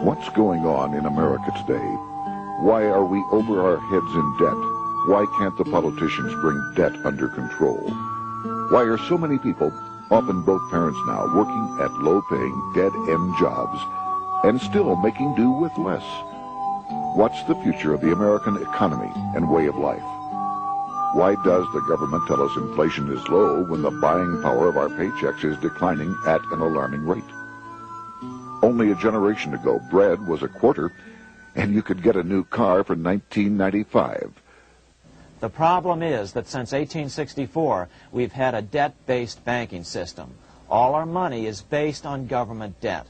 What's going on in America today? Why are we over our heads in debt? Why can't the politicians bring debt under control? Why are so many people, often both parents now, working at low-paying, dead-end jobs and still making do with less? What's the future of the American economy and way of life? Why does the government tell us inflation is low when the buying power of our paychecks is declining at an alarming rate? Only a generation ago, bread was a quarter, and you could get a new car for $19.95. The problem is that since 1864, we've had a debt-based banking system. All our money is based on government debt.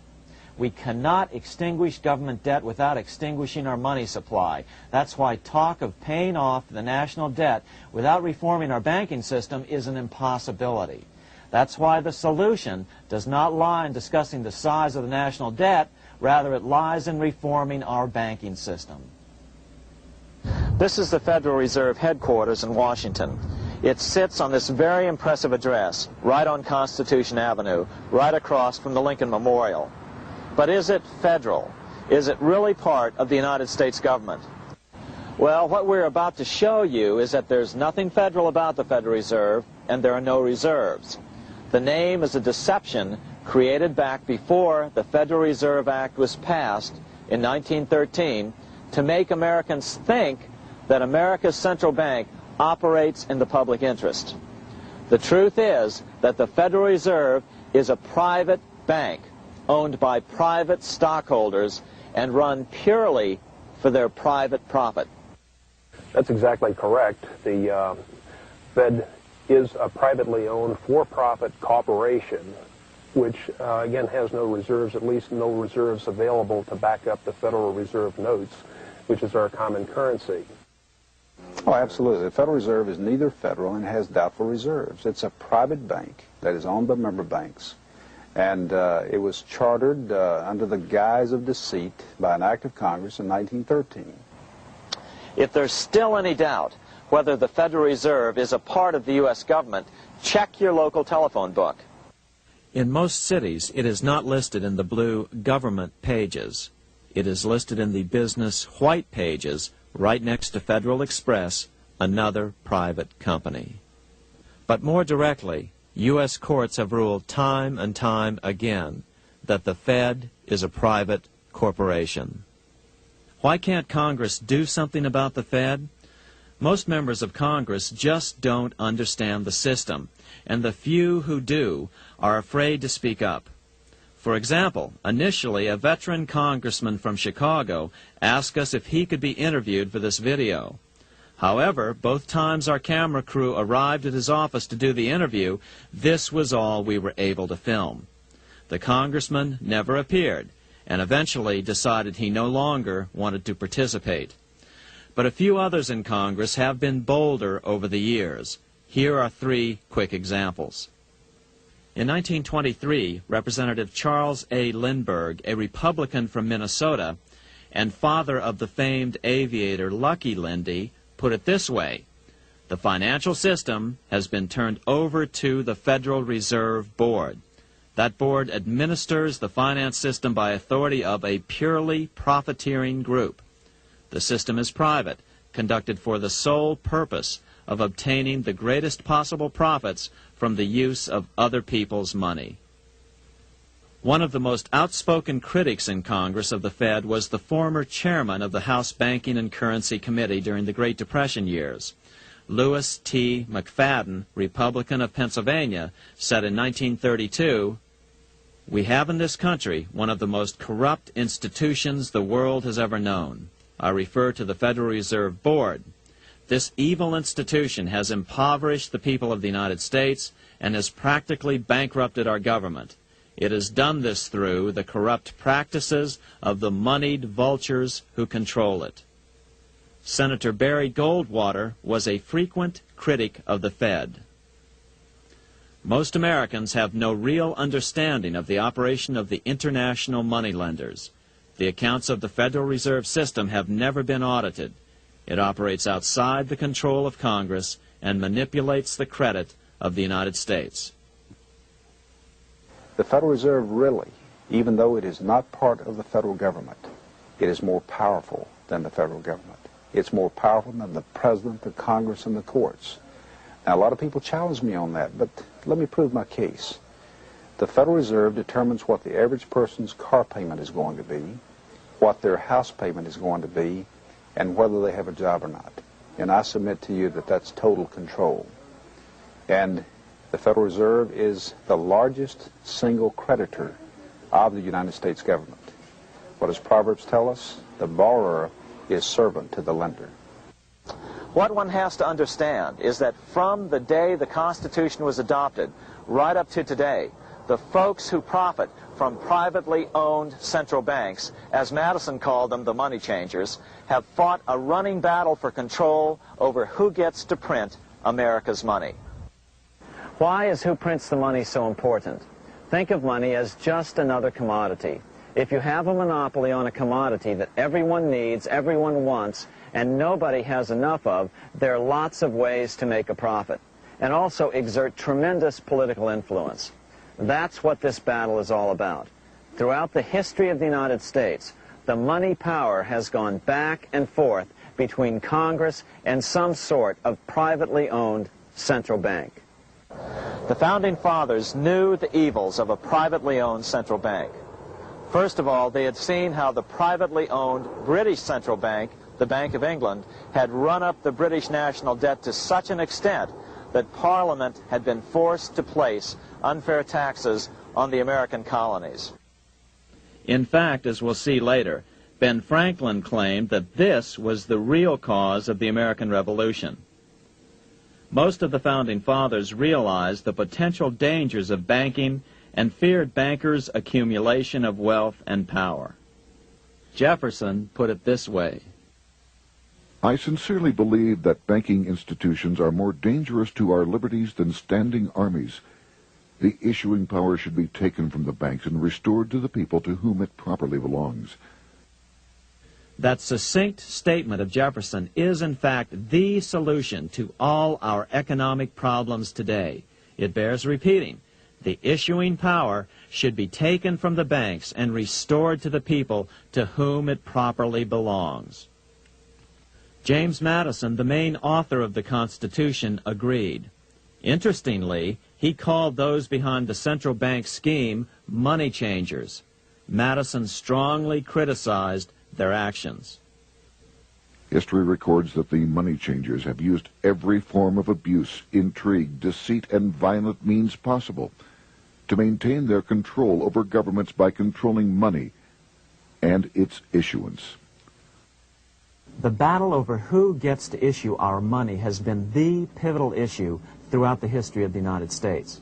We cannot extinguish government debt without extinguishing our money supply. That's why talk of paying off the national debt without reforming our banking system is an impossibility. That's why the solution does not lie in discussing the size of the national debt, rather it lies in reforming our banking system. This is the Federal Reserve headquarters in Washington. It sits on this very impressive address, right on Constitution Avenue, right across from the Lincoln Memorial. But is it federal? Is it really part of the United States government? Well, what we're about to show you is that there's nothing federal about the Federal Reserve, and there are no reserves. The name is a deception created back before the Federal Reserve Act was passed in 1913 to make Americans think that America's central bank operates in the public interest. The truth is that the Federal Reserve is a private bank owned by private stockholders and run purely for their private profit. That's exactly correct. The Fed is a privately owned for-profit corporation which, again, has no reserves, at least no reserves available to back up the Federal Reserve notes, which is our common currency. Oh, absolutely. The Federal Reserve is neither federal and has doubtful reserves. It's a private bank that is owned by member banks. And it was chartered under the guise of deceit by an act of Congress in 1913. If there's still any doubt whether the Federal Reserve is a part of the U.S. government, check your local telephone book. In most cities, it is not listed in the blue government pages. It is listed in the business white pages right next to Federal Express, another private company. But more directly, U.S. courts have ruled time and time again that the Fed is a private corporation. Why can't Congress do something about the Fed? Most members of Congress just don't understand the system, and the few who do are afraid to speak up. For example, initially a veteran congressman from Chicago asked us if he could be interviewed for this video. However, both times our camera crew arrived at his office to do the interview, this was all we were able to film. The congressman never appeared, and eventually decided he no longer wanted to participate. But a few others in Congress have been bolder over the years. Here are 3 quick examples. In 1923, Representative Charles A. Lindbergh, a Republican from Minnesota, and father of the famed aviator Lucky Lindy, put it this way: the financial system has been turned over to the Federal Reserve Board. That board administers the finance system by authority of a purely profiteering group. The system is private, conducted for the sole purpose of obtaining the greatest possible profits from the use of other people's money. One of the most outspoken critics in Congress of the Fed was the former chairman of the House Banking and Currency Committee during the Great Depression years. Lewis T. McFadden, Republican of Pennsylvania, said in 1932, "We have in this country one of the most corrupt institutions the world has ever known. I refer to the Federal Reserve Board. This evil institution has impoverished the people of the United States and has practically bankrupted our government. It has done this through the corrupt practices of the moneyed vultures who control it." Senator Barry Goldwater was a frequent critic of the Fed. Most Americans have no real understanding of the operation of the international moneylenders. The accounts of the Federal Reserve System have never been audited. It operates outside the control of Congress and manipulates the credit of the United States. The Federal Reserve really even though it is not part of the federal government, it is more powerful than the federal government. It's more powerful than the president, the Congress, and the courts. Now, a lot of people challenge me on that, but let me prove my case. The Federal Reserve determines what the average person's car payment is going to be, what their house payment is going to be, and whether they have a job or not. And I submit to you that that's total control. And the Federal Reserve is the largest single creditor of the United States government. What does Proverbs tell us? The borrower is servant to the lender. What one has to understand is that from the day the Constitution was adopted right up to today, the folks who profit from privately owned central banks, as Madison called them, the money changers, have fought a running battle for control over who gets to print America's money. Why is who prints the money so important? Think of money as just another commodity. If you have a monopoly on a commodity that everyone needs, everyone wants, and nobody has enough of, there are lots of ways to make a profit, and also exert tremendous political influence. That's what this battle is all about. Throughout the history of the United States, the money power has gone back and forth between Congress and some sort of privately owned central bank. The Founding Fathers knew the evils of a privately owned central bank. First of all, they had seen how the privately owned British central bank, the Bank of England, had run up the British national debt to such an extent that Parliament had been forced to place unfair taxes on the American colonies. In fact, as we'll see later, Ben Franklin claimed that this was the real cause of the American Revolution. Most of the Founding Fathers realized the potential dangers of banking and feared bankers' accumulation of wealth and power. Jefferson put it this way: I sincerely believe that banking institutions are more dangerous to our liberties than standing armies. The issuing power should be taken from the banks and restored to the people to whom it properly belongs. That succinct statement of Jefferson is, in fact, the solution to all our economic problems today. It bears repeating. The issuing power should be taken from the banks and restored to the people to whom it properly belongs. James Madison, the main author of the Constitution, agreed. Interestingly, he called those behind the central bank scheme money changers. Madison strongly criticized their actions. History records that the money changers have used every form of abuse, intrigue, deceit, and violent means possible to maintain their control over governments by controlling money and its issuance. The battle over who gets to issue our money has been the pivotal issue throughout the history of the United States.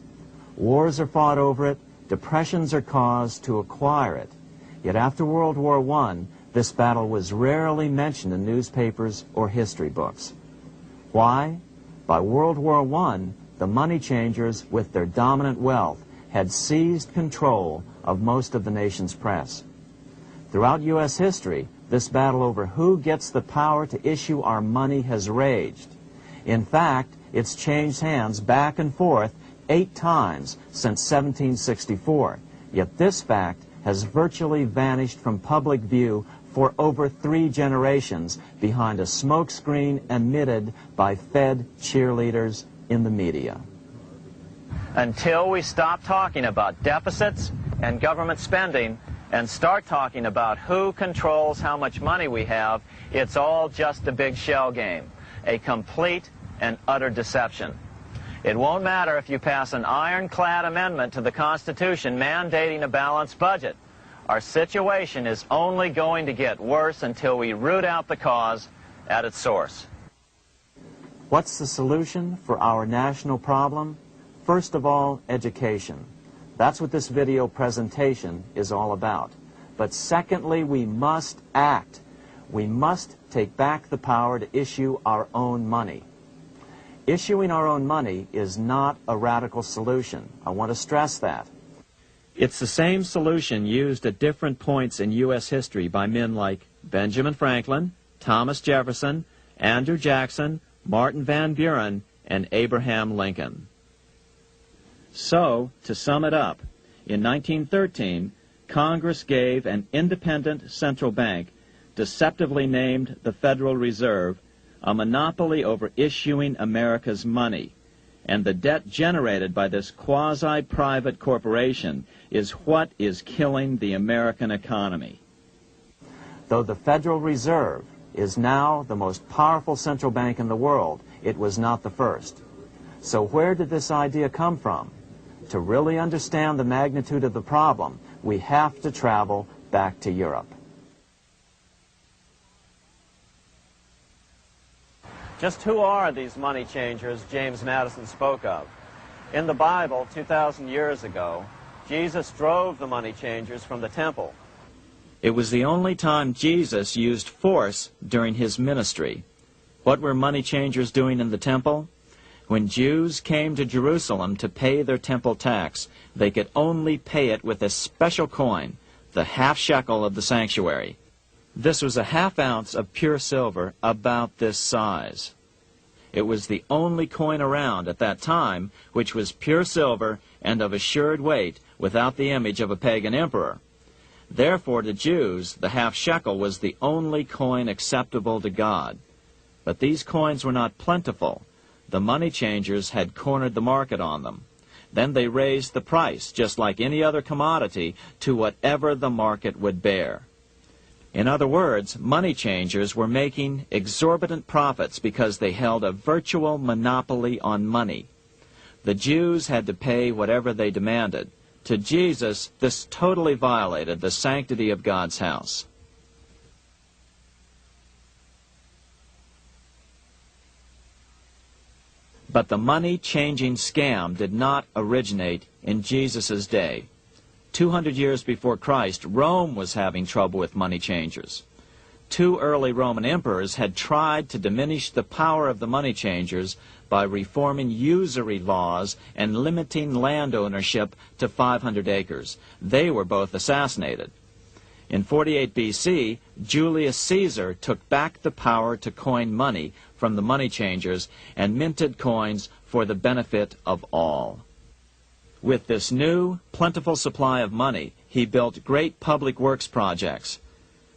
Wars are fought over it, depressions are caused to acquire it. Yet after World War I, this battle was rarely mentioned in newspapers or history books. Why? By World War I, the money changers, with their dominant wealth, had seized control of most of the nation's press. Throughout U.S. history, this battle over who gets the power to issue our money has raged. In fact, it's changed hands back and forth 8 times since 1764, yet this fact has virtually vanished from public view for over 3 generations behind a smokescreen emitted by Fed cheerleaders in the media. Until we stop talking about deficits and government spending and start talking about who controls how much money we have, it's all just a big shell game, a complete and utter deception. It won't matter if you pass an ironclad amendment to the Constitution mandating a balanced budget. Our situation is only going to get worse until we root out the cause at its source. What's the solution for our national problem? First of all, education. That's what this video presentation is all about. But secondly, we must act. We must take back the power to issue our own money. Issuing our own money is not a radical solution. I want to stress that. It's the same solution used at different points in U.S. history by men like Benjamin Franklin, Thomas Jefferson, Andrew Jackson, Martin Van Buren, and Abraham Lincoln. So, to sum it up, in 1913, Congress gave an independent central bank, deceptively named the Federal Reserve, a monopoly over issuing America's money. And the debt generated by this quasi-private corporation is what is killing the American economy. Though the Federal Reserve is now the most powerful central bank in the world, it was not the first. So where did this idea come from? To really understand the magnitude of the problem, we have to travel back to Europe. Just who are these money changers James Madison spoke of? In the Bible, 2,000 years ago, Jesus drove the money changers from the temple. It was the only time Jesus used force during his ministry. What were money changers doing in the temple? When Jews came to Jerusalem to pay their temple tax, they could only pay it with a special coin, the half shekel of the sanctuary. This was a half ounce of pure silver about this size. It was the only coin around at that time which was pure silver and of assured weight without the image of a pagan emperor. Therefore to Jews the half shekel was the only coin acceptable to God. But these coins were not plentiful. The money changers had cornered the market on them. Then they raised the price, just like any other commodity, to whatever the market would bear. In other words, money changers were making exorbitant profits because they held a virtual monopoly on money. The Jews had to pay whatever they demanded. To Jesus, this totally violated the sanctity of God's house. But the money-changing scam did not originate in Jesus' day. 200 years before Christ, Rome was having trouble with money changers. 2 early Roman emperors had tried to diminish the power of the money changers by reforming usury laws and limiting land ownership to 500 acres. They were both assassinated. In 48 BC, Julius Caesar took back the power to coin money from the money changers and minted coins for the benefit of all. With this new, plentiful supply of money, he built great public works projects.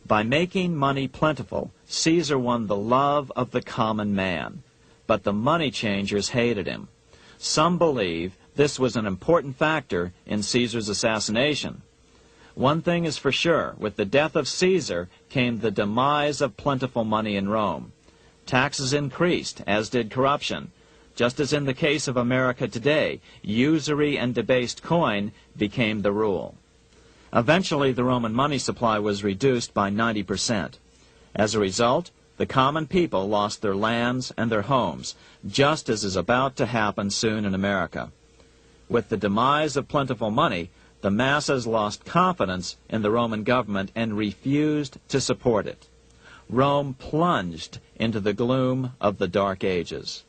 By making money plentiful, Caesar won the love of the common man. But the money changers hated him. Some believe this was an important factor in Caesar's assassination. One thing is for sure, with the death of Caesar came the demise of plentiful money in Rome. Taxes increased, as did corruption. Just as in the case of America today, usury and debased coin became the rule. Eventually, the Roman money supply was reduced by 90%. As a result, the common people lost their lands and their homes, just as is about to happen soon in America. With the demise of plentiful money, the masses lost confidence in the Roman government and refused to support it. Rome plunged into the gloom of the Dark Ages.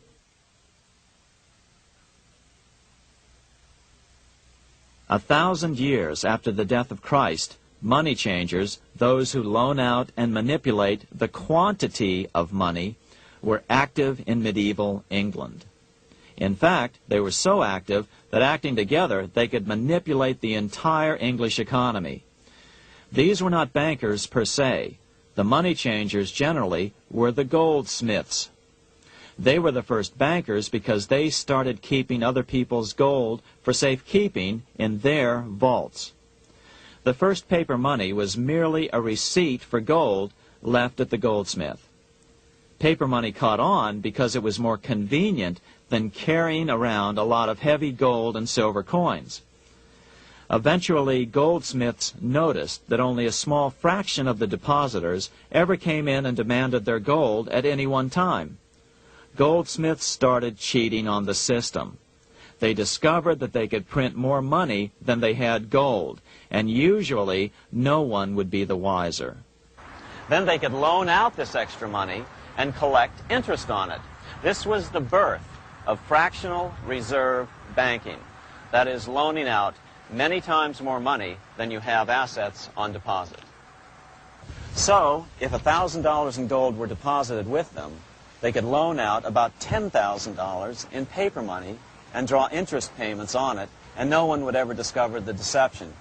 A 1,000 years after the death of Christ, money changers, those who loan out and manipulate the quantity of money, were active in medieval England. In fact, they were so active that acting together, they could manipulate the entire English economy. These were not bankers per se. The money changers generally were the goldsmiths. They were the first bankers because they started keeping other people's gold for safekeeping in their vaults. The first paper money was merely a receipt for gold left at the goldsmith. Paper money caught on because it was more convenient than carrying around a lot of heavy gold and silver coins. Eventually, goldsmiths noticed that only a small fraction of the depositors ever came in and demanded their gold at any one time. Goldsmiths started cheating on the system. They discovered that they could print more money than they had gold, and usually no one would be the wiser. Then they could loan out this extra money and collect interest on it. This was the birth of fractional reserve banking. That is, loaning out many times more money than you have assets on deposit. So, if $1,000 in gold were deposited with them, they could loan out about $10,000 in paper money and draw interest payments on it, and no one would ever discover the deception.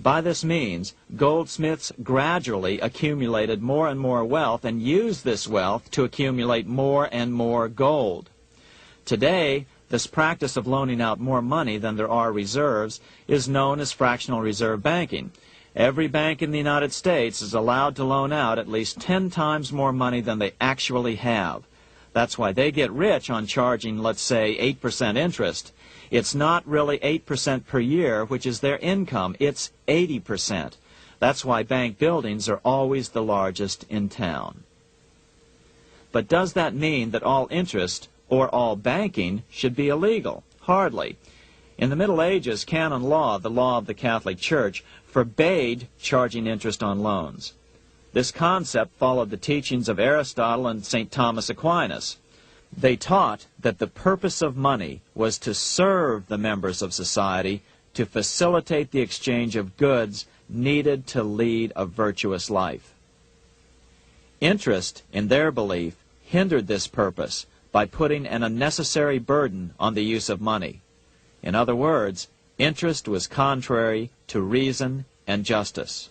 By this means, goldsmiths gradually accumulated more and more wealth and used this wealth to accumulate more and more gold. Today, this practice of loaning out more money than there are reserves is known as fractional reserve banking. Every bank in the United States is allowed to loan out at least 10 times more money than they actually have. That's why they get rich on charging, let's say, 8% interest. It's not really 8% per year, which is their income. It's 80%. That's why bank buildings are always the largest in town. But does that mean that all interest or all banking should be illegal? Hardly. In the Middle Ages, canon law, the law of the Catholic Church, forbade charging interest on loans. This concept followed the teachings of Aristotle and St. Thomas Aquinas. They taught that the purpose of money was to serve the members of society, to facilitate the exchange of goods needed to lead a virtuous life. Interest, in their belief, hindered this purpose by putting an unnecessary burden on the use of money. In other words, interest was contrary to reason and justice.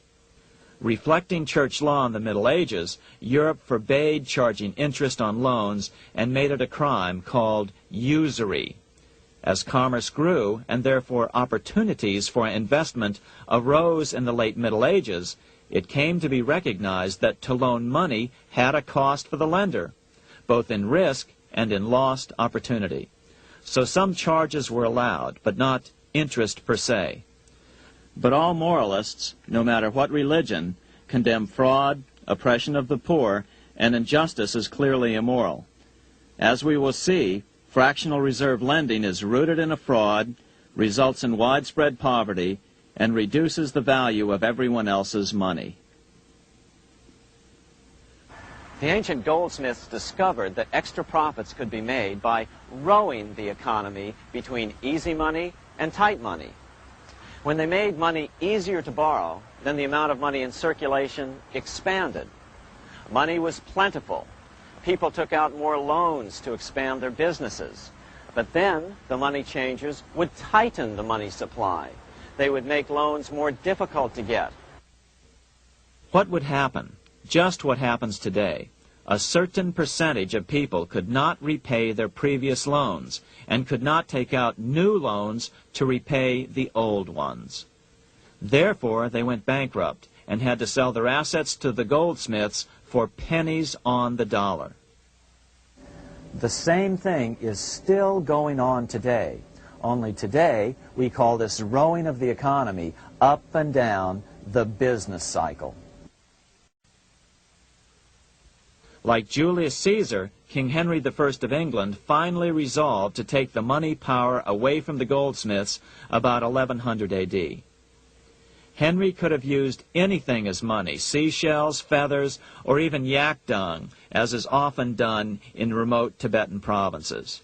Reflecting church law in the Middle Ages, Europe forbade charging interest on loans and made it a crime called usury. As commerce grew, and therefore opportunities for investment arose in the late Middle Ages, it came to be recognized that to loan money had a cost for the lender, both in risk and in lost opportunity. So some charges were allowed, but not interest per se. But all moralists, no matter what religion, condemn fraud, oppression of the poor, and injustice as clearly immoral. As we will see, fractional reserve lending is rooted in a fraud, results in widespread poverty, and reduces the value of everyone else's money. The ancient goldsmiths discovered that extra profits could be made by rowing the economy between easy money and tight money. When they made money easier to borrow, then the amount of money in circulation expanded. Money was plentiful. People took out more loans to expand their businesses. But then the money changers would tighten the money supply. They would make loans more difficult to get. What would happen? Just what happens today. A certain percentage of people could not repay their previous loans and could not take out new loans to repay the old ones. Therefore, they went bankrupt and had to sell their assets to the goldsmiths for pennies on the dollar. The same thing is still going on today. Only today, we call this rowing of the economy up and down the business cycle. Like Julius Caesar, King Henry I of England finally resolved to take the money power away from the goldsmiths about 1100 AD. Henry could have used anything as money, seashells, feathers, or even yak dung, as is often done in remote Tibetan provinces.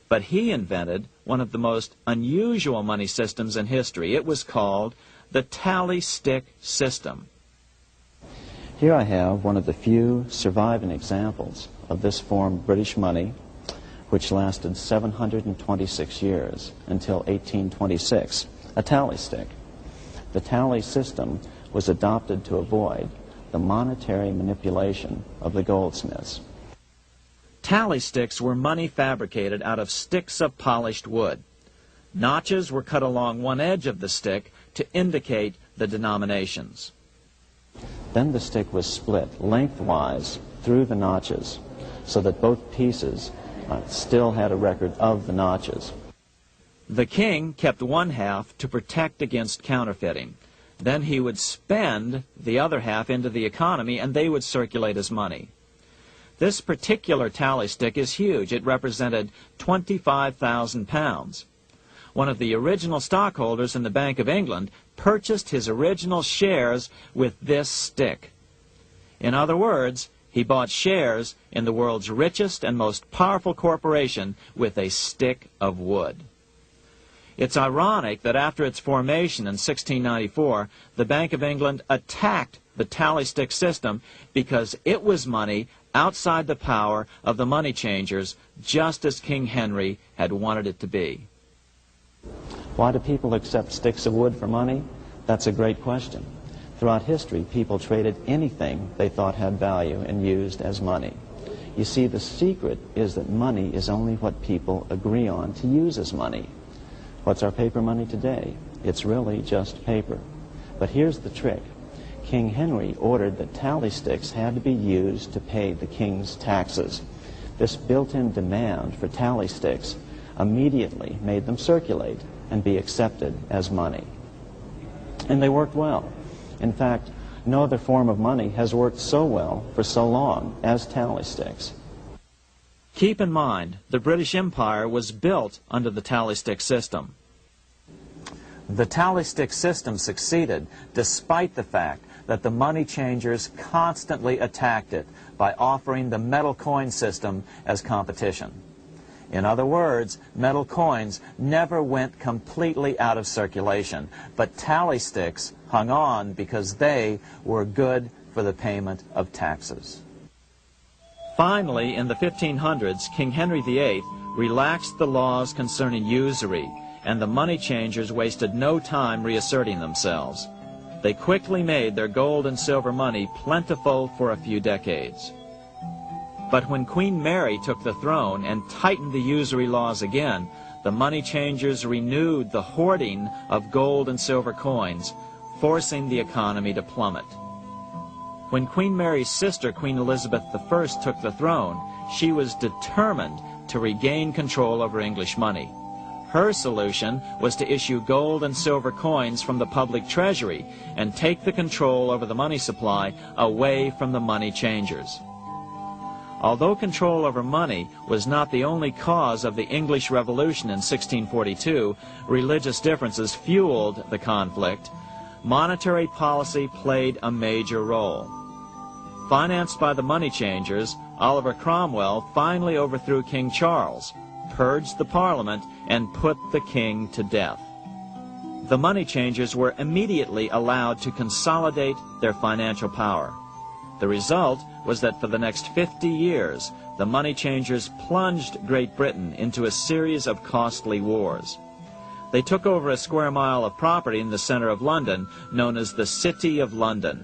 But he invented one of the most unusual money systems in history. It was called the tally stick system. Here I have one of the few surviving examples of this form of British money, which lasted 726 years until 1826, a tally stick. The tally system was adopted to avoid the monetary manipulation of the goldsmiths. Tally sticks were money fabricated out of sticks of polished wood. Notches were cut along one edge of the stick to indicate the denominations. Then the stick was split lengthwise through the notches so that both pieces still had a record of the notches. The king kept one half to protect against counterfeiting. Then he would spend the other half into the economy and they would circulate as money. This particular tally stick is huge. It represented 25,000 pounds. One of the original stockholders in the Bank of England purchased his original shares with this stick. In other words, he bought shares in the world's richest and most powerful corporation with a stick of wood. It's ironic that after its formation in 1694, the Bank of England attacked the tally stick system because it was money outside the power of the money changers, just as King Henry had wanted it to be. Why do people accept sticks of wood for money? That's a great question. Throughout history, people traded anything they thought had value and used as money. You see, the secret is that money is only what people agree on to use as money. What's our paper money today? It's really just paper. But here's the trick. King Henry ordered that tally sticks had to be used to pay the king's taxes. This built-in demand for tally sticks immediately made them circulate and be accepted as money. And they worked well. In fact, no other form of money has worked so well for so long as tally sticks. Keep in mind, the British Empire was built under the tally stick system. The tally stick system succeeded despite the fact that the money changers constantly attacked it by offering the metal coin system as competition. In other words, metal coins never went completely out of circulation, but tally sticks hung on because they were good for the payment of taxes. Finally, in the 1500s, King Henry VIII relaxed the laws concerning usury, and the money changers wasted no time reasserting themselves. They quickly made their gold and silver money plentiful for a few decades. But when Queen Mary took the throne and tightened the usury laws again, the money changers renewed the hoarding of gold and silver coins, forcing the economy to plummet. When Queen Mary's sister, Queen Elizabeth I, took the throne, she was determined to regain control over English money. Her solution was to issue gold and silver coins from the public treasury and take the control over the money supply away from the money changers. Although control over money was not the only cause of the English Revolution in 1642, religious differences fueled the conflict. Monetary policy played a major role. Financed by the money changers, Oliver Cromwell finally overthrew King Charles, purged the Parliament, and put the king to death. The money changers were immediately allowed to consolidate their financial power. The result was that for the next 50 years, the money changers plunged Great Britain into a series of costly wars. They took over a square mile of property in the center of London, known as the City of London.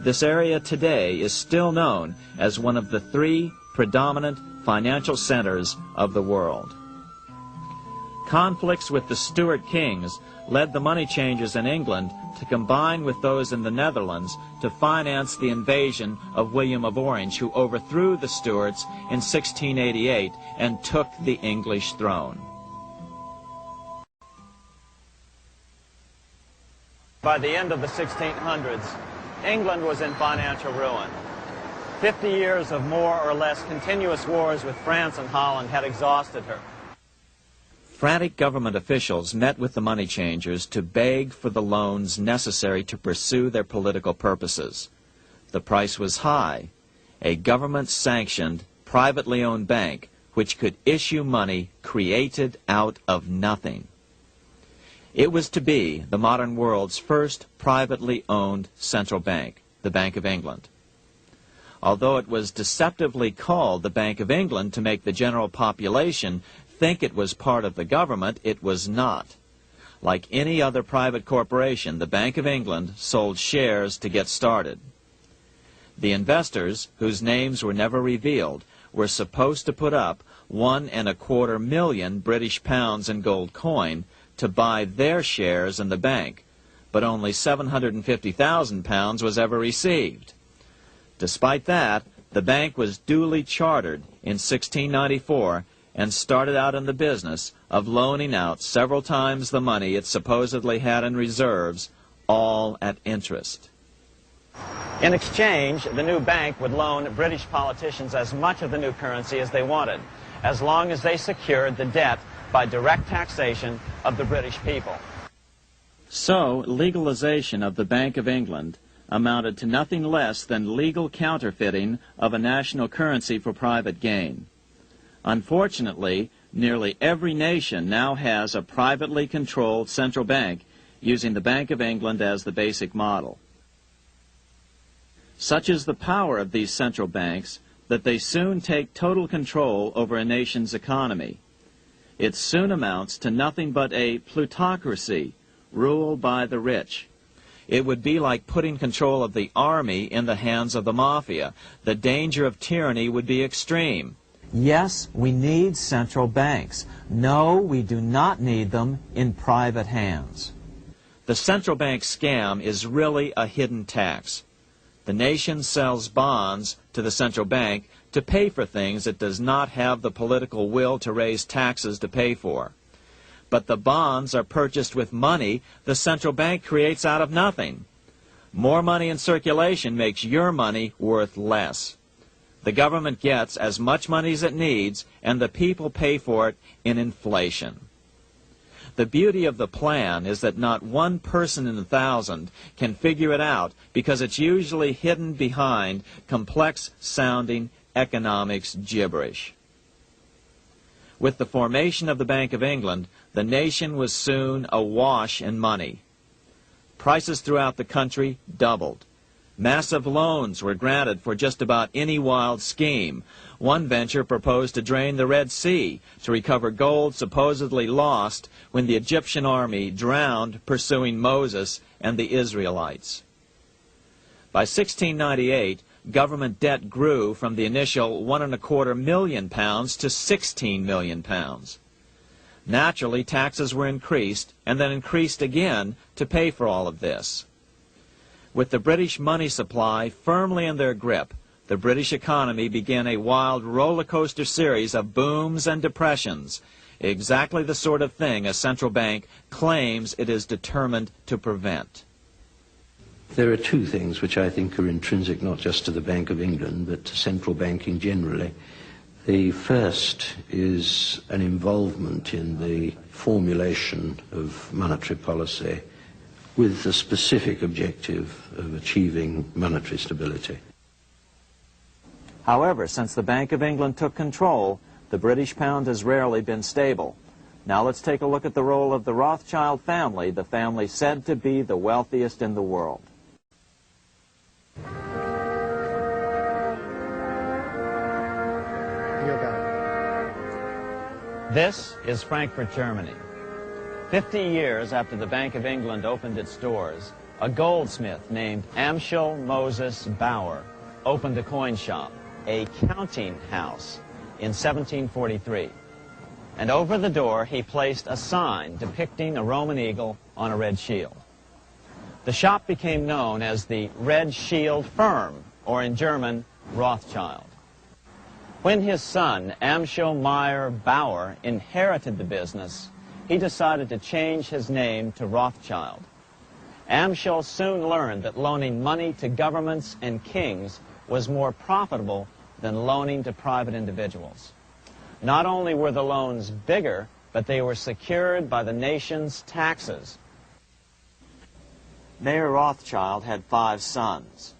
This area today is still known as one of the 3 predominant financial centers of the world. Conflicts with the Stuart kings led the money changers in England to combine with those in the Netherlands to finance the invasion of William of Orange, who overthrew the Stuarts in 1688 and took the English throne. By the end of the 1600s, England was in financial ruin. 50 years of more or less continuous wars with France and Holland had exhausted her. Frantic government officials met with the money changers to beg for the loans necessary to pursue their political purposes. The price was high: a government-sanctioned, privately owned bank which could issue money created out of nothing. It was to be the modern world's first privately owned central bank, the Bank of England. Although it was deceptively called the Bank of England to make the general population think it was part of the government, it was not. Like any other private corporation, the Bank of England sold shares to get started. The investors, whose names were never revealed, were supposed to put up £1.25 million British pounds in gold coin to buy their shares in the bank, but only £750,000 was ever received. Despite that, the bank was duly chartered in 1694 and started out in the business of loaning out several times the money it supposedly had in reserves, all at interest. In exchange, the new bank would loan British politicians as much of the new currency as they wanted, as long as they secured the debt by direct taxation of the British people. So, legalization of the Bank of England amounted to nothing less than legal counterfeiting of a national currency for private gain. Unfortunately, nearly every nation now has a privately controlled central bank using the Bank of England as the basic model. Such is the power of these central banks that they soon take total control over a nation's economy. It soon amounts to nothing but a plutocracy, ruled by the rich. It would be like putting control of the army in the hands of the mafia. The danger of tyranny would be extreme. Yes, we need central banks. No, we do not need them in private hands. The central bank scam is really a hidden tax. The nation sells bonds to the central bank to pay for things it does not have the political will to raise taxes to pay for. But the bonds are purchased with money the central bank creates out of nothing. More money in circulation makes your money worth less. The government gets as much money as it needs, and the people pay for it in inflation. The beauty of the plan is that not one person in 1,000 can figure it out because it's usually hidden behind complex-sounding economics gibberish. With the formation of the Bank of England, the nation was soon awash in money. Prices throughout the country doubled. Massive loans were granted for just about any wild scheme. One venture proposed to drain the Red Sea to recover gold supposedly lost when the Egyptian army drowned pursuing Moses and the Israelites. By 1698, government debt grew from the initial £1.25 million to £16 million. Naturally, taxes were increased and then increased again to pay for all of this. With the British money supply firmly in their grip, the British economy began a wild roller coaster series of booms and depressions, exactly the sort of thing a central bank claims it is determined to prevent. There are two things which I think are intrinsic not just to the Bank of England but to central banking generally. The first is an involvement in the formulation of monetary policy with the specific objective of achieving monetary stability. However, since the Bank of England took control, the British pound has rarely been stable. Now let's take a look at the role of the Rothschild family, the family said to be the wealthiest in the world. This is Frankfurt, Germany. 50 years after the Bank of England opened its doors, a goldsmith named Amschel Moses Bauer opened a coin shop, a counting house, in 1743. And over the door he placed a sign depicting a Roman eagle on a red shield. The shop became known as the Red Shield Firm, or in German, Rothschild. When his son, Amschel Meyer Bauer, inherited the business, he decided to change his name to Rothschild. Amschel soon learned that loaning money to governments and kings was more profitable than loaning to private individuals. Not only were the loans bigger, but they were secured by the nation's taxes. Mayer Rothschild had 5 sons.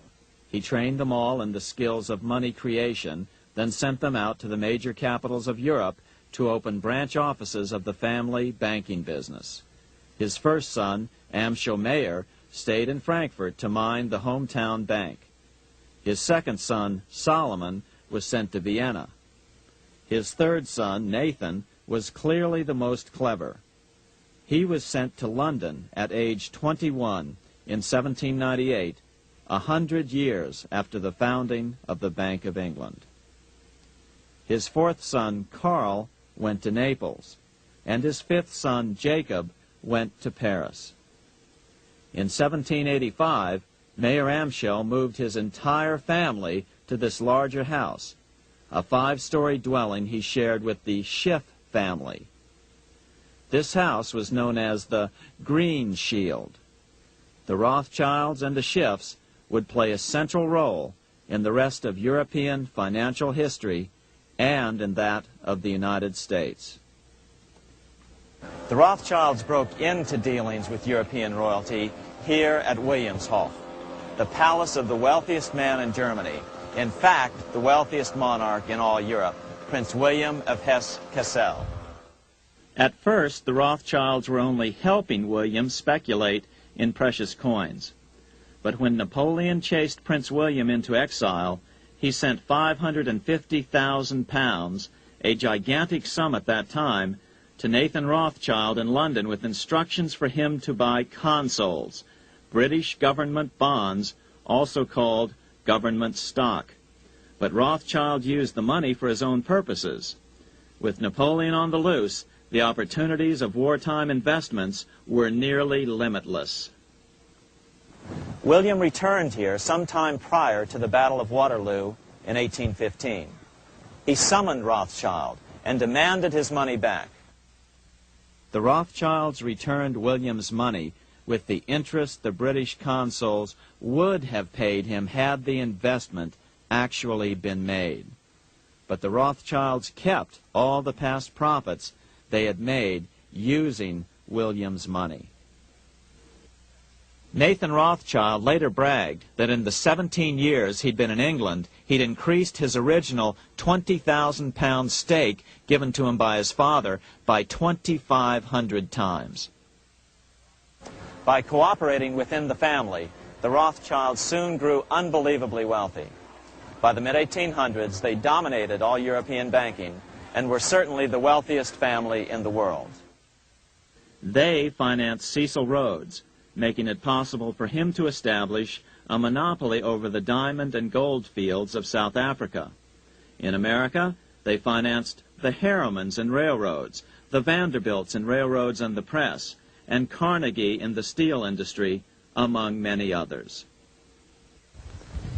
He trained them all in the skills of money creation, then sent them out to the major capitals of Europe to open branch offices of the family banking business. His first son, Amschel Meyer, stayed in Frankfurt to mind the hometown bank. His second son, Solomon, was sent to Vienna. His third son, Nathan, was clearly the most clever. He was sent to London at age 21 in 1798, 100 years after the founding of the Bank of England. His fourth son, Karl, went to Naples, and his fifth son, Jacob, went to Paris. In 1785, Mayer Amschel moved his entire family to this larger house, a 5-story dwelling he shared with the Schiff family. This house was known as the Green Shield. The Rothschilds and the Schiffs would play a central role in the rest of European financial history and in that of the United States. The Rothschilds broke into dealings with European royalty here at Wilhelmshof, the palace of the wealthiest man in Germany, in fact, the wealthiest monarch in all Europe, Prince William of Hesse-Kassel. At first, the Rothschilds were only helping William speculate in precious coins. But when Napoleon chased Prince William into exile, he sent £550,000, a gigantic sum at that time, to Nathan Rothschild in London with instructions for him to buy consols, British government bonds, also called government stock. But Rothschild used the money for his own purposes. With Napoleon on the loose, the opportunities of wartime investments were nearly limitless. William returned here sometime prior to the Battle of Waterloo in 1815. He summoned Rothschild and demanded his money back. The Rothschilds returned William's money with the interest the British consuls would have paid him had the investment actually been made. But the Rothschilds kept all the past profits they had made using William's money. Nathan Rothschild later bragged that in the 17 years he'd been in England, he'd increased his original £20,000 stake given to him by his father by 2,500 times. By cooperating within the family, the Rothschilds soon grew unbelievably wealthy. By the mid-1800s, they dominated all European banking and were certainly the wealthiest family in the world. They financed Cecil Rhodes, making it possible for him to establish a monopoly over the diamond and gold fields of South Africa. In America, they financed the Harrimans and railroads, the Vanderbilts in railroads and the press, and Carnegie in the steel industry, among many others.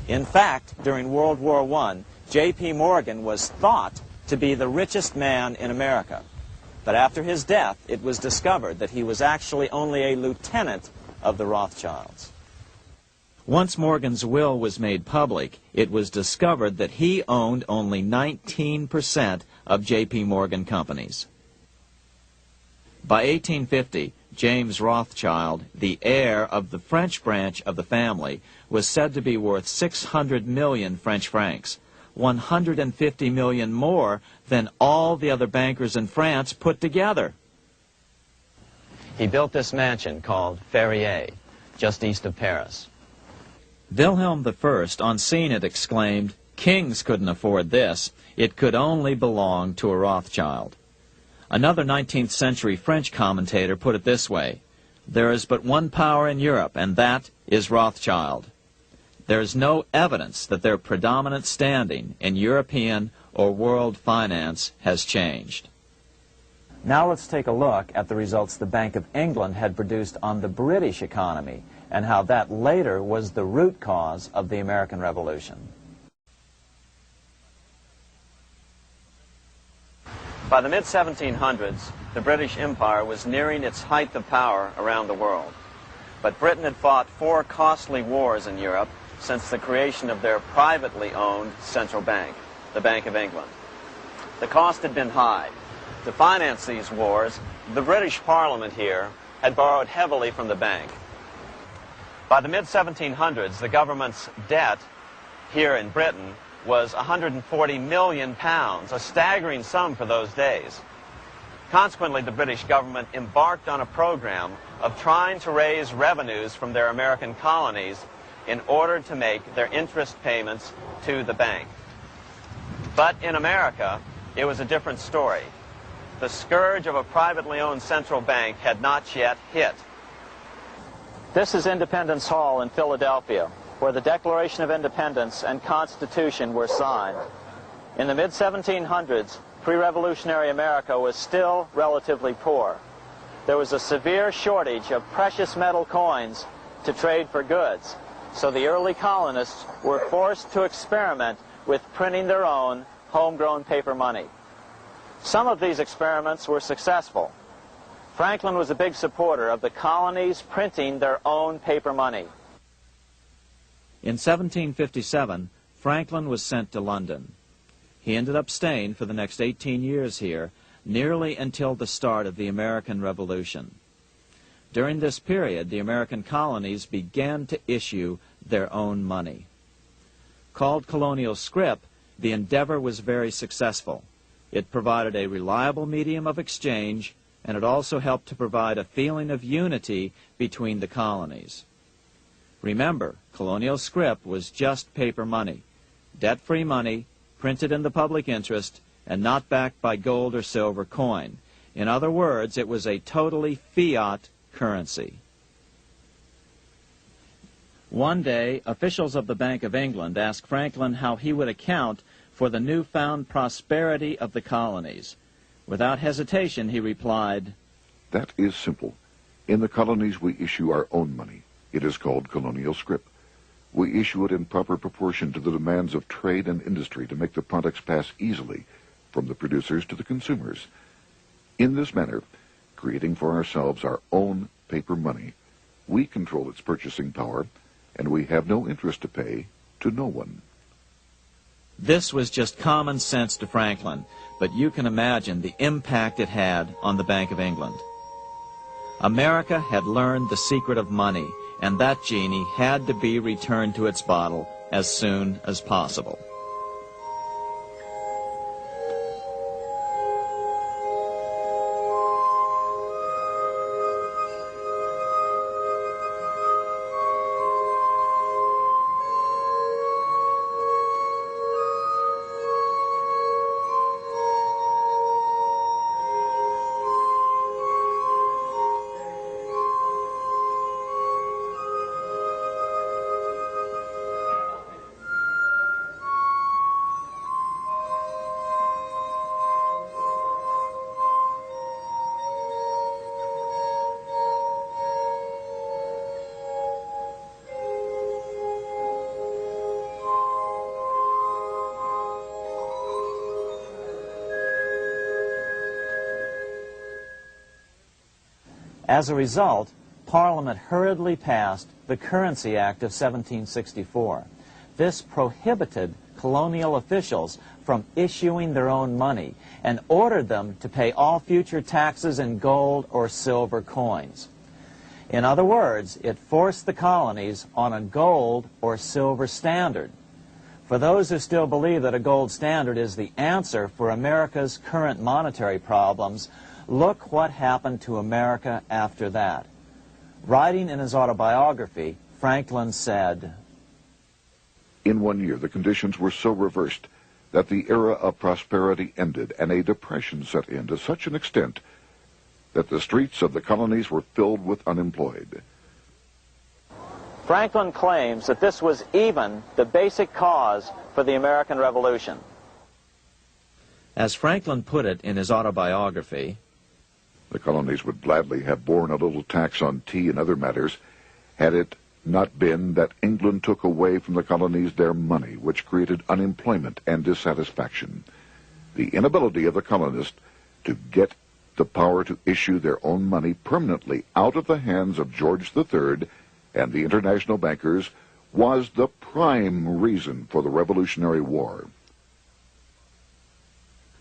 In fact, during World War I, J.P. Morgan was thought to be the richest man in America. But after his death, it was discovered that he was actually only a lieutenant of the Rothschilds. Once Morgan's will was made public, it was discovered that he owned only 19% of J.P. Morgan companies. By 1850, James Rothschild, the heir of the French branch of the family, was said to be worth 600 million French francs, 150 million more than all the other bankers in France put together. He built this mansion called Ferrier, just east of Paris. Wilhelm I, on seeing it, exclaimed, "Kings couldn't afford this. It could only belong to a Rothschild." Another 19th century French commentator put it this way: "There is but one power in Europe, and that is Rothschild." There is no evidence that their predominant standing in European or world finance has changed. Now let's take a look at the results the Bank of England had produced on the British economy and how that later was the root cause of the American Revolution. By the mid-1700s, the British Empire was nearing its height of power around the world. But Britain had fought 4 costly wars in Europe since the creation of their privately owned central bank, the Bank of England. The cost had been high. To finance these wars, the British Parliament here had borrowed heavily from the bank. By the mid-1700s, the government's debt here in Britain was £140 million, a staggering sum for those days. Consequently, the British government embarked on a program of trying to raise revenues from their American colonies in order to make their interest payments to the bank. But in America, it was a different story. The scourge of a privately owned central bank had not yet hit. This is Independence Hall in Philadelphia, where the Declaration of Independence and Constitution were signed. In the mid-1700s, pre-revolutionary America was still relatively poor. There was a severe shortage of precious metal coins to trade for goods, so the early colonists were forced to experiment with printing their own homegrown paper money. Some of these experiments were successful. Franklin was a big supporter of the colonies printing their own paper money. In 1757, Franklin was sent to London. He ended up staying for the next 18 years here, nearly until the start of the American Revolution. During this period, the American colonies began to issue their own money. Called colonial scrip, the endeavor was very successful. It provided a reliable medium of exchange, and it also helped to provide a feeling of unity between the colonies. Remember, colonial scrip was just paper money, debt-free money, printed in the public interest, and not backed by gold or silver coin. In other words, it was a totally fiat currency. One day, officials of the Bank of England asked Franklin how he would account for the newfound prosperity of the colonies. Without hesitation, he replied, "That is simple. In the colonies, we issue our own money. It is called colonial scrip. We issue it in proper proportion to the demands of trade and industry to make the products pass easily from the producers to the consumers. In this manner, creating for ourselves our own paper money, we control its purchasing power, and we have no interest to pay to no one." This was just common sense to Franklin, but you can imagine the impact it had on the Bank of England. America had learned the secret of money, and that genie had to be returned to its bottle as soon as possible. As a result, Parliament hurriedly passed the Currency Act of 1764. This prohibited colonial officials from issuing their own money and ordered them to pay all future taxes in gold or silver coins. In other words, it forced the colonies on a gold or silver standard. For those who still believe that a gold standard is the answer for America's current monetary problems, look what happened to America after that. Writing in his autobiography, Franklin said, "In 1 year, the conditions were so reversed that the era of prosperity ended and a depression set in to such an extent that the streets of the colonies were filled with unemployed." Franklin claims that this was even the basic cause for the American Revolution. As Franklin put it in his autobiography, The colonies would gladly have borne a little tax on tea and other matters had it not been that England took away from the colonies their money, which created unemployment and dissatisfaction. The inability of the colonists to get the power to issue their own money permanently out of the hands of George III and the international bankers was the prime reason for the Revolutionary War.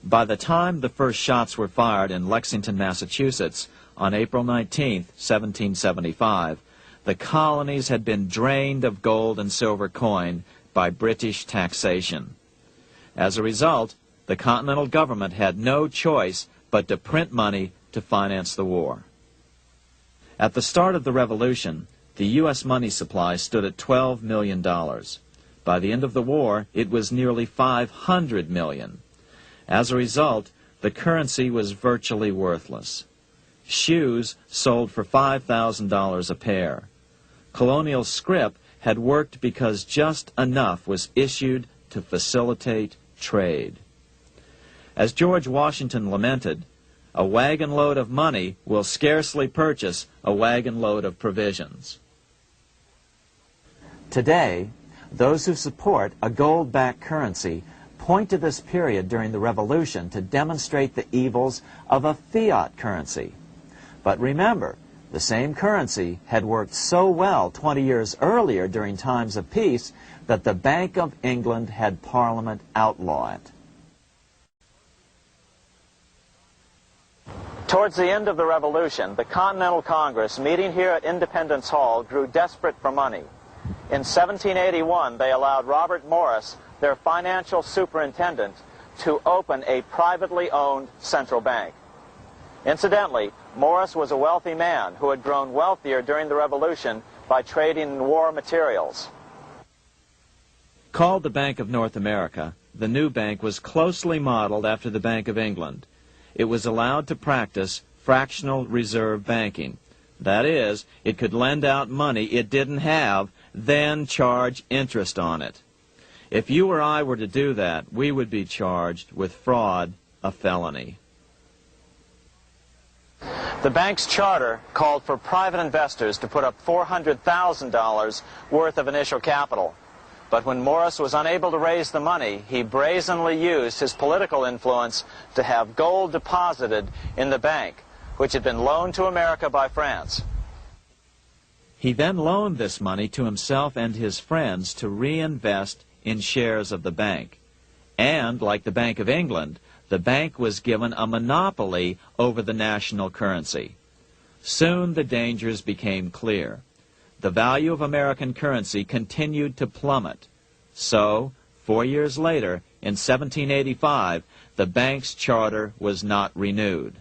by the time the first shots were fired in Lexington, Massachusetts, on April 19, 1775, the colonies had been drained of gold and silver coin by British taxation. As a result, the Continental government had no choice but to print money to finance the war. At the start of the Revolution, the U.S. money supply stood at $12 million. By the end of the war, it was nearly $500 million. As a result, the currency was virtually worthless. Shoes sold for $5,000 a pair. Colonial scrip had worked because just enough was issued to facilitate trade. As George Washington lamented, a wagon load of money will scarcely purchase a wagon load of provisions. Today, those who support a gold-backed currency point to this period during the Revolution to demonstrate the evils of a fiat currency. But remember, the same currency had worked so well 20 years earlier during times of peace that the Bank of England had Parliament outlaw it. Towards the end of the Revolution, the Continental Congress, meeting here at Independence Hall, grew desperate for money. In 1781, they allowed Robert Morris, their financial superintendent, to open a privately owned central bank. Incidentally, Morris was a wealthy man who had grown wealthier during the Revolution by trading in war materials. Called the Bank of North America, the new bank was closely modeled after the Bank of England. it was allowed to practice fractional reserve banking. That is, it could lend out money it didn't have, then charge interest on it. If you or I were to do that, we would be charged with fraud, a felony. The bank's charter called for private investors to put up $400,000 worth of initial capital. But when Morris was unable to raise the money, he brazenly used his political influence to have gold deposited in the bank, which had been loaned to America by France. He then loaned this money to himself and his friends to reinvest in shares of the bank. And, like the Bank of England, the bank was given a monopoly over the national currency. Soon the dangers became clear. The value of American currency continued to plummet. So, 4 years later, in 1785, the bank's charter was not renewed.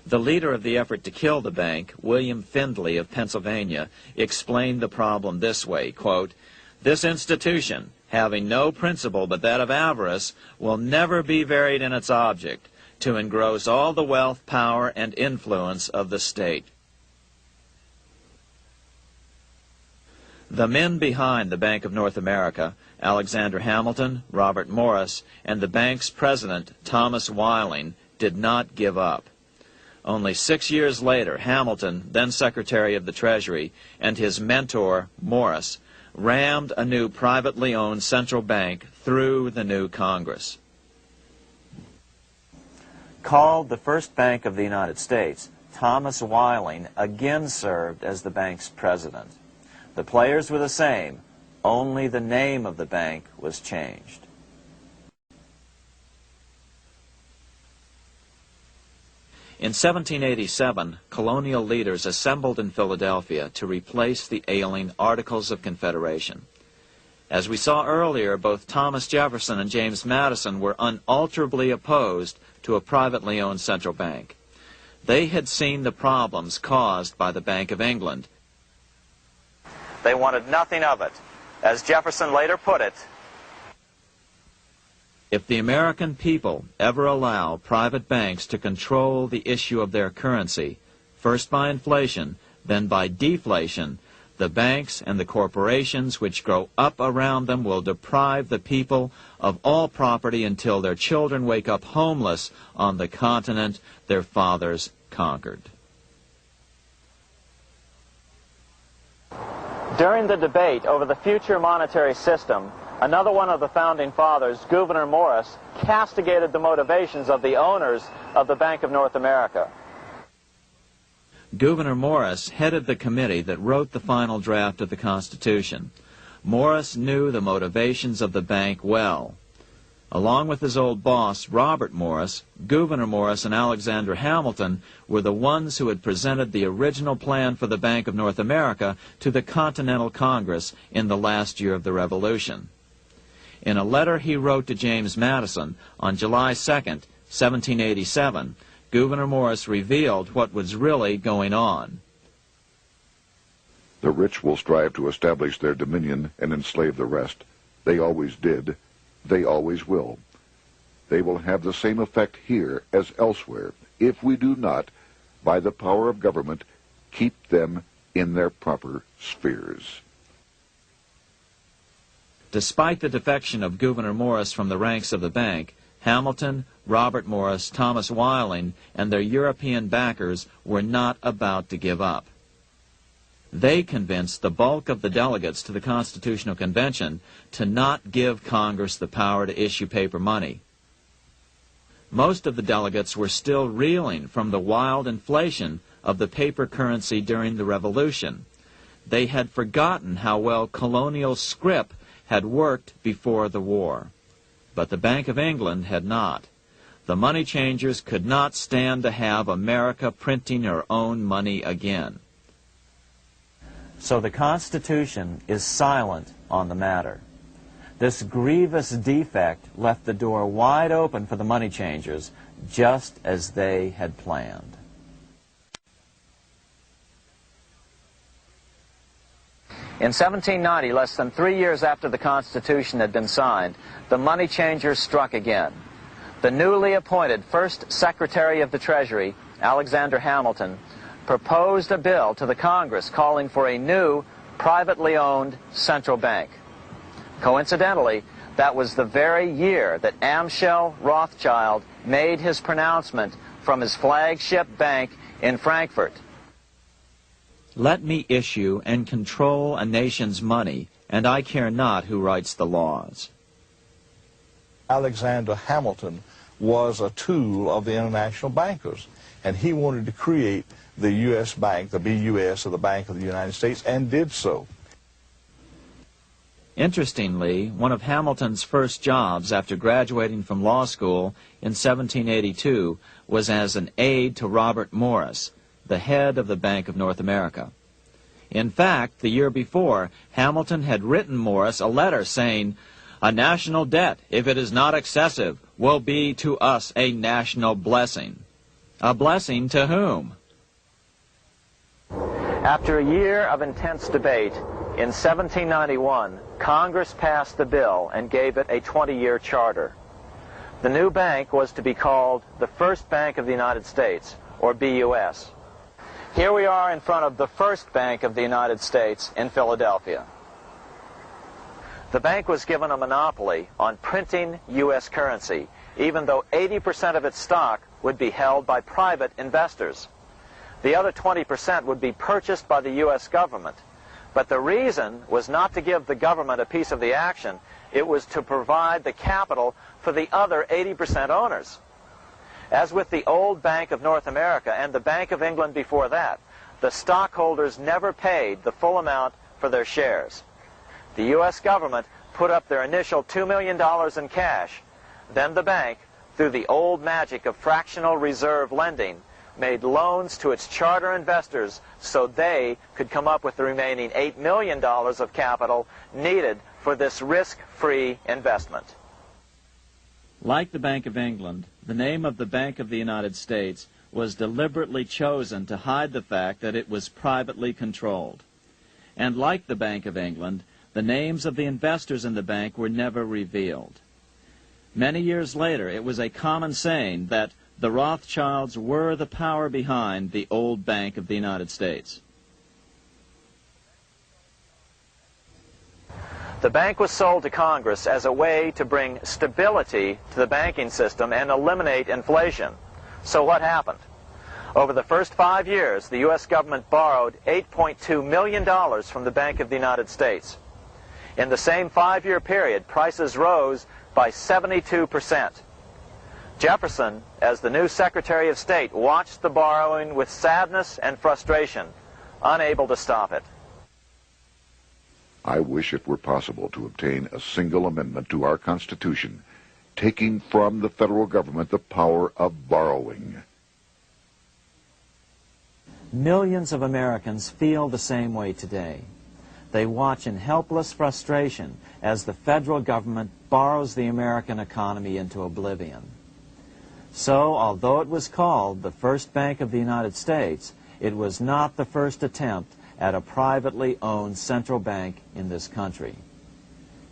The leader of the effort to kill the bank, William Findley of Pennsylvania, explained the problem this way, quote, "This institution, having no principle but that of avarice, will never be varied in its object, to engross all the wealth, power, and influence of the state." The men behind the Bank of North America, Alexander Hamilton, Robert Morris, and the bank's president, Thomas Weiling, did not give up. Only 6 years later, Hamilton, then Secretary of the Treasury, and his mentor, Morris, rammed a new privately owned central bank through the new Congress. Called the first bank of the United States, Thomas Weiling again served as the bank's president. The players were the same, only the name of the bank was changed. In 1787, colonial leaders assembled in Philadelphia to replace the ailing Articles of Confederation. As we saw earlier, both Thomas Jefferson and James Madison were unalterably opposed to a privately owned central bank. They had seen the problems caused by the Bank of England. They wanted nothing of it. As Jefferson later put it, "If the American people ever allow private banks to control the issue of their currency, first by inflation, then by deflation, the banks and the corporations which grow up around them will deprive the people of all property until their children wake up homeless on the continent their fathers conquered." During the debate over the future monetary system, another one of the founding fathers, Gouverneur Morris, castigated the motivations of the owners of the Bank of North America. Gouverneur Morris headed the committee that wrote the final draft of the Constitution. Morris knew the motivations of the bank well. Along with his old boss, Robert Morris, Gouverneur Morris and Alexander Hamilton were the ones who had presented the original plan for the Bank of North America to the Continental Congress in the last year of the Revolution. In a letter he wrote to James Madison on July 2nd, 1787, Gouverneur Morris revealed what was really going on. "The rich will strive to establish their dominion and enslave the rest. They always did. They always will. They will have the same effect here as elsewhere if we do not, by the power of government, keep them in their proper spheres." Despite the defection of Gouverneur Morris from the ranks of the bank, Hamilton, Robert Morris, Thomas Weiling, and their European backers were not about to give up. They convinced the bulk of the delegates to the Constitutional Convention to not give Congress the power to issue paper money. Most of the delegates were still reeling from the wild inflation of the paper currency during the Revolution. They had forgotten how well colonial scrip had worked before the war. But the Bank of England had not. The money changers could not stand to have America printing her own money again. So the Constitution is silent on the matter. This grievous defect left the door wide open for the money changers, just as they had planned. In 1790, less than 3 years after the Constitution had been signed, the money changers struck again. the newly appointed first Secretary of the Treasury, Alexander Hamilton, proposed a bill to the Congress calling for a new privately owned central bank. Coincidentally, that was the very year that Amschel Rothschild made his pronouncement from his flagship bank in Frankfurt. Let me issue and control a nation's money, and I care not who writes the laws. Alexander Hamilton was a tool of the international bankers, and he wanted to create the U.S. Bank, the BUS, or the Bank of the United States, and did so. Interestingly, one of Hamilton's first jobs after graduating from law school in 1782 was as an aide to Robert Morris, the head of the Bank of North America. In fact, the year before, Hamilton had written Morris a letter saying, "A national debt, if it is not excessive, will be to us a national blessing." A blessing to whom? After a year of intense debate, in 1791, Congress passed the bill and gave it a 20-year charter. The new bank was to be called the First Bank of the United States, or BUS. Here we are in front of the First Bank of the United States in Philadelphia. The bank was given a monopoly on printing U.S. currency, even though 80% of its stock would be held by private investors. The other 20% would be purchased by the U.S. government. But the reason was not to give the government a piece of the action. It was to provide the capital for the other 80% owners. As with the old Bank of North America and the Bank of England before that, the stockholders never paid the full amount for their shares. The U.S. government put up their initial $2 million in cash. Then the bank, through the old magic of fractional reserve lending, made loans to its charter investors so they could come up with the remaining $8 million of capital needed for this risk-free investment. Like the Bank of England, the name of the Bank of the United States was deliberately chosen to hide the fact that it was privately controlled. And like the Bank of England, the names of the investors in the bank were never revealed. Many years later, it was a common saying that the Rothschilds were the power behind the old Bank of the United States. The bank was sold to Congress as a way to bring stability to the banking system and eliminate inflation. So what happened? Over the first 5 years, the U.S. government borrowed $8.2 million from the Bank of the United States. In the same 5-year period, prices rose by 72%. Jefferson, as the new Secretary of State, watched the borrowing with sadness and frustration, unable to stop it. I wish it were possible to obtain a single amendment to our Constitution, taking from the federal government the power of borrowing. Millions of Americans feel the same way today. They watch in helpless frustration as the federal government borrows the American economy into oblivion. So, although it was called the First Bank of the United States, it was not the first attempt at a privately owned central bank in this country.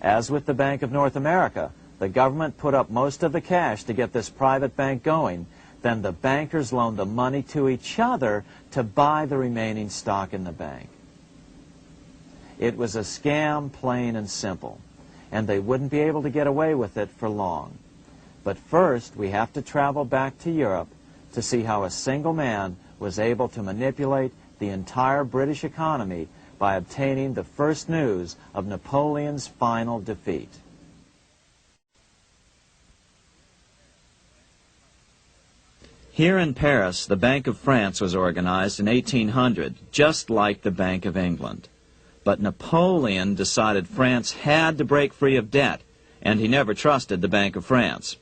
As with the Bank of North America, the government put up most of the cash to get this private bank going, then the bankers loaned the money to each other to buy the remaining stock in the bank. It was a scam, plain and simple, and they wouldn't be able to get away with it for long. But first, we have to travel back to Europe to see how a single man was able to manipulate the entire British economy by obtaining the first news of Napoleon's final defeat. Here in Paris, the Bank of France was organized in 1800, just like the Bank of England. But Napoleon decided France had to break free of debt, and he never trusted the Bank of France.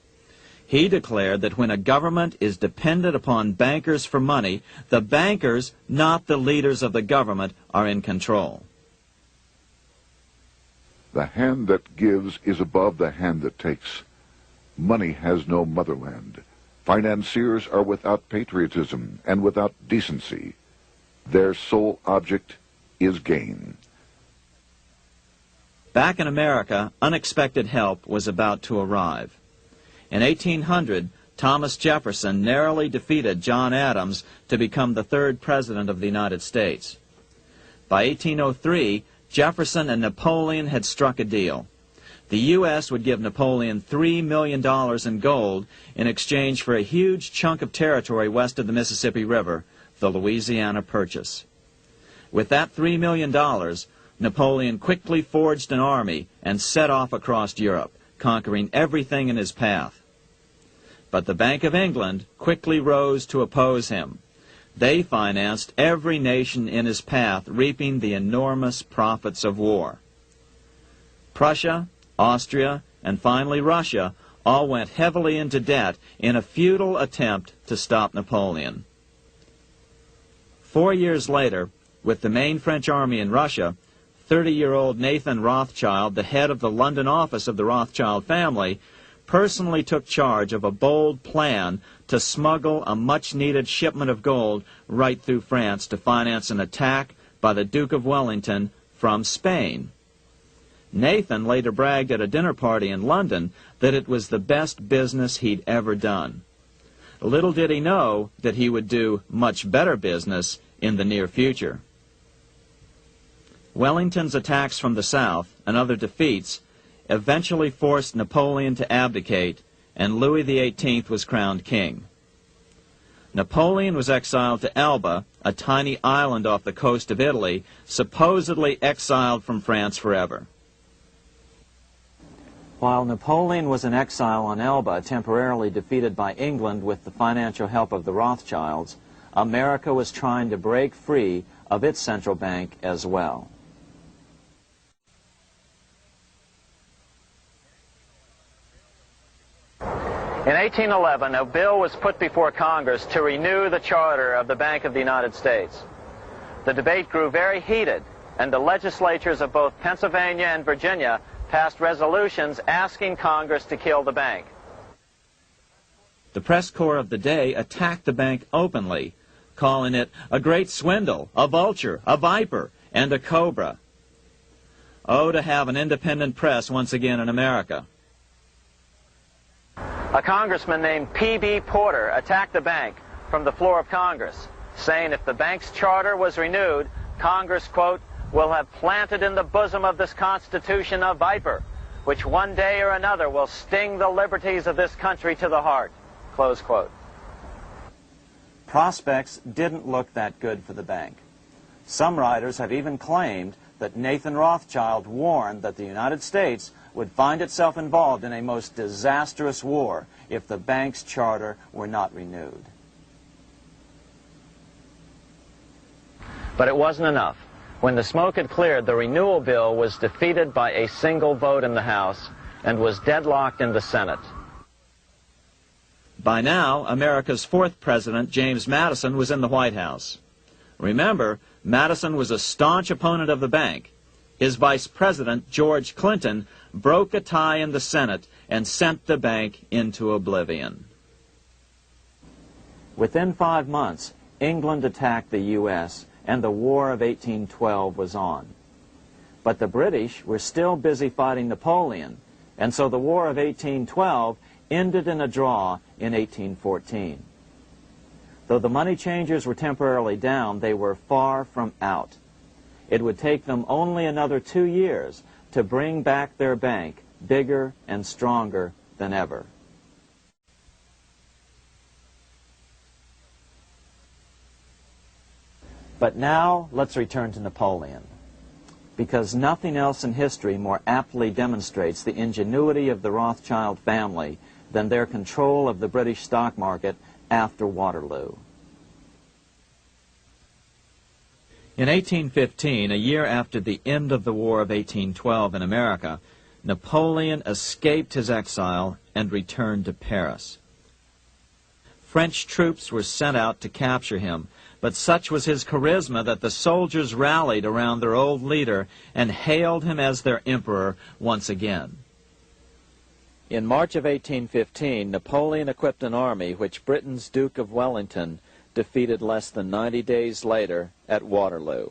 He declared that when a government is dependent upon bankers for money, the bankers, not the leaders of the government, are in control. The hand that gives is above the hand that takes. Money has no motherland. Financiers are without patriotism and without decency. Their sole object is gain. Back in America, unexpected help was about to arrive. In 1800, Thomas Jefferson narrowly defeated John Adams to become the third president of the United States. By 1803, Jefferson and Napoleon had struck a deal. The U.S. would give Napoleon $3 million in gold in exchange for a huge chunk of territory west of the Mississippi River, the Louisiana Purchase. With that $3 million, Napoleon quickly forged an army and set off across Europe, conquering everything in his path. But the Bank of England quickly rose to oppose him. They financed every nation in his path, reaping the enormous profits of war. Prussia, Austria, and finally Russia all went heavily into debt in a futile attempt to stop Napoleon. 4 years later, with the main French army in Russia, 30-year-old Nathan Rothschild, the head of the London office of the Rothschild family, personally took charge of a bold plan to smuggle a much-needed shipment of gold right through France to finance an attack by the Duke of Wellington from Spain. Nathan later bragged at a dinner party in London that it was the best business he'd ever done. Little did he know that he would do much better business in the near future. Wellington's attacks from the south and other defeats eventually forced Napoleon to abdicate, and Louis XVIII was crowned king. Napoleon was exiled to Elba, a tiny island off the coast of Italy, supposedly exiled from France forever. While Napoleon was in exile on Elba, temporarily defeated by England with the financial help of the Rothschilds, America was trying to break free of its central bank as well. In 1811, a bill was put before Congress to renew the charter of the Bank of the United States. The debate grew very heated, and the legislatures of both Pennsylvania and Virginia passed resolutions asking Congress to kill the bank. The press corps of the day attacked the bank openly, calling it a great swindle, a vulture, a viper, and a cobra. Oh, to have an independent press once again in America. A congressman named P.B. Porter attacked the bank from the floor of Congress, saying if the bank's charter was renewed, Congress, quote, will have planted in the bosom of this Constitution a viper, which one day or another will sting the liberties of this country to the heart, close quote. Prospects didn't look that good for the bank. Some writers have even claimed that Nathan Rothschild warned that the United States would find itself involved in a most disastrous war if the bank's charter were not renewed. But it wasn't enough. When the smoke had cleared, the renewal bill was defeated by a single vote in the House and was deadlocked in the Senate. By now, America's fourth president, James Madison, was in the White House. Remember, Madison was a staunch opponent of the bank. His vice president, George Clinton, broke a tie in the Senate and sent the bank into oblivion. Within 5 months, England attacked the U.S., and the War of 1812 was on. But the British were still busy fighting Napoleon, and so the War of 1812 ended in a draw in 1814. Though the money changers were temporarily down, they were far from out. It would take them only another 2 years to bring back their bank bigger and stronger than ever. But now let's return to Napoleon, because nothing else in history more aptly demonstrates the ingenuity of the Rothschild family than their control of the British stock market after Waterloo. In 1815, a year after the end of the War of 1812 in America, Napoleon escaped his exile and returned to Paris. French troops were sent out to capture him, but such was his charisma that the soldiers rallied around their old leader and hailed him as their emperor once again. In March of 1815, Napoleon equipped an army which Britain's Duke of Wellington defeated less than 90 days later at Waterloo.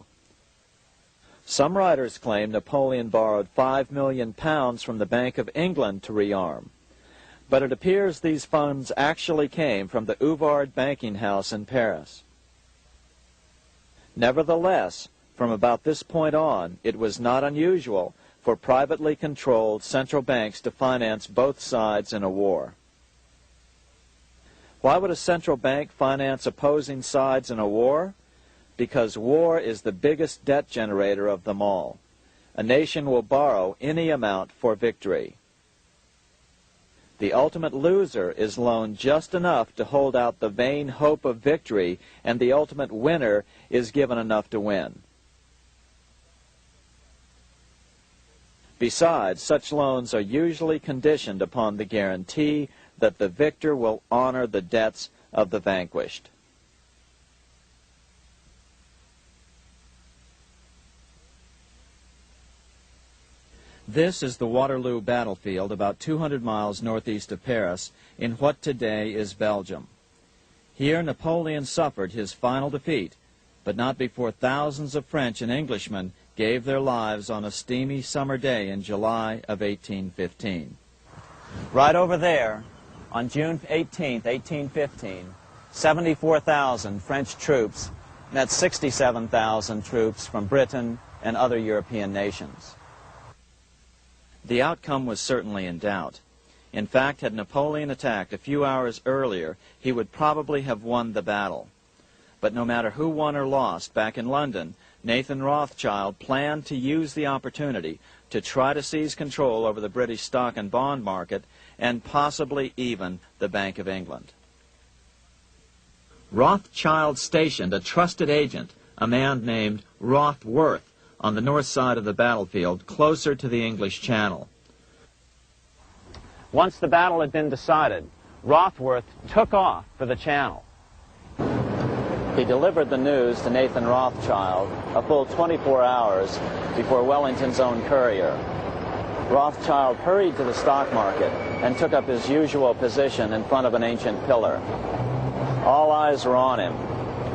Some writers claim Napoleon borrowed £5 million from the Bank of England to rearm. But it appears these funds actually came from the Uvard banking house in Paris. Nevertheless, from about this point on, it was not unusual for privately controlled central banks to finance both sides in a war. Why would a central bank finance opposing sides in a war? Because war is the biggest debt generator of them all. A nation will borrow any amount for victory. The ultimate loser is loaned just enough to hold out the vain hope of victory, and the ultimate winner is given enough to win. Besides, such loans are usually conditioned upon the guarantee that the victor will honor the debts of the vanquished. This is the Waterloo battlefield about 200 miles northeast of Paris in what today is Belgium. Here Napoleon suffered his final defeat, but not before thousands of French and Englishmen gave their lives on a steamy summer day in July of 1815. Right over there, on June 18, 1815, 74,000 French troops met 67,000 troops from Britain and other European nations. The outcome was certainly in doubt. In fact, had Napoleon attacked a few hours earlier, he would probably have won the battle. But no matter who won or lost, back in London, Nathan Rothschild planned to use the opportunity to try to seize control over the British stock and bond market and possibly even the Bank of England. Rothschild stationed a trusted agent, a man named Rothworth, on the north side of the battlefield, closer to the English Channel. Once the battle had been decided, Rothworth took off for the Channel. He delivered the news to Nathan Rothschild a full 24 hours before Wellington's own courier. Rothschild hurried to the stock market and took up his usual position in front of an ancient pillar. All eyes were on him.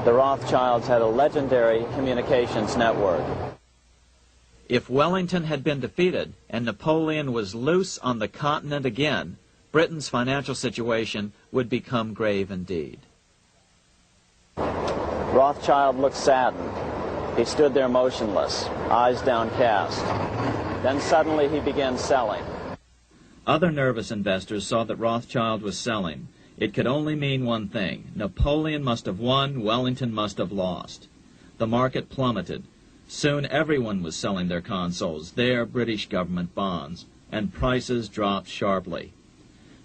The Rothschilds had a legendary communications network. If Wellington had been defeated and Napoleon was loose on the continent again, Britain's financial situation would become grave indeed. Rothschild looked saddened. He stood there motionless, eyes downcast. Then suddenly he began selling. Other nervous investors saw that Rothschild was selling. It could only mean one thing. Napoleon must have won, Wellington must have lost. The market plummeted. Soon everyone was selling their consols, their British government bonds, and prices dropped sharply.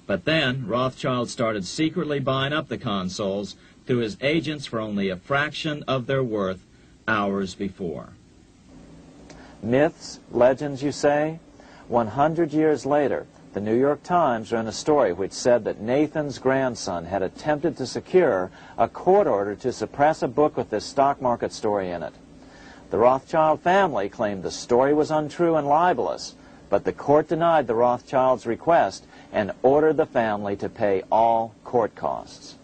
But then Rothschild started secretly buying up the consols through his agents for only a fraction of their worth hours before. Myths, legends, you say? 100 years later, the New York Times ran a story which said that Nathan's grandson had attempted to secure a court order to suppress a book with this stock market story in it. The Rothschild family claimed the story was untrue and libelous, but the court denied the Rothschilds' request and ordered the family to pay all court costs.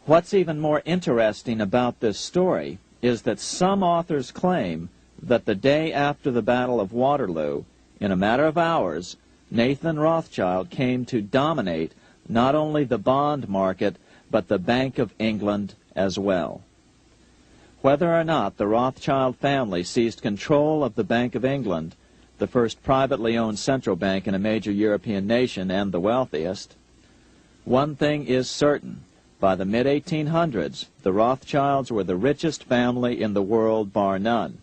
What's even more interesting about this story is that some authors claim that the day after the Battle of Waterloo, in a matter of hours, Nathan Rothschild came to dominate not only the bond market, but the Bank of England as well. Whether or not the Rothschild family seized control of the Bank of England, the first privately owned central bank in a major European nation and the wealthiest, one thing is certain. By the mid-1800s, the Rothschilds were the richest family in the world, bar none.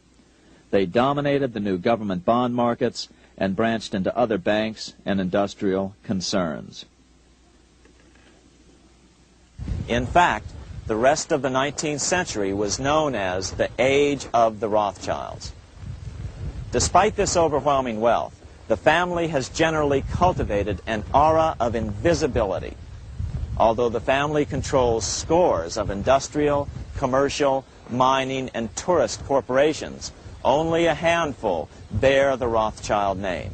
They dominated the new government bond markets and branched into other banks and industrial concerns. In fact, the rest of the 19th century was known as the Age of the Rothschilds. Despite this overwhelming wealth, the family has generally cultivated an aura of invisibility. Although the family controls scores of industrial, commercial, mining, and tourist corporations, only a handful bear the Rothschild name.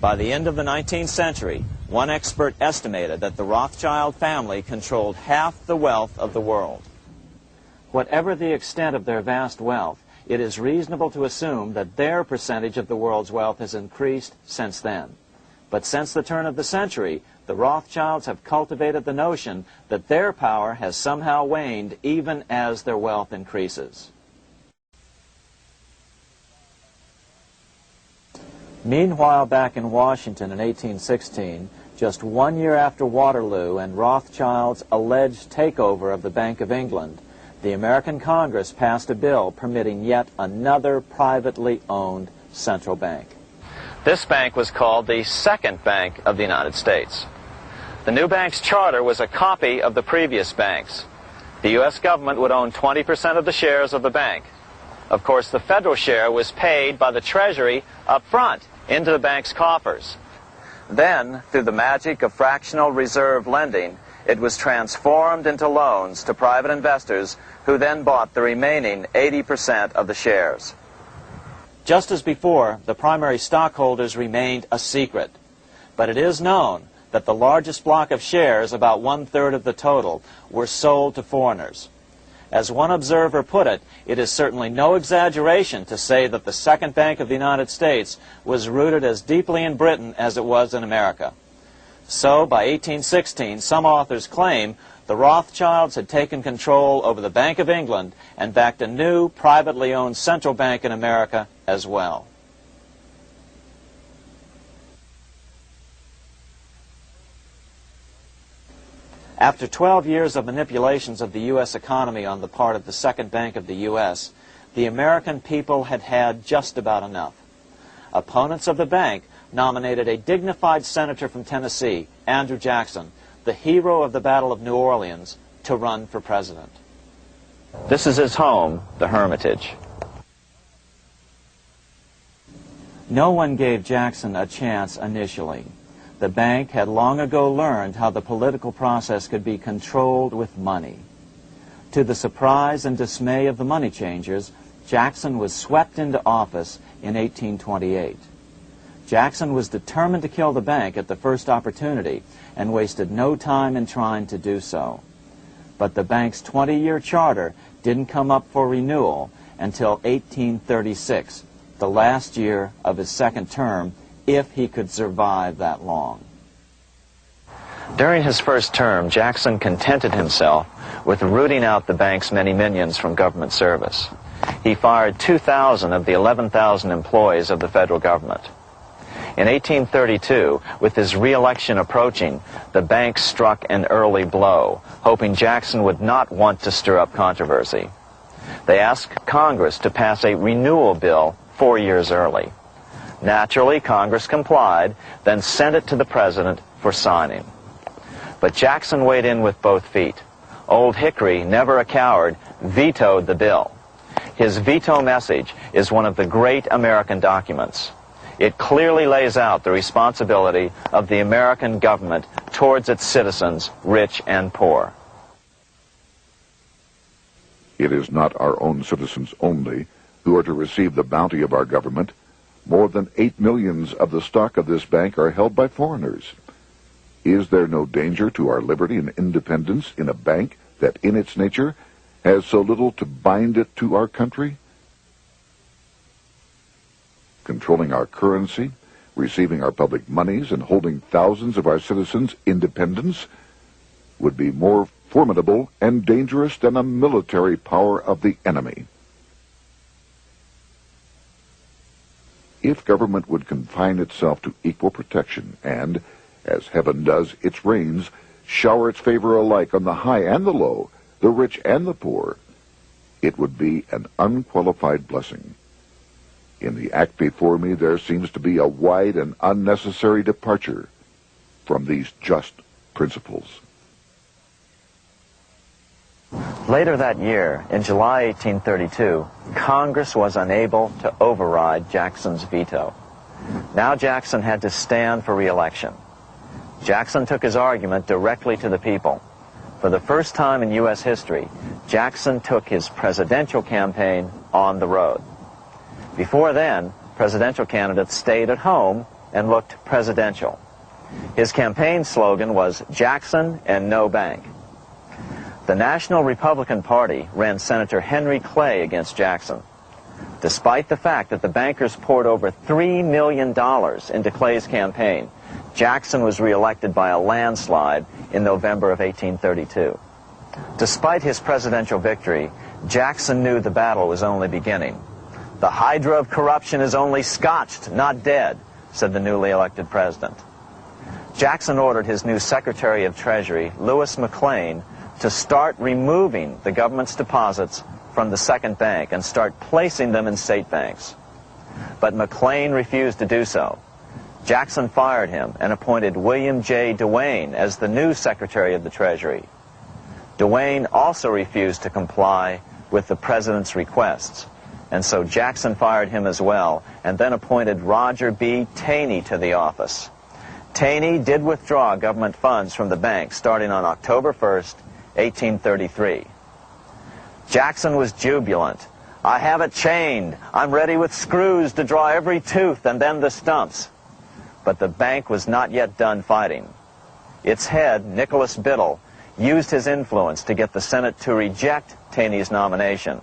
By the end of the 19th century, one expert estimated that the Rothschild family controlled half the wealth of the world. Whatever the extent of their vast wealth, it is reasonable to assume that their percentage of the world's wealth has increased since then. But since the turn of the century, the Rothschilds have cultivated the notion that their power has somehow waned even as their wealth increases. Meanwhile, back in Washington in 1816, just 1 year after Waterloo and Rothschild's alleged takeover of the Bank of England, the American Congress passed a bill permitting yet another privately owned central bank. This bank was called the Second Bank of the United States. The new bank's charter was a copy of the previous banks. The U.S. government would own 20% of the shares of the bank. Of course, the federal share was paid by the Treasury up front into the bank's coffers. Then, through the magic of fractional reserve lending, it was transformed into loans to private investors who then bought the remaining 80% of the shares. Just as before, the primary stockholders remained a secret. But it is known that the largest block of shares, about 1/3 of the total, were sold to foreigners. As one observer put it, it is certainly no exaggeration to say that the Second Bank of the United States was rooted as deeply in Britain as it was in America. So, by 1816, some authors claim the Rothschilds had taken control over the Bank of England and backed a new, privately owned central bank in America as well. After 12 years of manipulations of the U.S. economy on the part of the Second Bank of the U.S., the American people had had just about enough. Opponents of the bank nominated a dignified senator from Tennessee, Andrew Jackson, the hero of the Battle of New Orleans, to run for president. This is his home, the Hermitage. No one gave Jackson a chance initially. The bank had long ago learned how the political process could be controlled with money. To the surprise and dismay of the money changers, Jackson was swept into office in 1828. Jackson was determined to kill the bank at the first opportunity and wasted no time in trying to do so. But the bank's 20-year charter didn't come up for renewal until 1836, the last year of his second term, if he could survive that long. During his first term, Jackson contented himself with rooting out the bank's many minions from government service. He fired 2,000 of the 11,000 employees of the federal government. In 1832, with his re-election approaching, the bank struck an early blow, hoping Jackson would not want to stir up controversy. They asked Congress to pass a renewal bill 4 years early. Naturally, Congress complied, then sent it to the president for signing. But Jackson weighed in with both feet. Old Hickory, never a coward, vetoed the bill. His veto message is one of the great American documents. It clearly lays out the responsibility of the American government towards its citizens, rich and poor. It is not our own citizens only who are to receive the bounty of our government. More than 8 million of the stock of this bank are held by foreigners. Is there no danger to our liberty and independence in a bank that in its nature has so little to bind it to our country? Controlling our currency, receiving our public monies, and holding thousands of our citizens' independence would be more formidable and dangerous than a military power of the enemy. If government would confine itself to equal protection and, as heaven does its rains, shower its favor alike on the high and the low, the rich and the poor, it would be an unqualified blessing. In the act before me, there seems to be a wide and unnecessary departure from these just principles. Later that year, in July 1832, Congress was unable to override Jackson's veto. Now Jackson had to stand for re-election. Jackson took his argument directly to the people. For the first time in U.S. history, Jackson took his presidential campaign on the road. Before then, presidential candidates stayed at home and looked presidential. His campaign slogan was Jackson and no bank. The National Republican Party ran Senator Henry Clay against Jackson. Despite the fact that the bankers poured over $3 million into Clay's campaign, Jackson was reelected by a landslide in November of 1832. Despite his presidential victory, Jackson knew the battle was only beginning. "The hydra of corruption is only scotched, not dead," said the newly elected president. Jackson ordered his new Secretary of Treasury, Lewis McLean, to start removing the government's deposits from the second bank and start placing them in state banks. But McLean refused to do so. Jackson fired him and appointed William J. Duane as the new Secretary of the Treasury. Duane also refused to comply with the president's requests, and so Jackson fired him as well and then appointed Roger B. Taney to the office. Taney did withdraw government funds from the bank starting on October 1st, 1833. Jackson was jubilant. "I have it chained. I'm ready with screws to draw every tooth and then the stumps." But the bank was not yet done fighting. Its head, Nicholas Biddle, used his influence to get the Senate to reject Taney's nomination.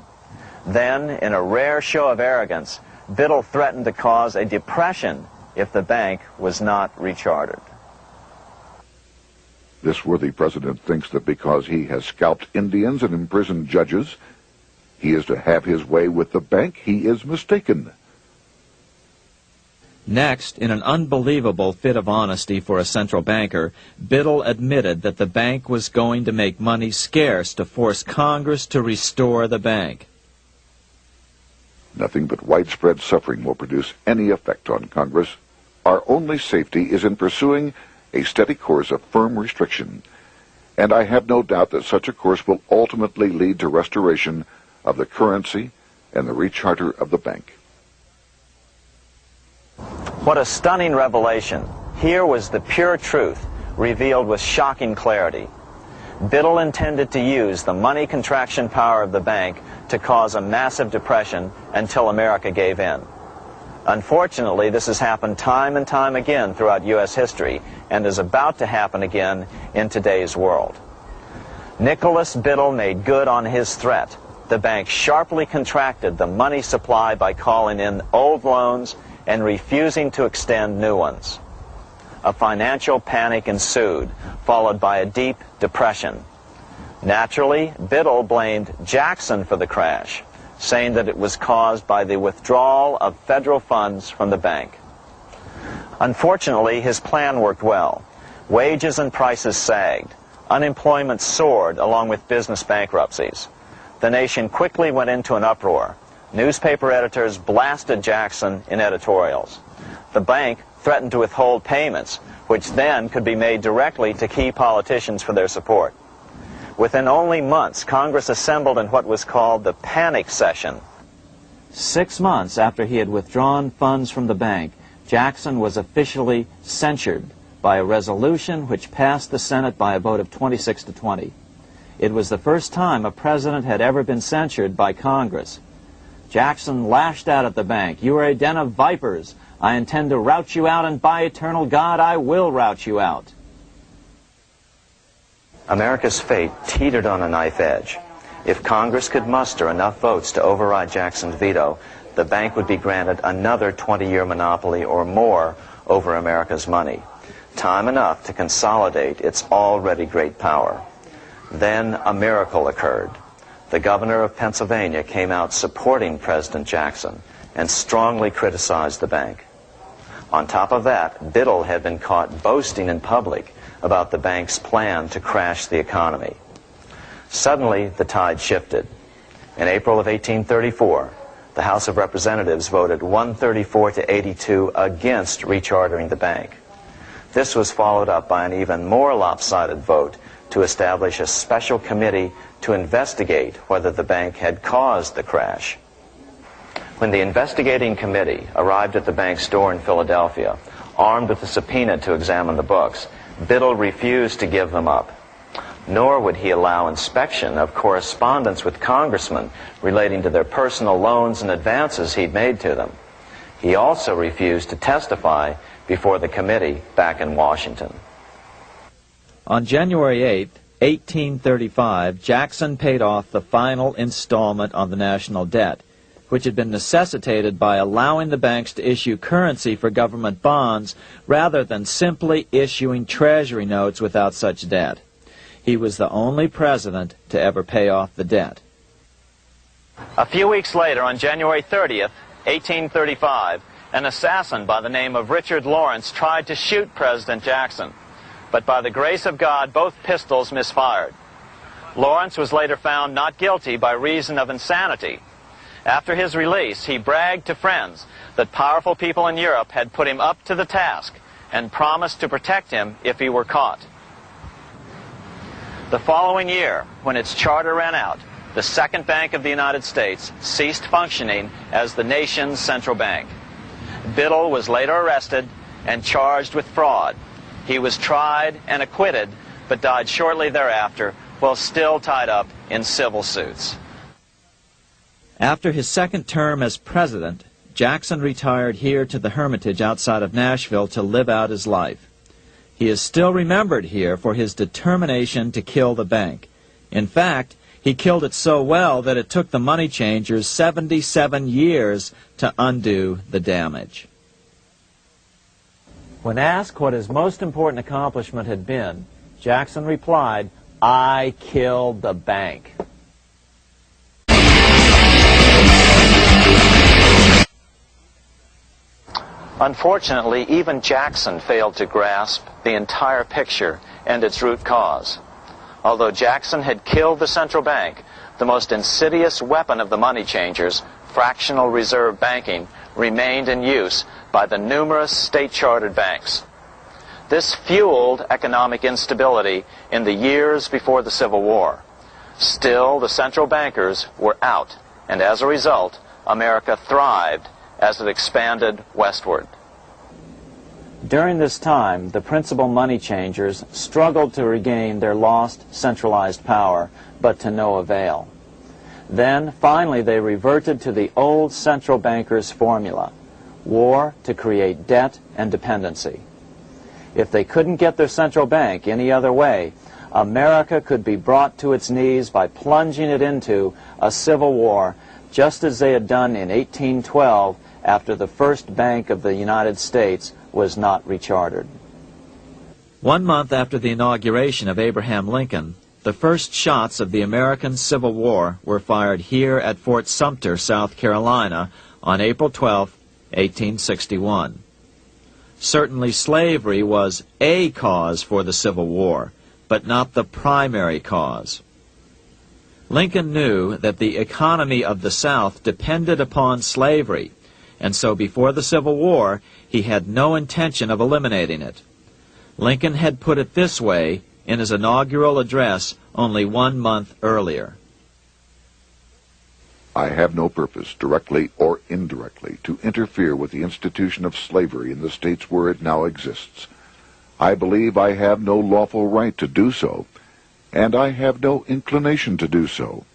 Then, in a rare show of arrogance, Biddle threatened to cause a depression if the bank was not rechartered. This worthy president thinks that because he has scalped Indians and imprisoned judges, he is to have his way with the bank. He is mistaken. Next, in an unbelievable fit of honesty for a central banker, Biddle admitted that the bank was going to make money scarce to force Congress to restore the bank. Nothing but widespread suffering will produce any effect on Congress. Our only safety is in pursuing a steady course of firm restriction, and I have no doubt that such a course will ultimately lead to restoration of the currency and the recharter of the bank. What a stunning revelation. Here was the pure truth, revealed with shocking clarity. Biddle intended to use the money contraction power of the bank to cause a massive depression until America gave in. Unfortunately, this has happened time and time again throughout U.S. history and is about to happen again in today's world. Nicholas Biddle made good on his threat. The bank sharply contracted the money supply by calling in old loans and refusing to extend new ones. A financial panic ensued, followed by a deep depression. Naturally, Biddle blamed Jackson for the crash, saying that it was caused by the withdrawal of federal funds from the bank. Unfortunately, his plan worked well. Wages and prices sagged. Unemployment soared along with business bankruptcies. The nation quickly went into an uproar. Newspaper editors blasted Jackson in editorials. The bank threatened to withhold payments, which then could be made directly to key politicians for their support. Within only months, Congress assembled in what was called the panic session. 6 months after he had withdrawn funds from the bank, Jackson was officially censured by a resolution which passed the Senate by a vote of 26 to 20. It was the first time a president had ever been censured by Congress. Jackson lashed out at the bank. "You are a den of vipers. I intend to rout you out, and by eternal God, I will rout you out." America's fate teetered on a knife edge. If Congress could muster enough votes to override Jackson's veto, the bank would be granted another 20-year monopoly or more over America's money, time enough to consolidate its already great power. Then a miracle occurred. The governor of Pennsylvania came out supporting President Jackson and strongly criticized the bank. On top of that, Biddle had been caught boasting in public about the bank's plan to crash the economy. Suddenly, the tide shifted. In April of 1834, the House of Representatives voted 134 to 82 against rechartering the bank. This was followed up by an even more lopsided vote to establish a special committee to investigate whether the bank had caused the crash. When the investigating committee arrived at the bank's door in Philadelphia, armed with a subpoena to examine the books, Biddle refused to give them up. Nor would he allow inspection of correspondence with congressmen relating to their personal loans and advances he'd made to them. He also refused to testify before the committee back in Washington. On January 8, 1835, Jackson paid off the final installment on the national debt, which had been necessitated by allowing the banks to issue currency for government bonds rather than simply issuing treasury notes without such debt. He was the only president to ever pay off the debt. A few weeks later, on January 30th, 1835, an assassin by the name of Richard Lawrence tried to shoot President Jackson, but by the grace of God, both pistols misfired. Lawrence was later found not guilty by reason of insanity. After his release, he bragged to friends that powerful people in Europe had put him up to the task and promised to protect him if he were caught. The following year, when its charter ran out, the Second Bank of the United States ceased functioning as the nation's central bank. Biddle was later arrested and charged with fraud. He was tried and acquitted, but died shortly thereafter while still tied up in civil suits. After his second term as president, Jackson retired here to the Hermitage outside of Nashville to live out his life. He is still remembered here for his determination to kill the bank. In fact, he killed it so well that it took the money changers 77 years to undo the damage. When asked what his most important accomplishment had been, Jackson replied, "I killed the bank." Unfortunately, even Jackson failed to grasp the entire picture and its root cause. Although Jackson had killed the central bank, the most insidious weapon of the money changers, fractional reserve banking, remained in use by the numerous state-chartered banks. This fueled economic instability in the years before the Civil War. Still, the central bankers were out, and as a result, America thrived as it expanded westward. During this time, the principal money changers struggled to regain their lost centralized power, but to no avail. Then, finally, they reverted to the old central bankers' formula: war to create debt and dependency. If they couldn't get their central bank any other way, America could be brought to its knees by plunging it into a civil war, just as they had done in 1812 after the first Bank of the United States was not rechartered. 1 month after the inauguration of Abraham Lincoln, the first shots of the American Civil War were fired here at Fort Sumter, South Carolina, on April 12, 1861. Certainly slavery was a cause for the Civil War, but not the primary cause. Lincoln knew that the economy of the South depended upon slavery, and so before the Civil War, he had no intention of eliminating it. Lincoln had put it this way in his inaugural address only 1 month earlier. I have no purpose, directly or indirectly, to interfere with the institution of slavery in the states where it now exists. I believe I have no lawful right to do so, and I have no inclination to do so.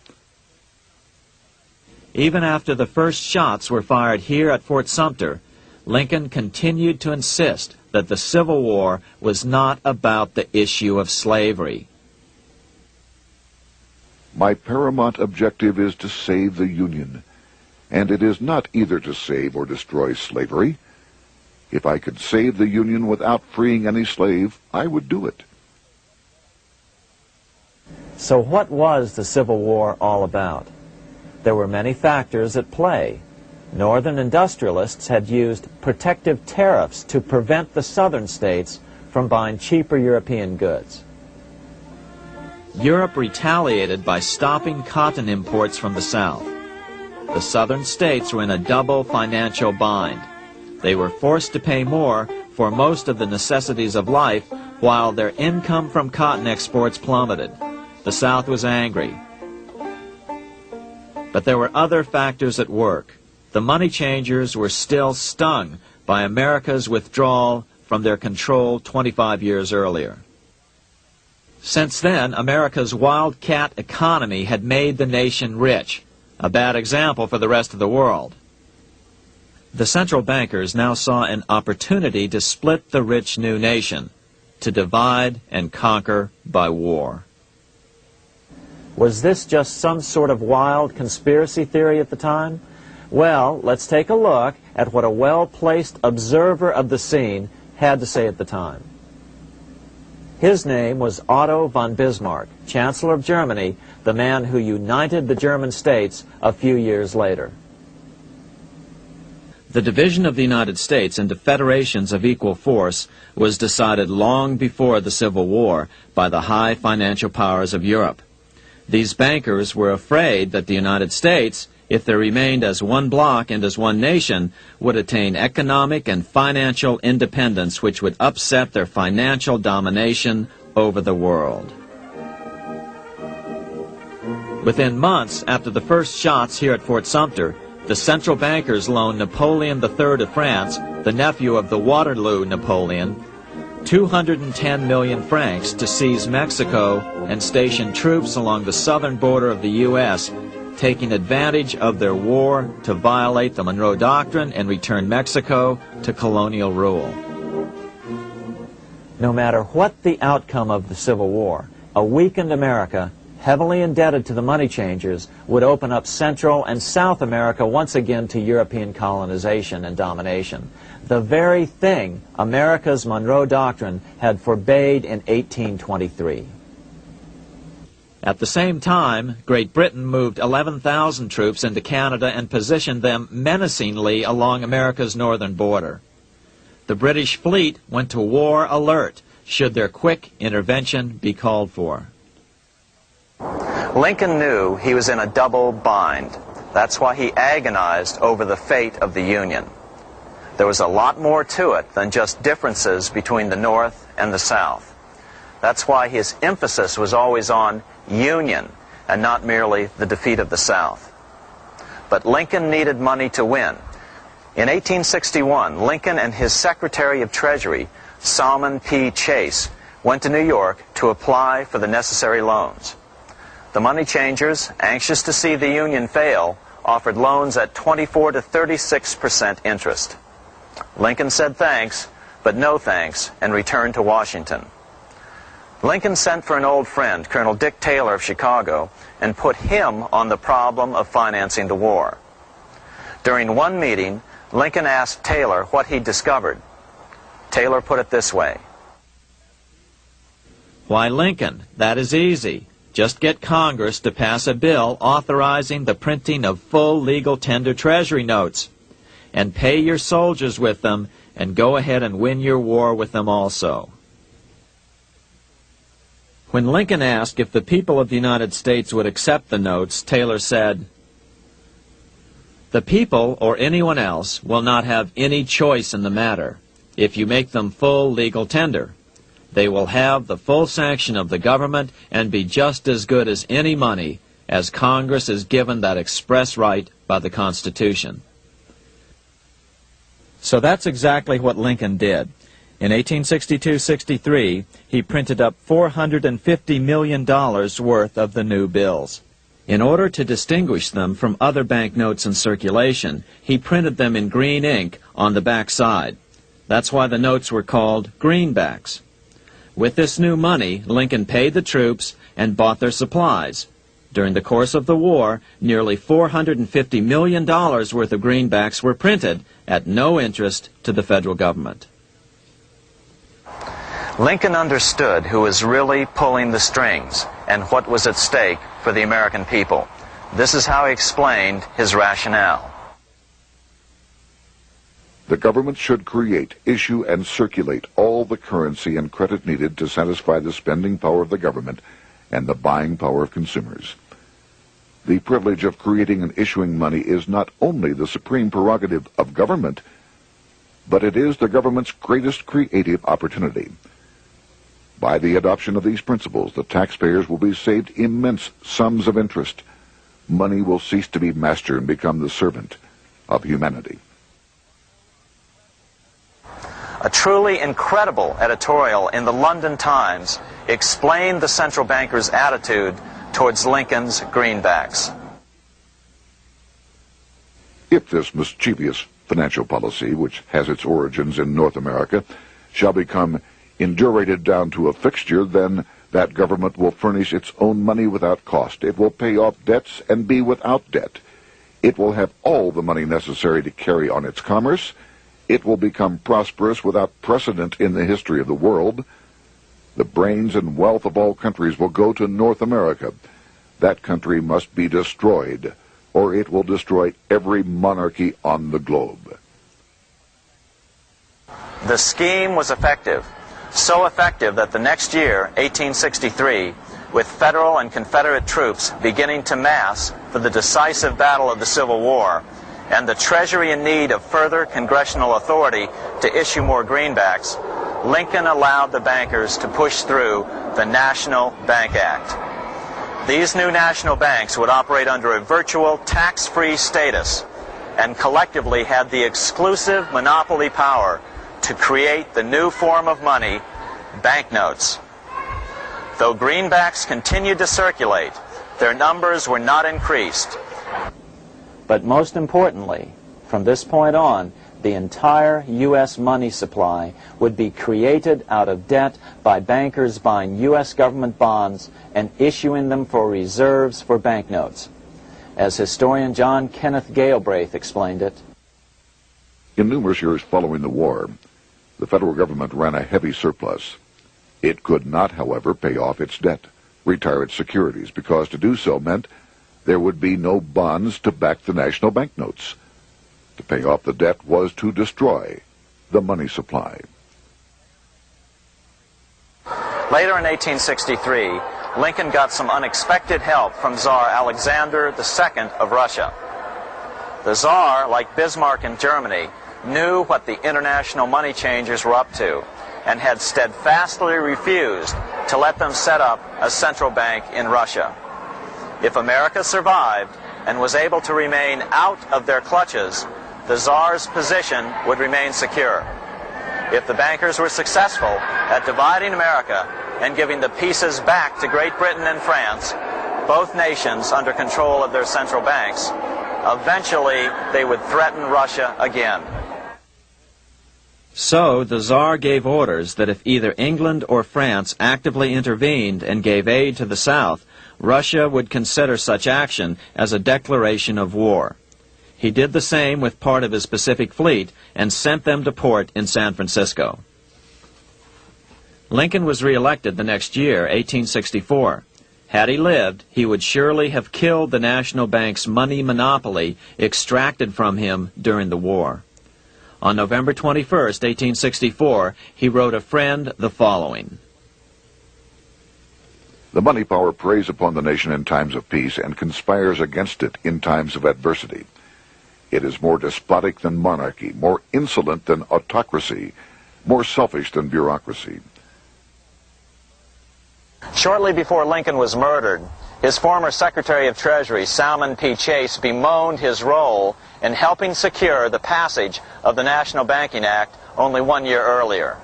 Even after the first shots were fired here at Fort Sumter, Lincoln continued to insist that the Civil War was not about the issue of slavery. My paramount objective is to save the Union, and it is not either to save or destroy slavery. If I could save the Union without freeing any slave, I would do it. So what was the Civil War all about? There were many factors at play. Northern industrialists had used protective tariffs to prevent the southern states from buying cheaper European goods. Europe retaliated by stopping cotton imports from the South. The southern states were in a double financial bind. They were forced to pay more for most of the necessities of life, while their income from cotton exports plummeted. The South was angry. But there were other factors at work. The money changers were still stung by America's withdrawal from their control 25 years earlier. Since then, America's wildcat economy had made the nation rich, a bad example for the rest of the world. The central bankers now saw an opportunity to split the rich new nation, to divide and conquer by war. Was this just some sort of wild conspiracy theory at the time? Well, let's take a look at what a well-placed observer of the scene had to say at the time. His name was Otto von Bismarck, Chancellor of Germany, the man who united the German states a few years later. The division of the United States into federations of equal force was decided long before the Civil War by the high financial powers of Europe. These bankers were afraid that the United States, if they remained as one bloc and as one nation, would attain economic and financial independence which would upset their financial domination over the world. Within months after the first shots here at Fort Sumter, the central bankers loaned Napoleon III of France, the nephew of the Waterloo Napoleon, 210 million francs to seize Mexico and station troops along the southern border of the U.S., taking advantage of their war to violate the Monroe Doctrine and return Mexico to colonial rule. No matter what the outcome of the Civil War, a weakened America, heavily indebted to the money changers, would open up Central and South America once again to European colonization and domination. The very thing America's Monroe Doctrine had forbade in 1823. At the same time, Great Britain moved 11,000 troops into Canada and positioned them menacingly along America's northern border. The British fleet went to war alert should their quick intervention be called for. Lincoln knew he was in a double bind. That's why he agonized over the fate of the Union. There was a lot more to it than just differences between the North and the South. That's why his emphasis was always on union and not merely the defeat of the South. But Lincoln needed money to win. In 1861, Lincoln and his Secretary of Treasury, Salmon P. Chase, went to New York to apply for the necessary loans. The money changers, anxious to see the Union fail, offered loans at 24 to 36% interest. Lincoln said thanks, but no thanks, and returned to Washington. Lincoln sent for an old friend, Colonel Dick Taylor of Chicago, and put him on the problem of financing the war. During one meeting, Lincoln asked Taylor what he'd discovered. Taylor put it this way. Why, Lincoln, that is easy. Just get Congress to pass a bill authorizing the printing of full legal tender Treasury notes, and pay your soldiers with them, and go ahead and win your war with them also. When Lincoln asked if the people of the United States would accept the notes, Taylor said, "The people, or anyone else, will not have any choice in the matter if you make them full legal tender. They will have the full sanction of the government and be just as good as any money, as Congress is given that express right by the Constitution." So that's exactly what Lincoln did. In 1862-63, he printed up $450 million worth of the new bills. In order to distinguish them from other banknotes in circulation, he printed them in green ink on the back side. That's why the notes were called greenbacks. With this new money, Lincoln paid the troops and bought their supplies. During the course of the war, nearly $450 million worth of greenbacks were printed at no interest to the federal government. Lincoln understood who was really pulling the strings and what was at stake for the American people. This is how he explained his rationale. The government should create, issue, and circulate all the currency and credit needed to satisfy the spending power of the government and the buying power of consumers. The privilege of creating and issuing money is not only the supreme prerogative of government, but it is the government's greatest creative opportunity. By the adoption of these principles, the taxpayers will be saved immense sums of interest. Money will cease to be master and become the servant of humanity. A truly incredible editorial in the London Times explained the central bankers' attitude towards Lincoln's greenbacks. If this mischievous financial policy, which has its origins in North America, shall become indurated down to a fixture, then that government will furnish its own money without cost. It will pay off debts and be without debt. It will have all the money necessary to carry on its commerce. It will become prosperous without precedent in the history of the world. The brains and wealth of all countries will go to North America. That country must be destroyed, or it will destroy every monarchy on the globe. The scheme was effective, so effective that the next year, 1863, with Federal and Confederate troops beginning to mass for the decisive battle of the Civil War, and the Treasury in need of further congressional authority to issue more greenbacks, Lincoln allowed the bankers to push through the National Bank Act. These new national banks would operate under a virtual tax-free status and collectively had the exclusive monopoly power to create the new form of money, banknotes. Though greenbacks continued to circulate, their numbers were not increased. But most importantly, from this point on, the entire U.S. money supply would be created out of debt by bankers buying U.S. government bonds and issuing them for reserves for banknotes. As historian John Kenneth Galbraith explained it, in numerous years following the war, the federal government ran a heavy surplus. It could not, however, pay off its debt, retire its securities, because to do so meant there would be no bonds to back the national banknotes. To pay off the debt was to destroy the money supply. Later in 1863, Lincoln got some unexpected help from Tsar Alexander II of Russia. The Tsar, like Bismarck in Germany, knew what the international money changers were up to and had steadfastly refused to let them set up a central bank in Russia. If America survived and was able to remain out of their clutches, the Tsar's position would remain secure. If the bankers were successful at dividing America and giving the pieces back to Great Britain and France, both nations under control of their central banks, eventually they would threaten Russia again. So the Tsar gave orders that if either England or France actively intervened and gave aid to the South, Russia would consider such action as a declaration of war. He did the same with part of his Pacific Fleet and sent them to port in San Francisco. Lincoln was reelected the next year, 1864. Had he lived, he would surely have killed the national bank's money monopoly extracted from him during the war. On November 21, 1864, he wrote a friend the following: The money power preys upon the nation in times of peace and conspires against it in times of adversity. It is more despotic than monarchy, more insolent than autocracy, more selfish than bureaucracy. Shortly before Lincoln was murdered, his former Secretary of Treasury, Salmon P. Chase, bemoaned his role in helping secure the passage of the National Banking Act only 1 year earlier.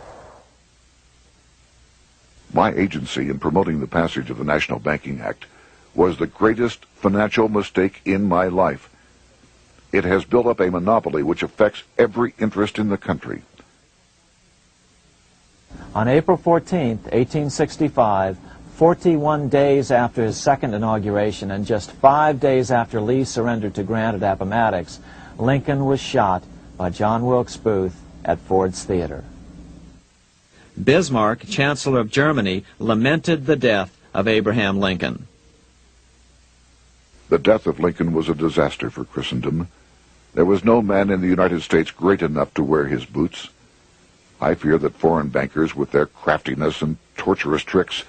My agency in promoting the passage of the National Banking Act was the greatest financial mistake in my life. It has built up a monopoly which affects every interest in the country. On April 14, 1865, 41 days after his second inauguration and just 5 days after Lee surrendered to Grant at Appomattox, Lincoln was shot by John Wilkes Booth at Ford's Theater. Bismarck, Chancellor of Germany, lamented the death of Abraham Lincoln. The death of Lincoln was a disaster for Christendom. There was no man in the United States great enough to wear his boots. I fear that foreign bankers, with their craftiness and torturous tricks,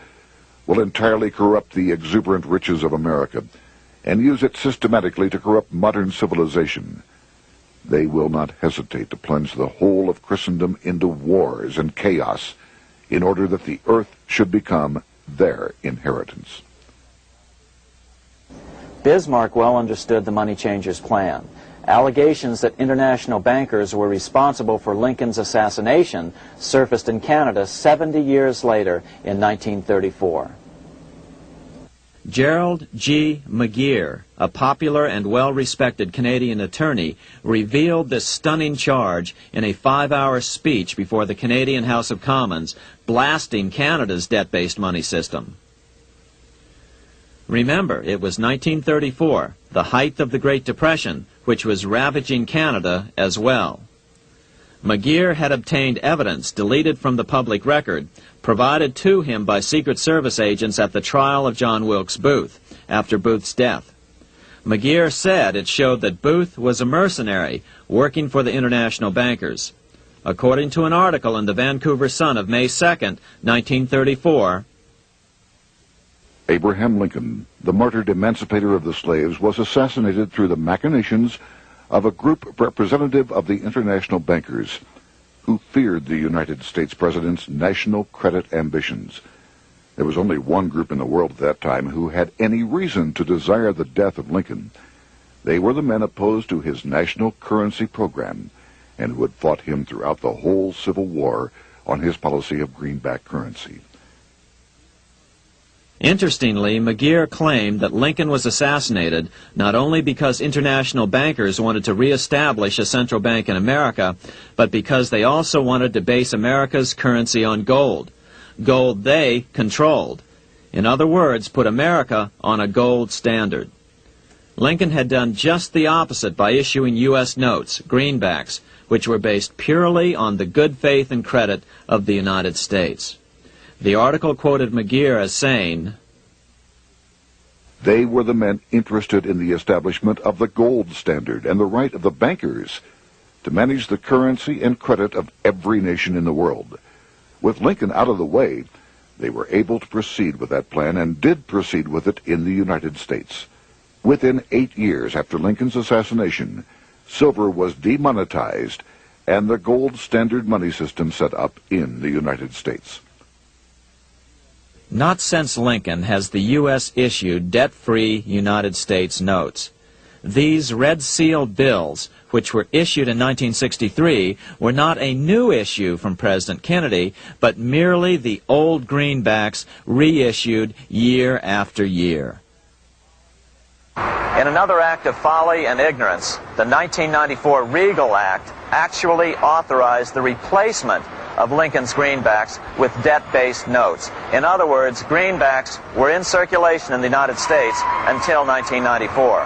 will entirely corrupt the exuberant riches of America and use it systematically to corrupt modern civilization. They will not hesitate to plunge the whole of Christendom into wars and chaos in order that the earth should become their inheritance. Bismarck well understood the money changers' plan. Allegations that international bankers were responsible for Lincoln's assassination surfaced in Canada 70 years later in 1934. Gerald G. McGeer, a popular and well-respected Canadian attorney, revealed this stunning charge in a 5-hour speech before the Canadian House of Commons, blasting Canada's debt-based money system. Remember, it was 1934, the height of the Great Depression, which was ravaging Canada as well. McGeer had obtained evidence deleted from the public record, provided to him by Secret Service agents at the trial of John Wilkes Booth, after Booth's death. McGeer said it showed that Booth was a mercenary working for the international bankers. According to an article in the Vancouver Sun of May 2nd, 1934, Abraham Lincoln, the martyred emancipator of the slaves, was assassinated through the machinations of a group representative of the international bankers who feared the United States president's national credit ambitions. There was only one group in the world at that time who had any reason to desire the death of Lincoln. They were the men opposed to his national currency program and who had fought him throughout the whole Civil War on his policy of greenback currency. Interestingly, McGeer claimed that Lincoln was assassinated not only because international bankers wanted to reestablish a central bank in America, but because they also wanted to base America's currency on gold. Gold they controlled. In other words, put America on a gold standard. Lincoln had done just the opposite by issuing U.S. notes, greenbacks, which were based purely on the good faith and credit of the United States. The article quoted McGeer as saying, "They were the men interested in the establishment of the gold standard and the right of the bankers to manage the currency and credit of every nation in the world. With Lincoln out of the way, they were able to proceed with that plan and did proceed with it in the United States. Within 8 years after Lincoln's assassination, silver was demonetized and the gold standard money system set up in the United States." Not since Lincoln has the U.S. issued debt-free United States notes. These red-sealed bills, which were issued in 1963, were not a new issue from President Kennedy, but merely the old greenbacks reissued year after year. In another act of folly and ignorance, the 1994 Regal Act actually authorized the replacement of Lincoln's greenbacks with debt-based notes. In other words, greenbacks were in circulation in the United States until 1994.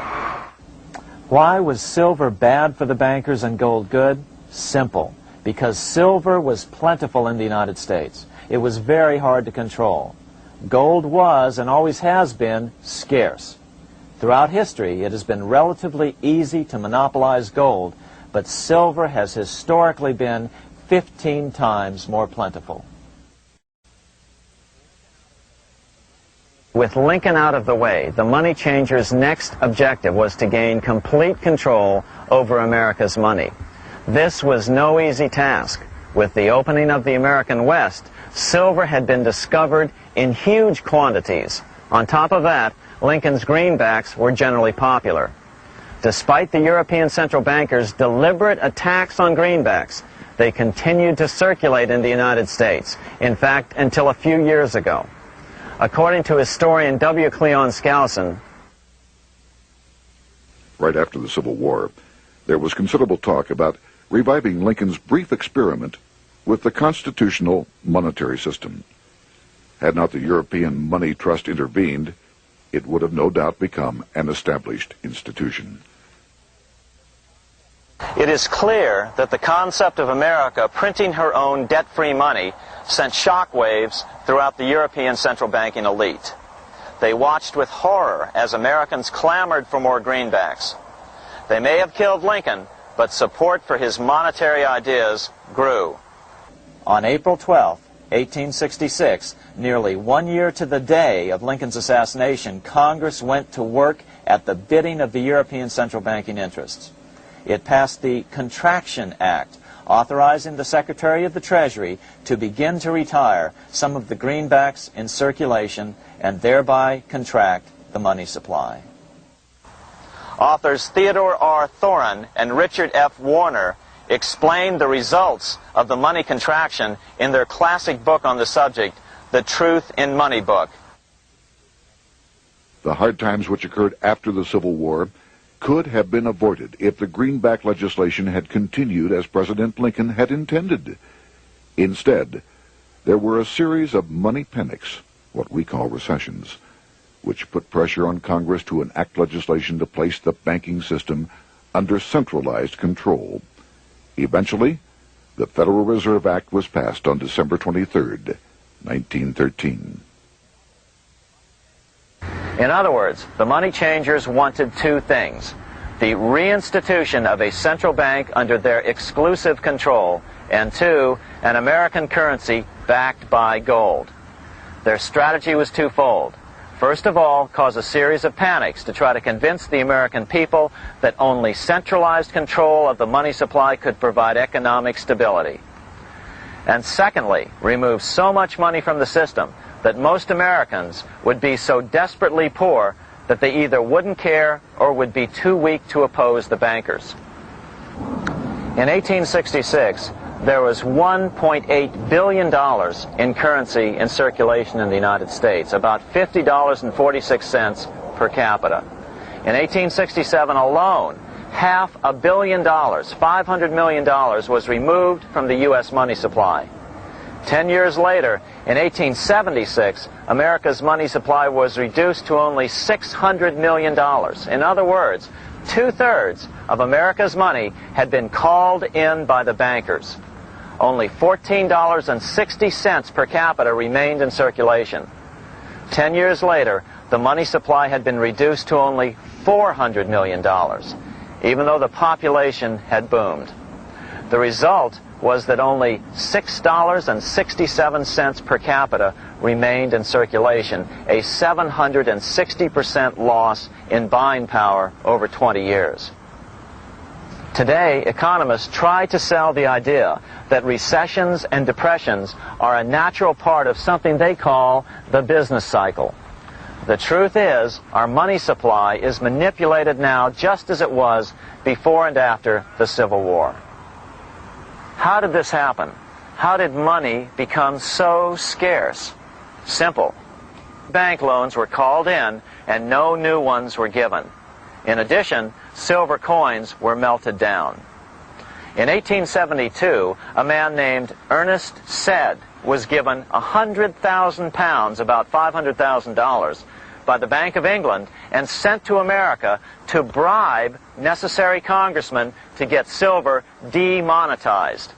Why was silver bad for the bankers and gold good? Simple. Because silver was plentiful in the United States. It was very hard to control. Gold was, and always has been, scarce. Throughout history, it has been relatively easy to monopolize gold, but silver has historically been 15 times more plentiful. With Lincoln out of the way, the money changers' next objective was to gain complete control over America's money. This was no easy task. With the opening of the American West, silver had been discovered in huge quantities. On top of that, Lincoln's greenbacks were generally popular. Despite the European central bankers' deliberate attacks on greenbacks, they continued to circulate in the United States, in fact, until a few years ago. According to historian W. Cleon Skousen, right after the Civil War, there was considerable talk about reviving Lincoln's brief experiment with the constitutional monetary system. Had not the European Money Trust intervened, it would have no doubt become an established institution. it is clear that the concept of America printing her own debt-free money sent shockwaves throughout the European central banking elite. They watched with horror as Americans clamored for more greenbacks. They may have killed Lincoln, but support for his monetary ideas grew. On April 12, 1866, nearly 1 year to the day of Lincoln's assassination, Congress went to work at the bidding of the European central banking interests. It passed the Contraction Act, authorizing the Secretary of the Treasury to begin to retire some of the greenbacks in circulation and thereby contract the money supply. Authors Theodore R. Thorin and Richard F. Warner explained the results of the money contraction in their classic book on the subject, The Truth in Money Book. The hard times which occurred after the Civil War could have been avoided if the greenback legislation had continued as President Lincoln had intended. Instead, there were a series of money panics, what we call recessions, which put pressure on Congress to enact legislation to place the banking system under centralized control. Eventually, the Federal Reserve Act was passed on December 23, 1913. In other words, the money changers wanted two things: the reinstitution of a central bank under their exclusive control, and two, an American currency backed by gold. Their strategy was twofold. First of all, cause a series of panics to try to convince the American people that only centralized control of the money supply could provide economic stability. And secondly, remove so much money from the system that most Americans would be so desperately poor that they either wouldn't care or would be too weak to oppose the bankers. In 1866, there was $1.8 billion in currency in circulation in the United States, about $50.46 per capita. In 1867 alone, $500 million, $500 million, was removed from the U.S. money supply. 10 years later, in 1876, America's money supply was reduced to only $600 million. In other words, 2/3 of America's money had been called in by the bankers. Only $14.60 per capita remained in circulation. 10 years later, the money supply had been reduced to only $400 million, even though the population had boomed. The result was that only $6.67 per capita remained in circulation, a 760% loss in buying power over 20 years. Today, economists try to sell the idea that recessions and depressions are a natural part of something they call the business cycle. The truth is, our money supply is manipulated now just as it was before and after the Civil War. How did this happen? How did money become so scarce? Simple. Bank loans were called in and no new ones were given. In addition, silver coins were melted down. In 1872, a man named Ernest Sed was given 100,000 pounds, about $500,000, by the Bank of England and sent to America to bribe necessary congressmen to get silver demonetized.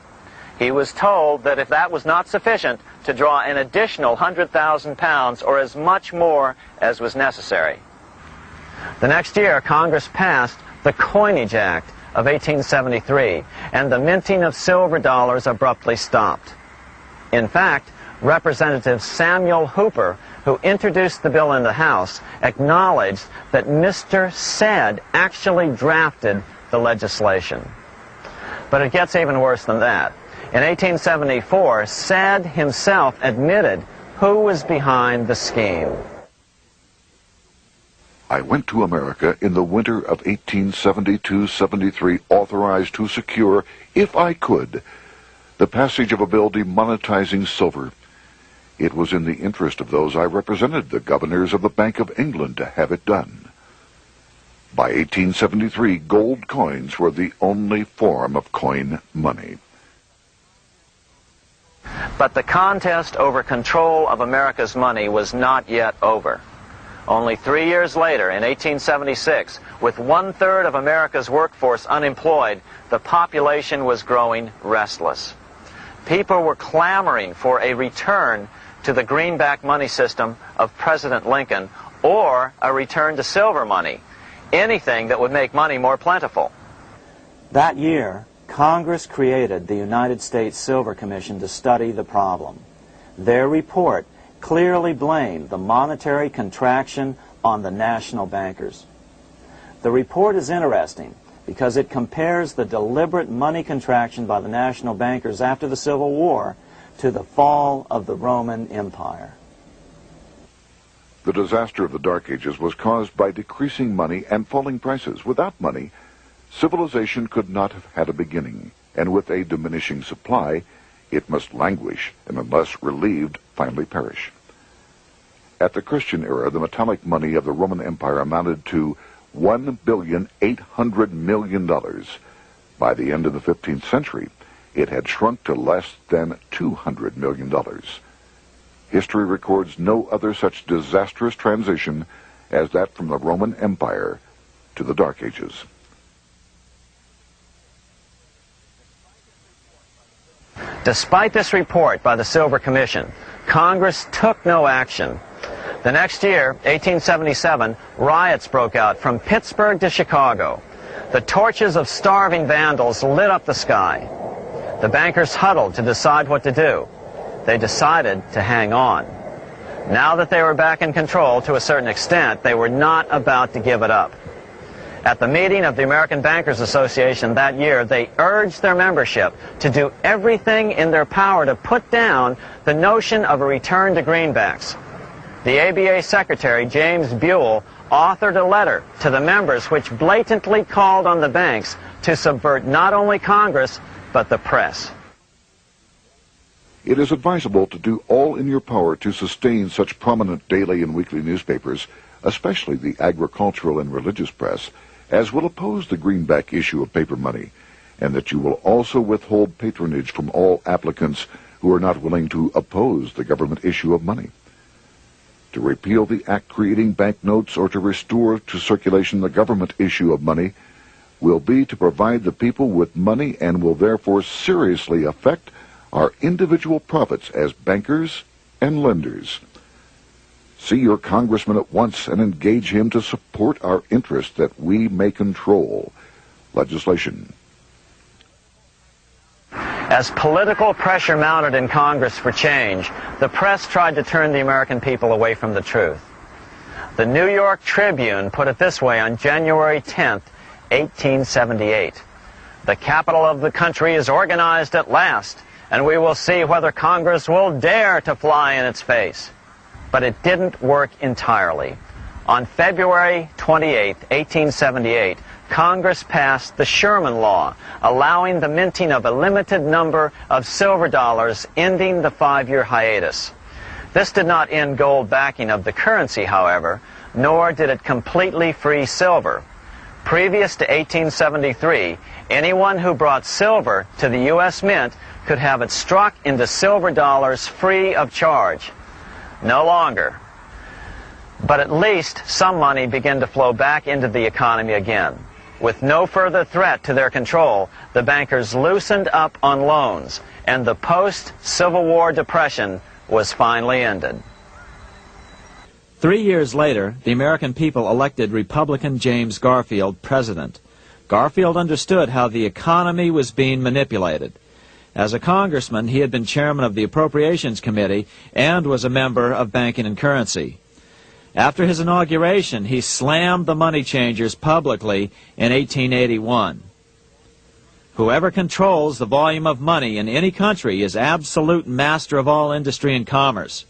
He was told that if that was not sufficient, to draw an additional 100,000 pounds or as much more as was necessary. The next year, Congress passed the Coinage Act of 1873, and the minting of silver dollars abruptly stopped. In fact, Representative Samuel Hooper, who introduced the bill in the House, acknowledged that Mr. Sed actually drafted the legislation. But it gets even worse than that. In 1874, Sed himself admitted who was behind the scheme. I went to America in the winter of 1872-73, authorized to secure, if I could, the passage of a bill demonetizing silver. It was in the interest of those I represented, the governors of the Bank of England, to have it done. By 1873, gold coins were the only form of coin money. But the contest over control of America's money was not yet over. Only 3 years later, in 1876, with 1/3 of America's workforce unemployed, the population was growing restless. People were clamoring for a return to the greenback money system of President Lincoln, or a return to silver money, anything that would make money more plentiful. That year, Congress created the United States Silver Commission to study the problem. Their report clearly blamed the monetary contraction on the national bankers. The report is interesting because it compares the deliberate money contraction by the national bankers after the Civil War to the fall of the Roman Empire. The disaster of the Dark Ages was caused by decreasing money and falling prices. Without money, civilization could not have had a beginning, and with a diminishing supply, it must languish, and unless relieved, finally perish. At the Christian era, the metallic money of the Roman Empire amounted to $1,800,000,000. By the end of the 15th century, it had shrunk to less than $200 million. History records no other such disastrous transition as that from the Roman Empire to the Dark Ages. Despite this report by the Silver Commission, Congress took no action. The next year, 1877, riots broke out from Pittsburgh to Chicago. The torches of starving vandals lit up the sky. The bankers huddled to decide what to do. They decided to hang on. Now that they were back in control to a certain extent, they were not about to give it up. At the meeting of the American Bankers Association that year, they urged their membership to do everything in their power to put down the notion of a return to greenbacks. The ABA Secretary, James Buell, authored a letter to the members which blatantly called on the banks to subvert not only Congress, but the press. It is advisable to do all in your power to sustain such prominent daily and weekly newspapers, especially the agricultural and religious press, as will oppose the greenback issue of paper money, and that you will also withhold patronage from all applicants who are not willing to oppose the government issue of money. To repeal the act creating banknotes or to restore to circulation the government issue of money will be to provide the people with money and will therefore seriously affect our individual profits as bankers and lenders. See your congressman at once and engage him to support our interest that we may control legislation. As political pressure mounted in Congress for change, the press tried to turn the American people away from the truth. The New York Tribune put it this way on January 10th, 1878. "The capital of the country is organized at last, and we will see whether Congress will dare to fly in its face." But it didn't work entirely. On February 28, 1878, Congress passed the Sherman Law, allowing the minting of a limited number of silver dollars, ending the 5-year hiatus. This did not end gold backing of the currency, however, nor did it completely free silver. Previous to 1873, anyone who brought silver to the U.S. Mint could have it struck into silver dollars free of charge. No longer. But at least some money began to flow back into the economy again. With no further threat to their control, the bankers loosened up on loans, and the post-Civil War depression was finally ended. 3 years later, the American people elected Republican James Garfield president. Garfield understood how the economy was being manipulated. As a congressman, he had been chairman of the Appropriations Committee and was a member of Banking and Currency. After his inauguration, he slammed the money changers publicly in 1881. Whoever controls the volume of money in any country is absolute master of all industry and commerce.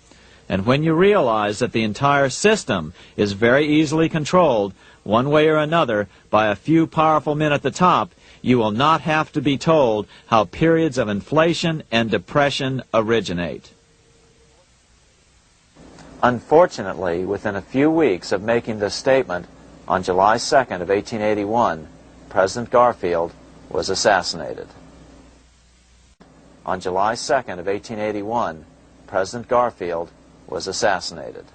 And when you realize that the entire system is very easily controlled, one way or another, by a few powerful men at the top, you will not have to be told how periods of inflation and depression originate. Unfortunately, within a few weeks of making this statement, on July 2nd of 1881, President Garfield was assassinated. On July 2nd of 1881, President Garfield was assassinated.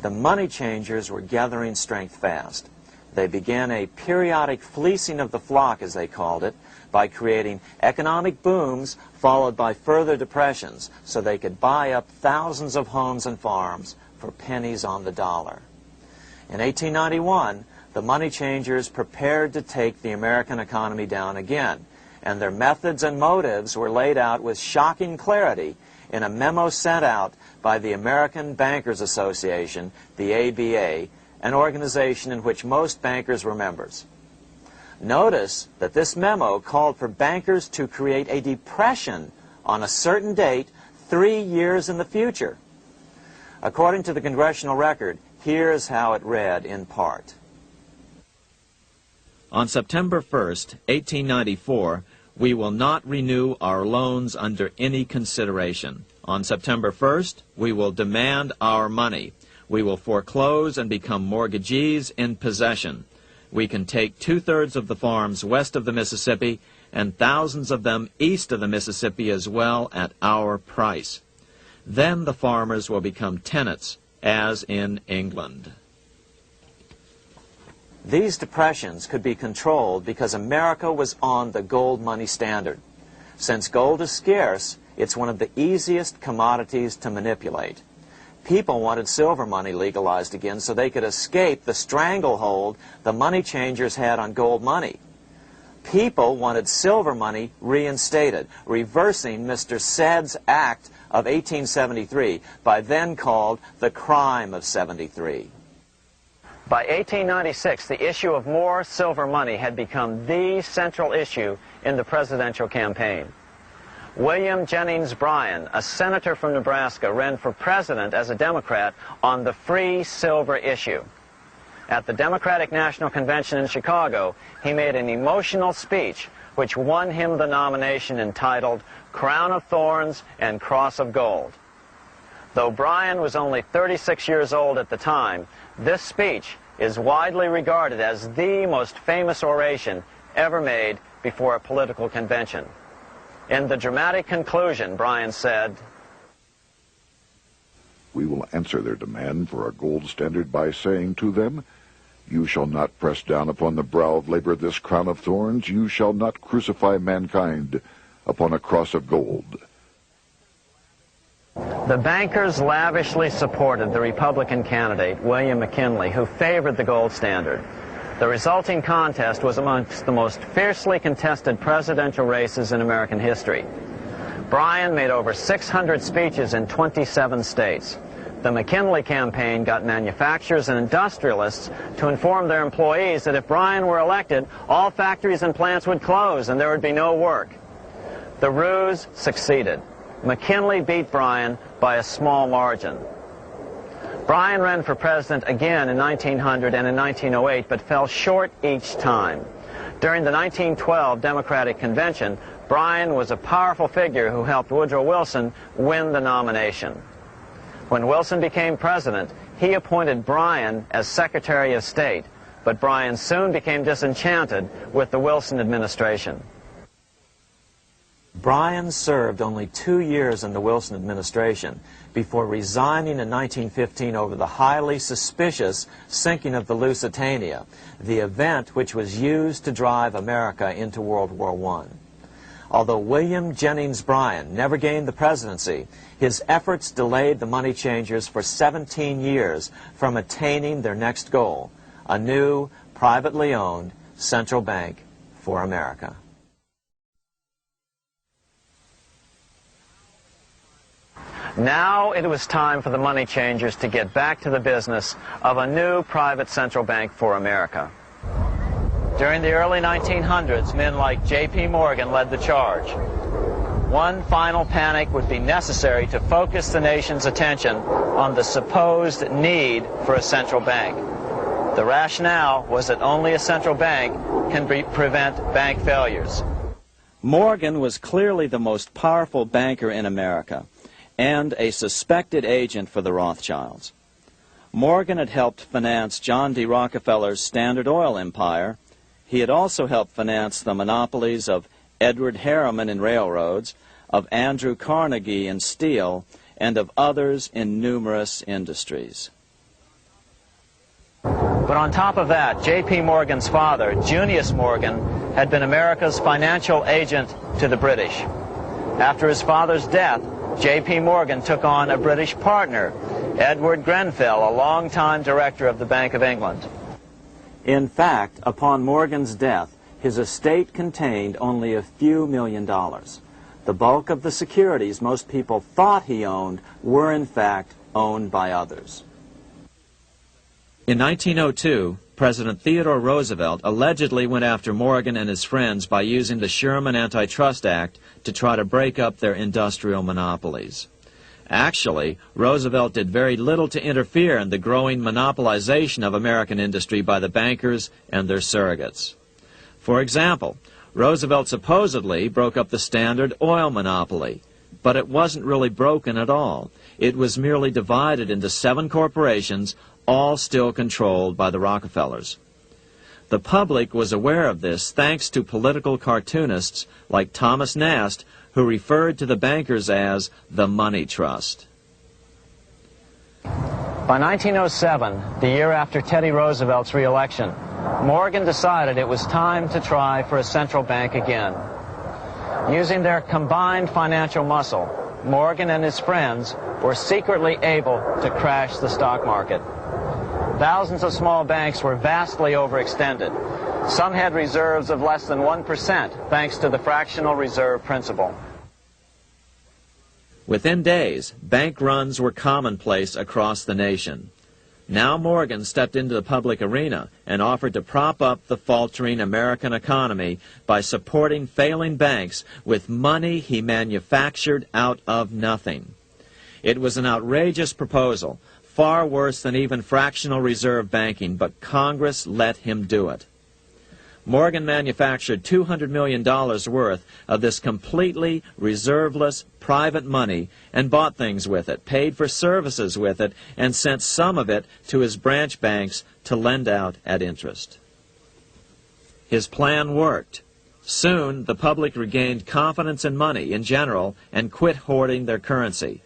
The money changers were gathering strength fast. They began a periodic fleecing of the flock, as they called it, by creating economic booms followed by further depressions so they could buy up thousands of homes and farms for pennies on the dollar. In 1891, the money changers prepared to take the American economy down again, and their methods and motives were laid out with shocking clarity in a memo sent out by the American Bankers Association, the ABA, an organization in which most bankers were members. Notice that this memo called for bankers to create a depression on a certain date 3 years in the future. According to the Congressional Record, here's how it read in part. On September 1st, 1894, we will not renew our loans under any consideration. On September 1st, we will demand our money. We will foreclose and become mortgagees in possession. we can take 2/3 of the farms west of the Mississippi and thousands of them east of the Mississippi as well at our price. Then the farmers will become tenants, as in England. These depressions could be controlled because America was on the gold money standard. Since gold is scarce, it's one of the easiest commodities to manipulate. People wanted silver money legalized again so they could escape the stranglehold the money changers had on gold money. People wanted silver money reinstated, reversing Mr. Said's Act of 1873, by then called the Crime of '73. By 1896, the issue of more silver money had become the central issue in the presidential campaign. William Jennings Bryan, a senator from Nebraska, ran for president as a Democrat on the free silver issue. At the Democratic National Convention in Chicago, he made an emotional speech which won him the nomination entitled Crown of Thorns and Cross of Gold. Though Bryan was only 36 years old at the time, this speech is widely regarded as the most famous oration ever made before a political convention. In the dramatic conclusion, Bryan said, "We will answer their demand for a gold standard by saying to them, you shall not press down upon the brow of labor this crown of thorns. You shall not crucify mankind upon a cross of gold." The bankers lavishly supported the Republican candidate, William McKinley, who favored the gold standard. The resulting contest was amongst the most fiercely contested presidential races in American history. Bryan made over 600 speeches in 27 states. The McKinley campaign got manufacturers and industrialists to inform their employees that if Bryan were elected, all factories and plants would close and there would be no work. The ruse succeeded. McKinley beat Bryan by a small margin. Bryan ran for president again in 1900 and in 1908, but fell short each time. During the 1912 Democratic Convention, Bryan was a powerful figure who helped Woodrow Wilson win the nomination. When Wilson became president, he appointed Bryan as Secretary of State, but Bryan soon became disenchanted with the Wilson administration. Bryan served only 2 years in the Wilson administration before resigning in 1915 over the highly suspicious sinking of the Lusitania, the event which was used to drive America into World War I. Although William Jennings Bryan never gained the presidency, his efforts delayed the money changers for 17 years from attaining their next goal, a new, privately owned central bank for America. Now it was time for the money changers to get back to the business of a new private central bank for America. During the early 1900s, men like J.P. Morgan led the charge. One final panic would be necessary to focus the nation's attention on the supposed need for a central bank. The rationale was that only a central bank can prevent bank failures. Morgan was clearly the most powerful banker in America and a suspected agent for the Rothschilds. Morgan had helped finance John D. Rockefeller's Standard Oil empire. He had also helped finance the monopolies of Edward Harriman in railroads, of Andrew Carnegie in steel, and of others in numerous industries. But on top of that, J.P. Morgan's father, Junius Morgan, had been America's financial agent to the British. After his father's death, J.P. Morgan took on a British partner, Edward Grenfell, a longtime director of the Bank of England. In fact, upon Morgan's death, his estate contained only a few $1 million. The bulk of the securities most people thought he owned were in fact owned by others. In 1902, President Theodore Roosevelt allegedly went after Morgan and his friends by using the Sherman Antitrust Act to try to break up their industrial monopolies. Actually, Roosevelt did very little to interfere in the growing monopolization of American industry by the bankers and their surrogates. For example, Roosevelt supposedly broke up the Standard Oil monopoly, but it wasn't really broken at all. It was merely divided into 7 corporations, all still controlled by the Rockefellers. The public was aware of this thanks to political cartoonists like Thomas Nast, who referred to the bankers as the money trust. By 1907, the year after Teddy Roosevelt's re-election, Morgan decided it was time to try for a central bank again. Using their combined financial muscle, Morgan and his friends were secretly able to crash the stock market. Thousands of small banks were vastly overextended. Some had reserves of less than 1% thanks to the fractional reserve principle. Within days, bank runs were commonplace across the nation. Now Morgan stepped into the public arena and offered to prop up the faltering American economy by supporting failing banks with money he manufactured out of nothing. It was an outrageous proposal, far worse than even fractional reserve banking, but Congress let him do it. Morgan manufactured $200 million worth of this completely reserveless private money and bought things with it, paid for services with it, and sent some of it to his branch banks to lend out at interest. His plan worked. Soon, the public regained confidence in money in general and quit hoarding their currency.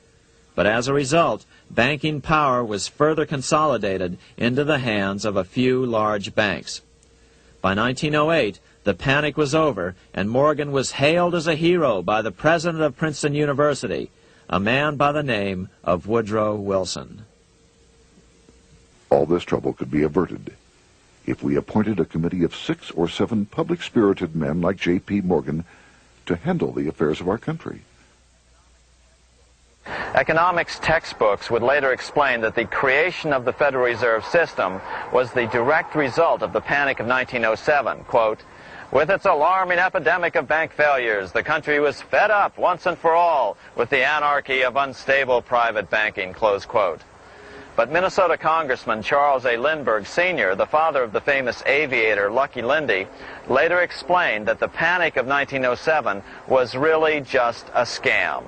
But as a result, banking power was further consolidated into the hands of a few large banks. By 1908, the panic was over, and Morgan was hailed as a hero by the president of Princeton University, a man by the name of Woodrow Wilson. All this trouble could be averted if we appointed a committee of 6 or 7 public-spirited men like J.P. Morgan to handle the affairs of our country. Economics textbooks would later explain that the creation of the Federal Reserve System was the direct result of the Panic of 1907. Quote, "With its alarming epidemic of bank failures, the country was fed up once and for all with the anarchy of unstable private banking," close quote. But Minnesota Congressman Charles A. Lindbergh Sr., the father of the famous aviator Lucky Lindy, later explained that the Panic of 1907 was really just a scam.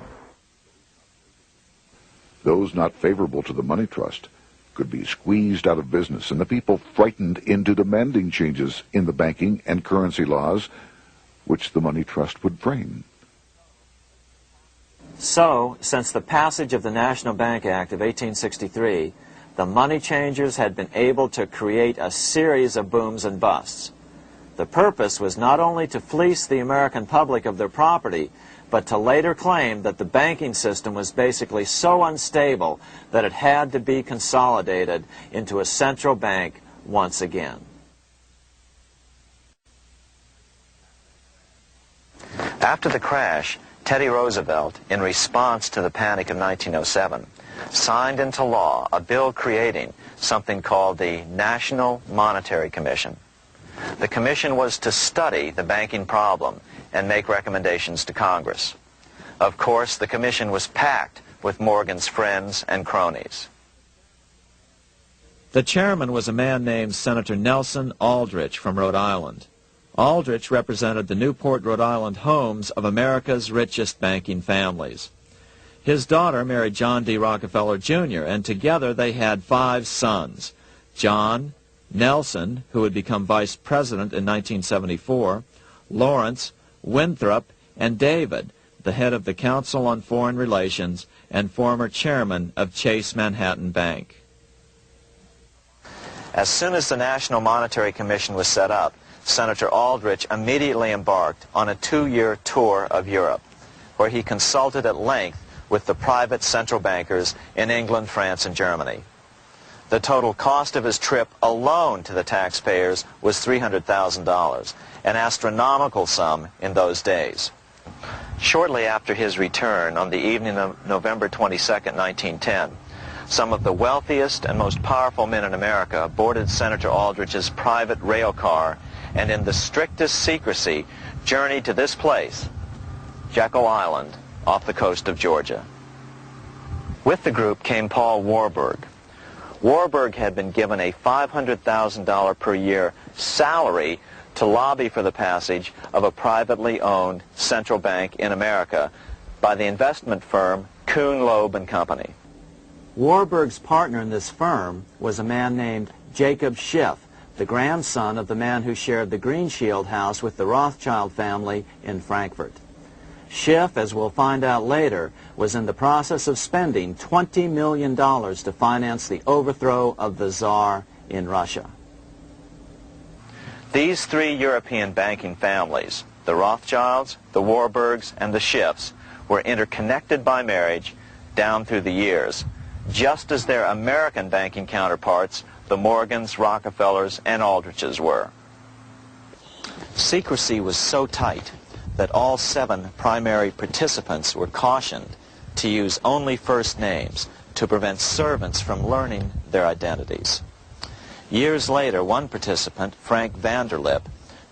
Those not favorable to the money trust could be squeezed out of business, and the people frightened into demanding changes in the banking and currency laws which the money trust would frame. So, since the passage of the National Bank Act of 1863, the money changers had been able to create a series of booms and busts. The purpose was not only to fleece the American public of their property, but to later claim that the banking system was basically so unstable that it had to be consolidated into a central bank once again. After the crash, Teddy Roosevelt, in response to the Panic of 1907, signed into law a bill creating something called the National Monetary Commission. The commission was to study the banking problem and make recommendations to Congress. Of course, the commission was packed with Morgan's friends and cronies. The chairman was a man named Senator Nelson Aldrich from Rhode Island. Aldrich represented the Newport, Rhode Island homes of America's richest banking families. His daughter married John D. Rockefeller, Jr., and together they had 5 sons: John, Nelson, who would become vice president in 1974, Lawrence, Winthrop, and David, the head of the Council on Foreign Relations and former chairman of Chase Manhattan Bank. As soon as the National Monetary Commission was set up, Senator Aldrich immediately embarked on a 2-year tour of Europe, where he consulted at length with the private central bankers in England, France, and Germany. The total cost of his trip alone to the taxpayers was $300,000, an astronomical sum in those days. Shortly after his return, on the evening of November 22nd, 1910, some of the wealthiest and most powerful men in America boarded Senator Aldrich's private rail car and in the strictest secrecy journeyed to this place, Jekyll Island, off the coast of Georgia. With the group came Paul Warburg. Warburg had been given a $500,000 per year salary to lobby for the passage of a privately owned central bank in America by the investment firm Kuhn, Loeb & Company. Warburg's partner in this firm was a man named Jacob Schiff, the grandson of the man who shared the Green Shield house with the Rothschild family in Frankfurt. Schiff, as we'll find out later, was in the process of spending $20 million to finance the overthrow of the Tsar in Russia. These three European banking families, the Rothschilds, the Warburgs, and the Schiffs, were interconnected by marriage down through the years, just as their American banking counterparts, the Morgans, Rockefellers, and Aldriches were. Secrecy was so tight that all 7 primary participants were cautioned to use only first names to prevent servants from learning their identities. Years later, one participant, Frank Vanderlip,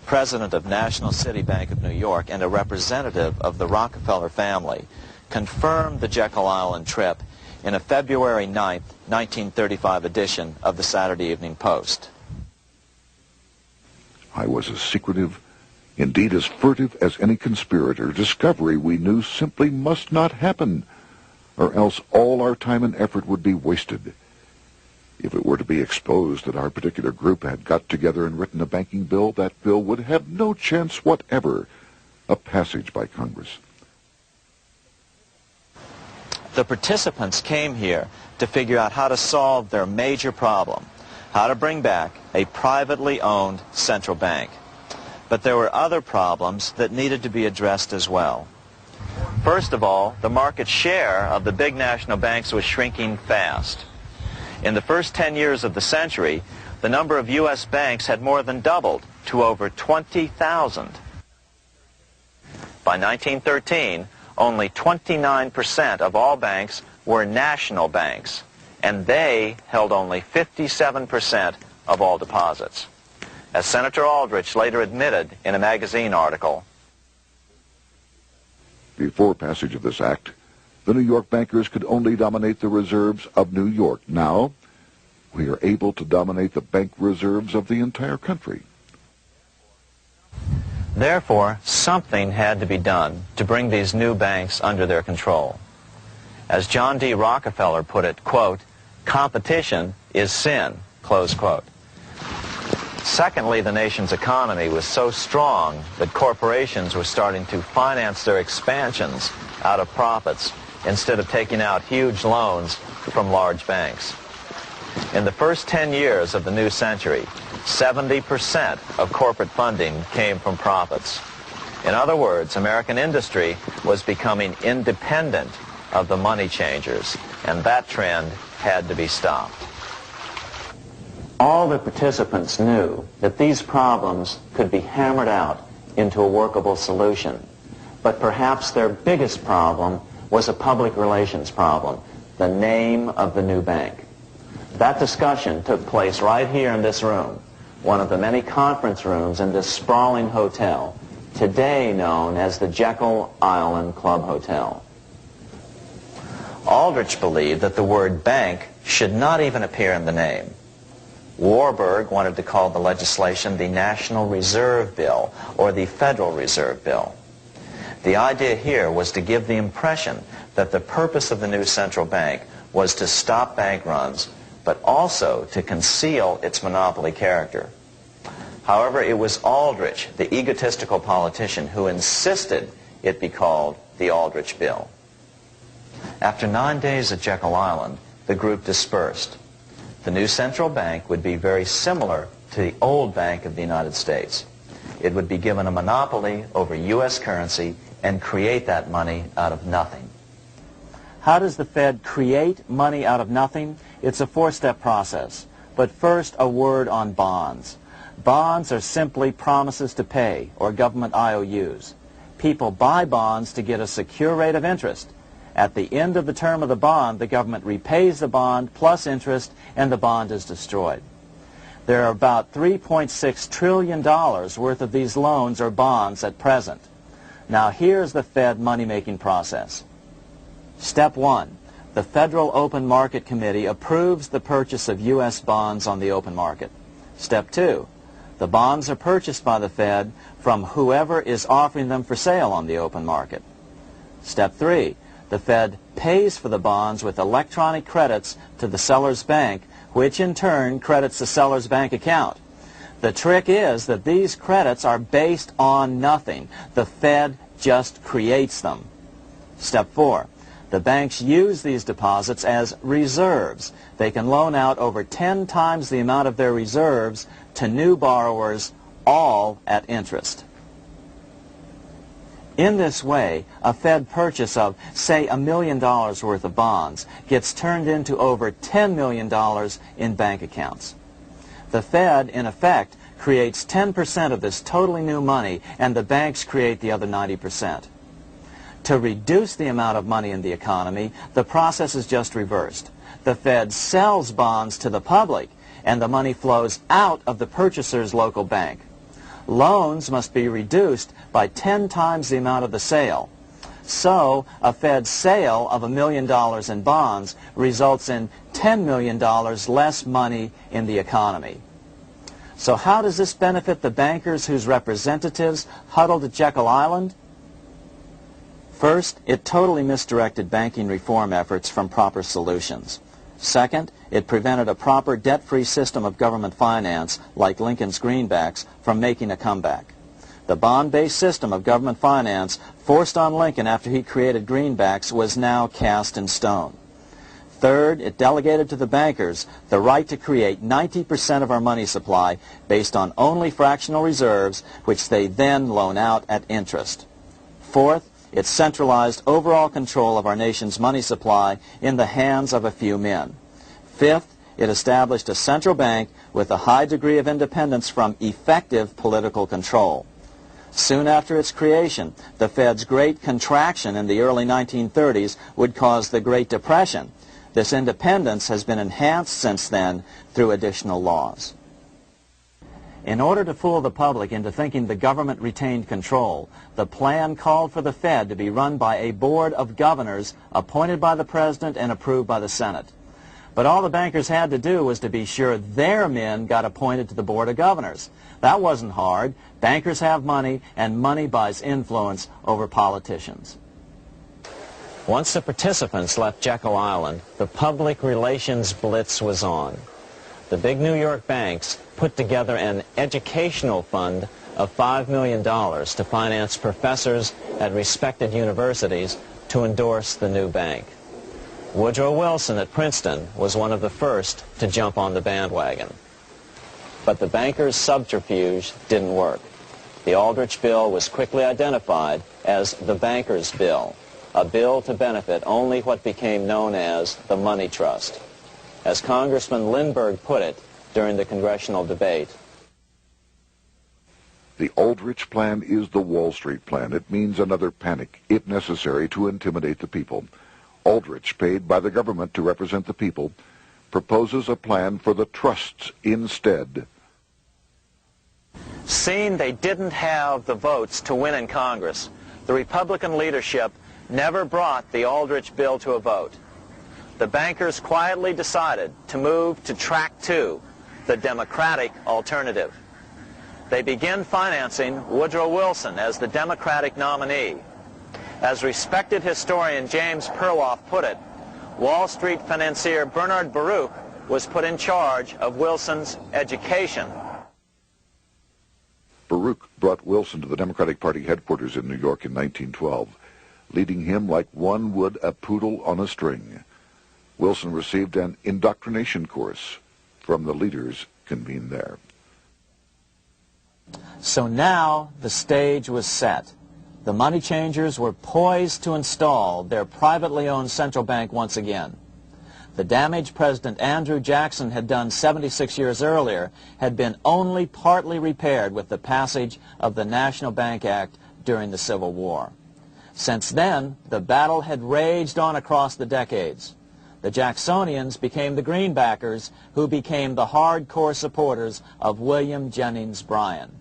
president of National City Bank of New York and a representative of the Rockefeller family, confirmed the Jekyll Island trip in a February 9, 1935 edition of the Saturday Evening Post. I was as secretive, indeed as furtive as any conspirator. Discovery, we knew, simply must not happen, or else all our time and effort would be wasted. If it were to be exposed that our particular group had got together and written a banking bill, that bill would have no chance whatever of passage by Congress. The participants came here to figure out how to solve their major problem, how to bring back a privately owned central bank. But there were other problems that needed to be addressed as well. First of all, the market share of the big national banks was shrinking fast. In the first 10 years of the century, the number of U.S. banks had more than doubled to over 20,000. By 1913, only 29% of all banks were national banks, and they held only 57% of all deposits. As Senator Aldrich later admitted in a magazine article, before passage of this act, the New York bankers could only dominate the reserves of New York. Now, we are able to dominate the bank reserves of the entire country. Therefore, something had to be done to bring these new banks under their control. As John D. Rockefeller put it, quote, "Competition is sin," close quote. Secondly, the nation's economy was so strong that corporations were starting to finance their expansions out of profits instead of taking out huge loans from large banks. In the first 10 years of the new century, 70% of corporate funding came from profits. In other words, American industry was becoming independent of the money changers, and that trend had to be stopped. All the participants knew that these problems could be hammered out into a workable solution, but perhaps their biggest problem was a public relations problem, the name of the new bank. That discussion took place right here in this room, one of the many conference rooms in this sprawling hotel, today known as the Jekyll Island Club Hotel. Aldrich believed that the word bank should not even appear in the name. Warburg wanted to call the legislation the National Reserve Bill or the Federal Reserve Bill. The idea here was to give the impression that the purpose of the new central bank was to stop bank runs, but also to conceal its monopoly character. However, it was Aldrich, the egotistical politician, who insisted it be called the Aldrich Bill. After 9 days at Jekyll Island, the group dispersed. The new central bank would be very similar to the old Bank of the United States. It would be given a monopoly over U.S. currency and create that money out of nothing. How does the Fed create money out of nothing? It's a four-step process. But first, a word on bonds. Bonds are simply promises to pay, or government IOUs. People buy bonds to get a secure rate of interest. At the end of the term of the bond, the government repays the bond plus interest, and the bond is destroyed. There are about $3.6 trillion worth of these loans or bonds at present. Now here's the Fed money-making process. Step 1. The Federal Open Market Committee approves the purchase of U.S. bonds on the open market. Step 2. The bonds are purchased by the Fed from whoever is offering them for sale on the open market. Step 3. The Fed pays for the bonds with electronic credits to the seller's bank, which in turn credits the seller's bank account. The trick is that these credits are based on nothing. The Fed just creates them. Step 4. The banks use these deposits as reserves. They can loan out over 10 times the amount of their reserves to new borrowers, all at interest. In this way, a Fed purchase of, say, $1 million worth of bonds gets turned into over $10 million in bank accounts. The Fed, in effect, creates 10% of this totally new money, and the banks create the other 90%. To reduce the amount of money in the economy, the process is just reversed. The Fed sells bonds to the public, and the money flows out of the purchaser's local bank. Loans must be reduced by 10 times the amount of the sale. So, a Fed sale of $1 million in bonds results in $10 million less money in the economy. So how does this benefit the bankers whose representatives huddled at Jekyll Island? First, it totally misdirected banking reform efforts from proper solutions. Second, it prevented a proper debt-free system of government finance, like Lincoln's greenbacks, from making a comeback. The bond-based system of government finance forced on Lincoln after he created greenbacks was now cast in stone. Third, it delegated to the bankers the right to create 90% of our money supply based on only fractional reserves, which they then loan out at interest. Fourth, it centralized overall control of our nation's money supply in the hands of a few men. Fifth, it established a central bank with a high degree of independence from effective political control. Soon after its creation, the Fed's great contraction in the early 1930s would cause the Great Depression. This independence has been enhanced since then through additional laws. In order to fool the public into thinking the government retained control, the plan called for the Fed to be run by a board of governors appointed by the President and approved by the Senate. But all the bankers had to do was to be sure their men got appointed to the board of governors. That wasn't hard. Bankers have money, and money buys influence over politicians. Once the participants left Jekyll Island, the public relations blitz was on. The big New York banks put together an educational fund of $5 million to finance professors at respected universities to endorse the new bank. Woodrow Wilson at Princeton was one of the first to jump on the bandwagon. But the bankers' subterfuge didn't work. The Aldrich Bill was quickly identified as the Bankers' Bill, a bill to benefit only what became known as the money trust. As Congressman Lindbergh put it during the congressional debate, the Aldrich Plan is the Wall Street Plan. It means another panic, if necessary, to intimidate the people. Aldrich, paid by the government to represent the people, proposes a plan for the trusts instead. Seeing they didn't have the votes to win in Congress, the Republican leadership never brought the Aldrich Bill to a vote. The bankers quietly decided to move to track 2, the Democratic alternative. They began financing Woodrow Wilson as the Democratic nominee. As respected historian James Perloff put it, Wall Street financier Bernard Baruch was put in charge of Wilson's education. Baruch brought Wilson to the Democratic Party headquarters in New York in 1912, leading him like one would a poodle on a string. Wilson received an indoctrination course from the leaders convened there. So now the stage was set. The money changers were poised to install their privately owned central bank once again. The damage President Andrew Jackson had done 76 years earlier had been only partly repaired with the passage of the National Bank Act during the Civil War. Since then, the battle had raged on across the decades. The Jacksonians became the greenbackers, who became the hardcore supporters of William Jennings Bryan.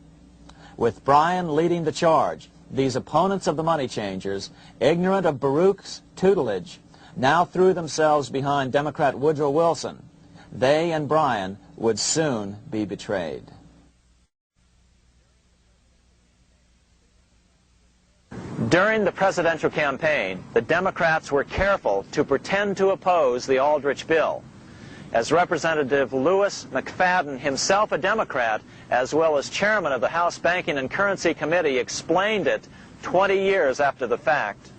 With Bryan leading the charge, these opponents of the money changers, ignorant of Baruch's tutelage, now threw themselves behind Democrat Woodrow Wilson. They and Bryan would soon be betrayed. During the presidential campaign, the Democrats were careful to pretend to oppose the Aldrich Bill. as Representative Lewis McFadden, himself a Democrat, as well as chairman of the House Banking and Currency Committee, explained it 20 years after the fact.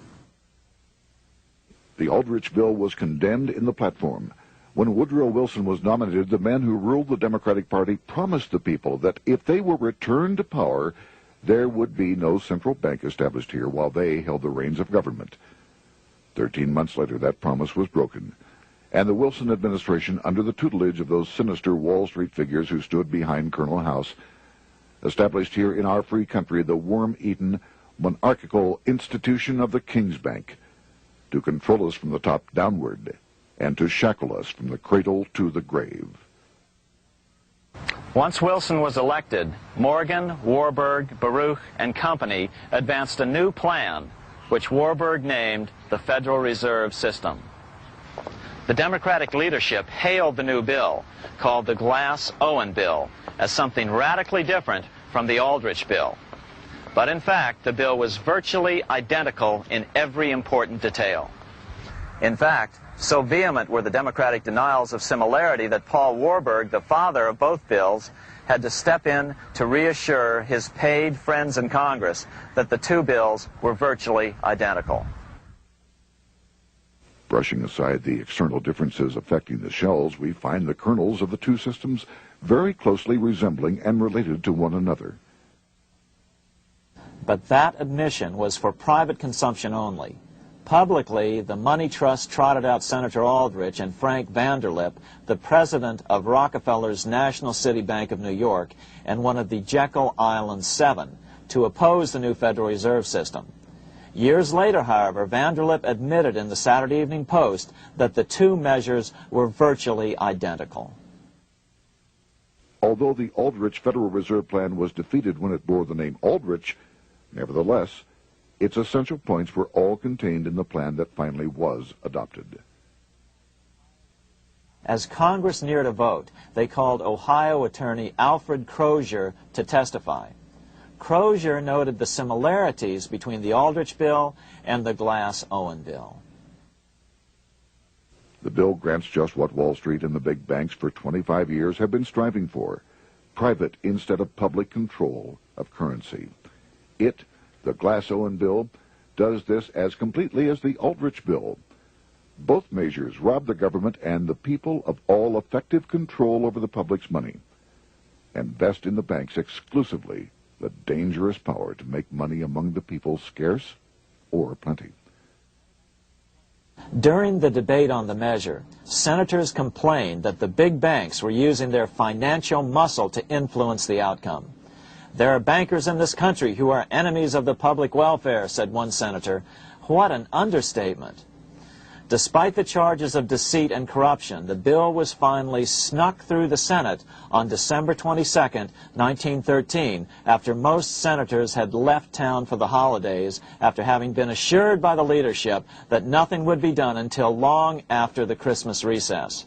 The Aldrich bill was condemned in the platform. When Woodrow Wilson was nominated, the men who ruled the Democratic Party promised the people that if they were returned to power, there would be no central bank established here while they held the reins of government. 13 months later, that promise was broken, and the Wilson administration, under the tutelage of those sinister Wall Street figures who stood behind Colonel House, established here in our free country the worm-eaten, monarchical institution of the King's Bank, to control us from the top downward and to shackle us from the cradle to the grave. Once Wilson was elected, Morgan, Warburg, Baruch, and company advanced a new plan, which Warburg named the Federal Reserve System. The Democratic leadership hailed the new bill, called the Glass-Owen Bill, as something radically different from the Aldrich Bill. But in fact, the bill was virtually identical in every important detail. In fact, so vehement were the Democratic denials of similarity that Paul Warburg, the father of both bills, had to step in to reassure his paid friends in Congress that the two bills were virtually identical. Brushing aside the external differences affecting the shells, we find the kernels of the two systems very closely resembling and related to one another. But that admission was for private consumption only. Publicly, the money trust trotted out Senator Aldrich and Frank Vanderlip, the president of Rockefeller's National City Bank of New York and one of the Jekyll Island Seven, to oppose the new Federal Reserve System. Years later, however, Vanderlip admitted in the Saturday Evening Post that the two measures were virtually identical. Although the Aldrich Federal Reserve Plan was defeated when it bore the name Aldrich, nevertheless, its essential points were all contained in the plan that finally was adopted. As Congress neared a vote, they called Ohio attorney Alfred Crozier to testify. Crozier noted the similarities between the Aldrich Bill and the Glass-Owen Bill. The bill grants just what Wall Street and the big banks for 25 years have been striving for: private instead of public control of currency. It, the Glass-Owen Bill, does this as completely as the Aldrich Bill. Both measures rob the government and the people of all effective control over the public's money, and vest in the banks exclusively the dangerous power to make money among the people scarce or plenty. During the debate on the measure, senators complained that the big banks were using their financial muscle to influence the outcome. "There are bankers in this country who are enemies of the public welfare," said one senator. What an understatement. Despite the charges of deceit and corruption, the bill was finally snuck through the Senate on December 22, 1913, after most senators had left town for the holidays, after having been assured by the leadership that nothing would be done until long after the Christmas recess.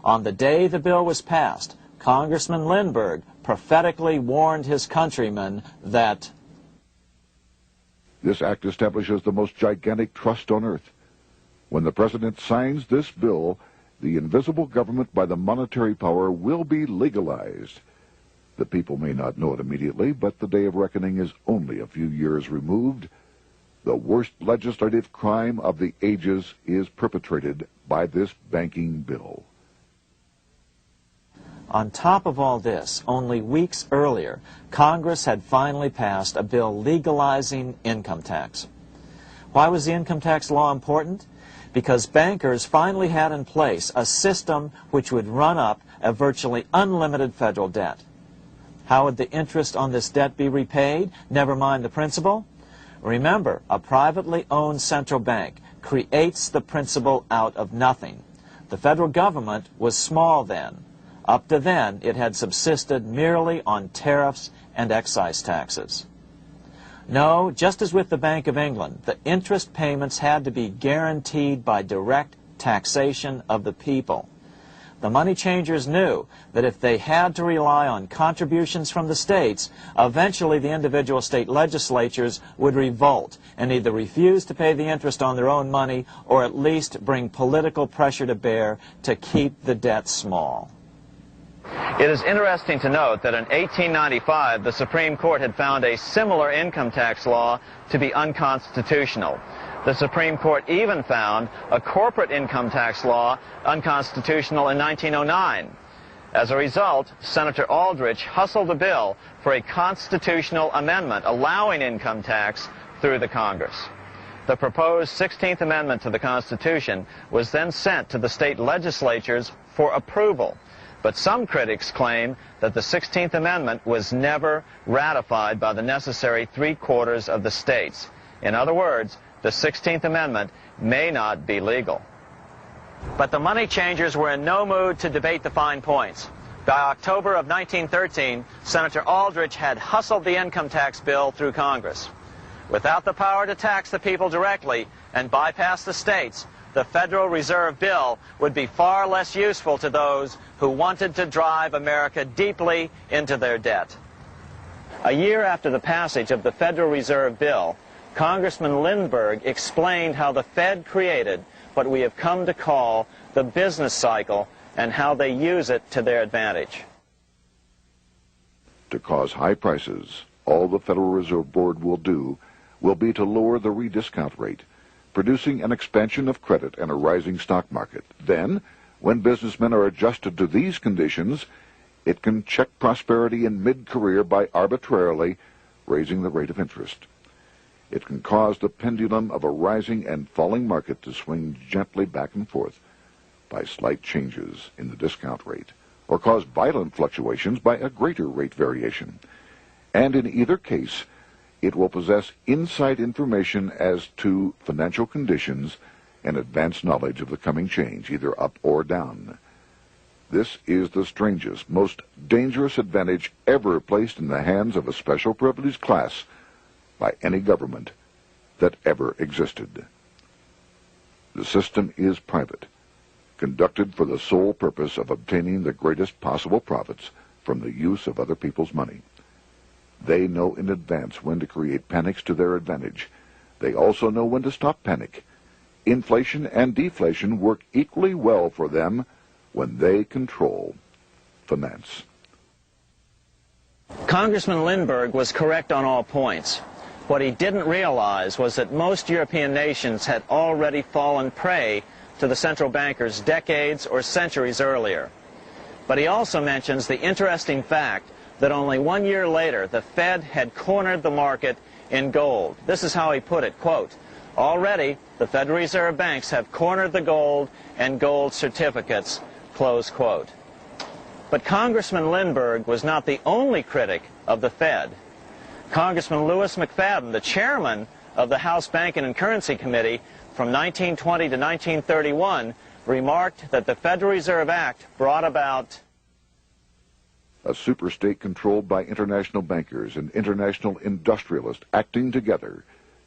On the day the bill was passed, Congressman Lindbergh prophetically warned his countrymen that this act establishes the most gigantic trust on earth. When the president signs this bill, the invisible government by the monetary power will be legalized. The people may not know it immediately, but the day of reckoning is only a few years removed. The worst legislative crime of the ages is perpetrated by this banking bill. On top of all this, only weeks earlier, Congress had finally passed a bill legalizing income tax. Why was the income tax law important? Because bankers finally had in place a system which would run up a virtually unlimited federal debt. How would the interest on this debt be repaid? Never mind the principal. Remember, a privately owned central bank creates the principal out of nothing. The federal government was small then. Up to then, it had subsisted merely on tariffs and excise taxes. No, just as with the Bank of England, the interest payments had to be guaranteed by direct taxation of the people. The money changers knew that if they had to rely on contributions from the states, eventually the individual state legislatures would revolt and either refuse to pay the interest on their own money or at least bring political pressure to bear to keep the debt small. It is interesting to note that in 1895, the Supreme Court had found a similar income tax law to be unconstitutional. The Supreme Court even found a corporate income tax law unconstitutional in 1909. As a result, Senator Aldrich hustled a bill for a constitutional amendment allowing income tax through the Congress. The proposed 16th Amendment to the Constitution was then sent to the state legislatures for approval. But some critics claim that the 16th Amendment was never ratified by the necessary 3/4 of the states. In other words, the 16th Amendment may not be legal. But the money changers were in no mood to debate the fine points. By October of 1913, Senator Aldrich had hustled the income tax bill through Congress. Without the power to tax the people directly and bypass the states, the Federal Reserve Bill would be far less useful to those who wanted to drive America deeply into their debt. A year after the passage of the Federal Reserve Bill, Congressman Lindbergh explained how the Fed created what we have come to call the business cycle and how they use it to their advantage. To cause high prices, all the Federal Reserve Board will do will be to lower the rediscount rate, producing an expansion of credit and a rising stock market. Then, when businessmen are adjusted to these conditions, it can check prosperity in mid-career by arbitrarily raising the rate of interest. It can cause the pendulum of a rising and falling market to swing gently back and forth by slight changes in the discount rate, or cause violent fluctuations by a greater rate variation. And in either case, it will possess inside information as to financial conditions and advanced knowledge of the coming change, either up or down. This is the strangest, most dangerous advantage ever placed in the hands of a special privileged class by any government that ever existed. The system is private, conducted for the sole purpose of obtaining the greatest possible profits from the use of other people's money. They know in advance when to create panics to their advantage. They also know when to stop panic. Inflation and deflation work equally well for them when they control finance. Congressman Lindbergh was correct on all points. What he didn't realize was that most European nations had already fallen prey to the central bankers decades or centuries earlier. But he also mentions the interesting fact that only 1 year later the Fed had cornered the market in gold. This is how he put it, quote, "Already the Federal Reserve banks have cornered the gold and gold certificates," close quote. But Congressman Lindbergh was not the only critic of the Fed. Congressman Lewis McFadden, the chairman of the House Banking and Currency Committee from 1920 to 1931, remarked that the Federal Reserve Act brought about a superstate controlled by international bankers and international industrialists acting together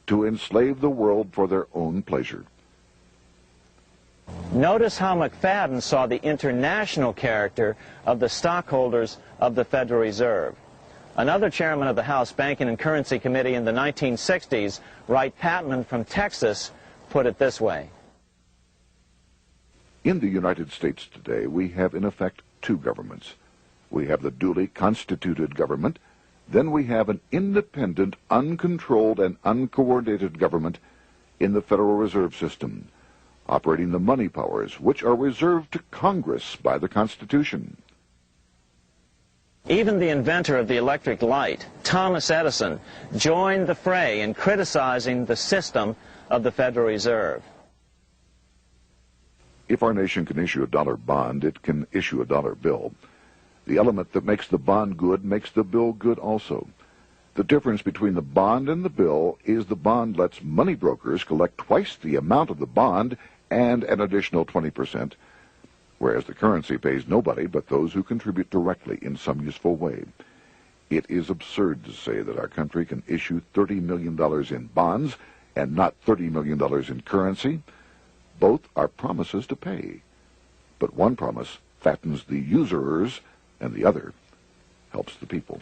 to enslave the world for their own pleasure. Notice how McFadden saw the international character of the stockholders of the Federal Reserve. Another chairman of the House Banking and Currency Committee in the 1960s, Wright Patman from Texas, put it this way. In the United States today, we have in effect two governments. We have the duly constituted government, then we have an independent, uncontrolled, and uncoordinated government in the Federal Reserve System, operating the money powers which are reserved to Congress by the Constitution. Even the inventor of the electric light, Thomas Edison, joined the fray in criticizing the system of the Federal Reserve. If our nation can issue a dollar bond, it can issue a dollar bill. The element that makes the bond good makes the bill good also. The difference between the bond and the bill is the bond lets money brokers collect twice the amount of the bond and an additional 20%, whereas the currency pays nobody but those who contribute directly in some useful way. It is absurd to say that our country can issue $30 million in bonds and not $30 million in currency. Both are promises to pay, but one promise fattens the usurers, and the other helps the people.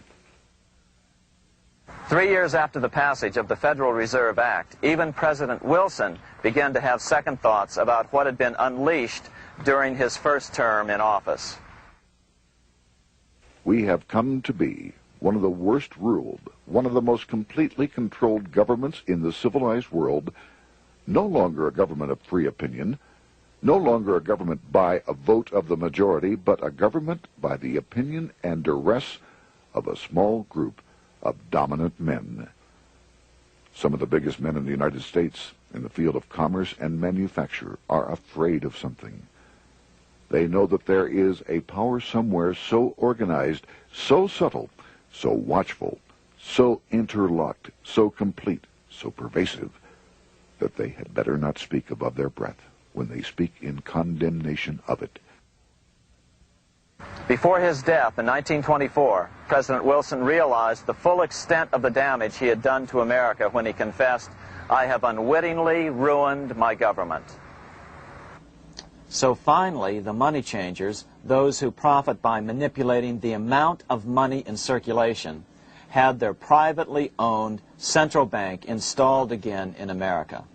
3 years after the passage of the Federal Reserve Act, even President Wilson began to have second thoughts about what had been unleashed during his first term in office. We have come to be one of the worst ruled, one of the most completely controlled governments in the civilized world, no longer a government of free opinion, no longer a government by a vote of the majority, but a government by the opinion and duress of a small group of dominant men. Some of the biggest men in the United States in the field of commerce and manufacture are afraid of something. They know that there is a power somewhere so organized, so subtle, so watchful, so interlocked, so complete, so pervasive, that they had better not speak above their breath when they speak in condemnation of it. Before his death in 1924, President Wilson realized the full extent of the damage he had done to America when he confessed, "I have unwittingly ruined my government." So finally, the money changers, those who profit by manipulating the amount of money in circulation, had their privately owned central bank installed again in America.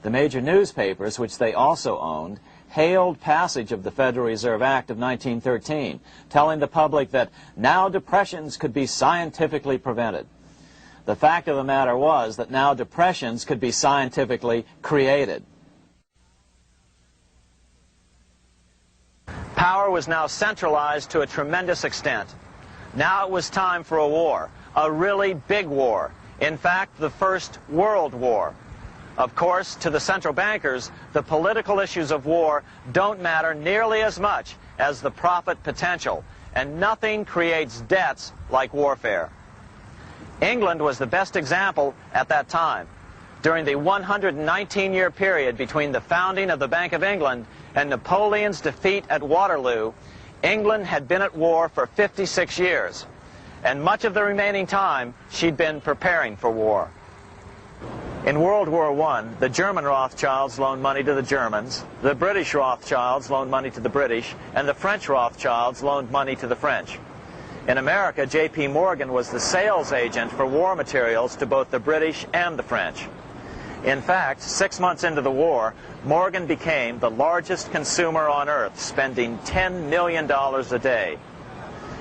The major newspapers, which they also owned, hailed passage of the Federal Reserve Act of 1913, telling the public that now depressions could be scientifically prevented. The fact of the matter was that now depressions could be scientifically created. Power was now centralized to a tremendous extent. Now it was time for a war, a really big war. In fact, the First World War. Of course, to the central bankers, the political issues of war don't matter nearly as much as the profit potential, and nothing creates debts like warfare. England was the best example at that time. During the 119-year period between the founding of the Bank of England and Napoleon's defeat at Waterloo, England had been at war for 56 years, and much of the remaining time she'd been preparing for war. In World War I, the German Rothschilds loaned money to the Germans, the British Rothschilds loaned money to the British, and the French Rothschilds loaned money to the French. In America, J.P. Morgan was the sales agent for war materials to both the British and the French. In fact, 6 months into the war, Morgan became the largest consumer on earth, spending $10 million a day.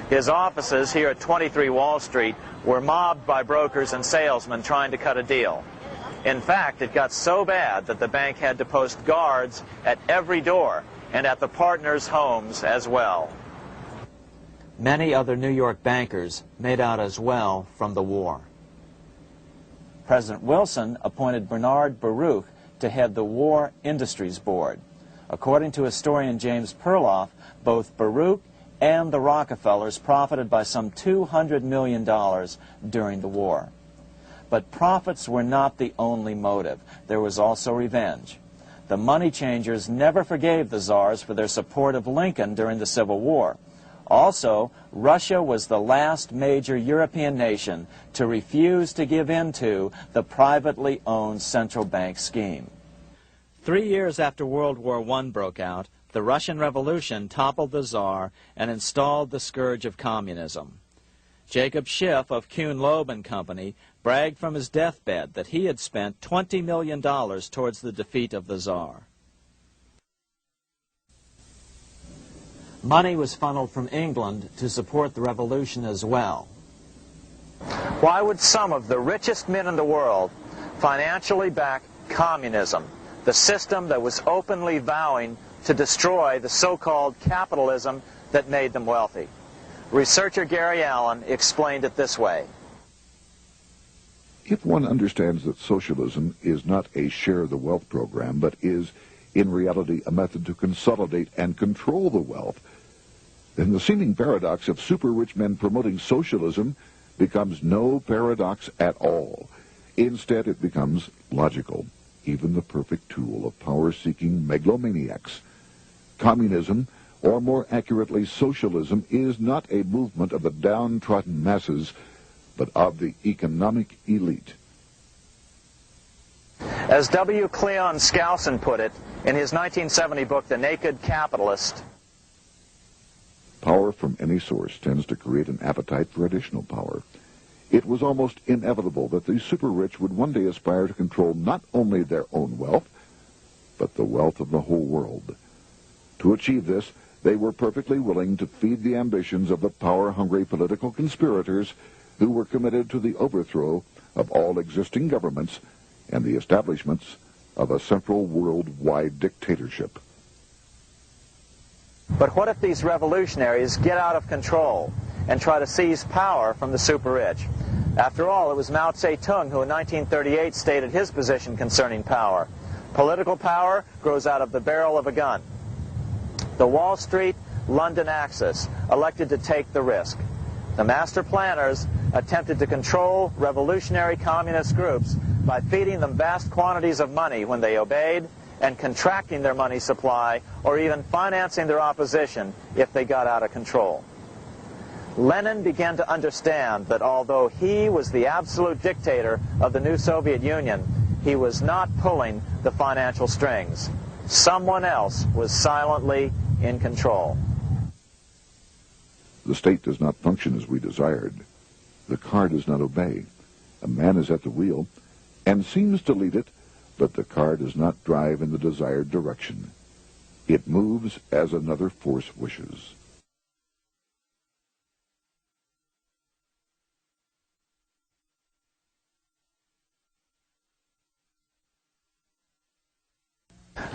His offices here at 23 Wall Street were mobbed by brokers and salesmen trying to cut a deal. In fact, it got so bad that the bank had to post guards at every door and at the partners' homes as well. Many other New York bankers made out as well from the war. President Wilson appointed Bernard Baruch to head the War Industries Board. According to historian James Perloff, both Baruch and the Rockefellers profited by some $200 million during the war. But profits were not the only motive. There was also revenge. The money changers never forgave the czars for their support of Lincoln during the Civil War. Also, Russia was the last major European nation to refuse to give in to the privately owned central bank scheme. 3 years after World War I broke out, the Russian Revolution toppled the Tsar and installed the scourge of communism. Jacob Schiff of Kuhn Loeb and Company bragged from his deathbed that he had spent $20 million towards the defeat of the Tsar. Money was funneled from England to support the revolution as well. Why would some of the richest men in the world financially back communism, the system that was openly vowing to destroy the so-called capitalism that made them wealthy? Researcher Gary Allen explained it this way. If one understands that socialism is not a share the wealth program, but is, in reality, a method to consolidate and control the wealth, then the seeming paradox of super-rich men promoting socialism becomes no paradox at all. Instead, it becomes logical, even the perfect tool of power-seeking megalomaniacs. Communism, or more accurately socialism, is not a movement of the downtrodden masses, but of the economic elite. As W. Cleon Skousen put it in his 1970 book, The Naked Capitalist, Power from any source tends to create an appetite for additional power. It was almost inevitable that the super-rich would one day aspire to control not only their own wealth, but the wealth of the whole world. To achieve this, they were perfectly willing to feed the ambitions of the power-hungry political conspirators who were committed to the overthrow of all existing governments and the establishments of a central worldwide dictatorship. But what if these revolutionaries get out of control and try to seize power from the super-rich? After all, it was Mao Zedong who in 1938 stated his position concerning power. Political power grows out of the barrel of a gun. The Wall Street London axis elected to take the risk. The master planners attempted to control revolutionary communist groups by feeding them vast quantities of money when they obeyed, and contracting their money supply, or even financing their opposition if they got out of control. Lenin began to understand that although he was the absolute dictator of the new Soviet Union, he was not pulling the financial strings. Someone else was silently in control. The state does not function as we desired. The car does not obey. A man is at the wheel and seems to lead it, but the car does not drive in the desired direction. It moves as another force wishes.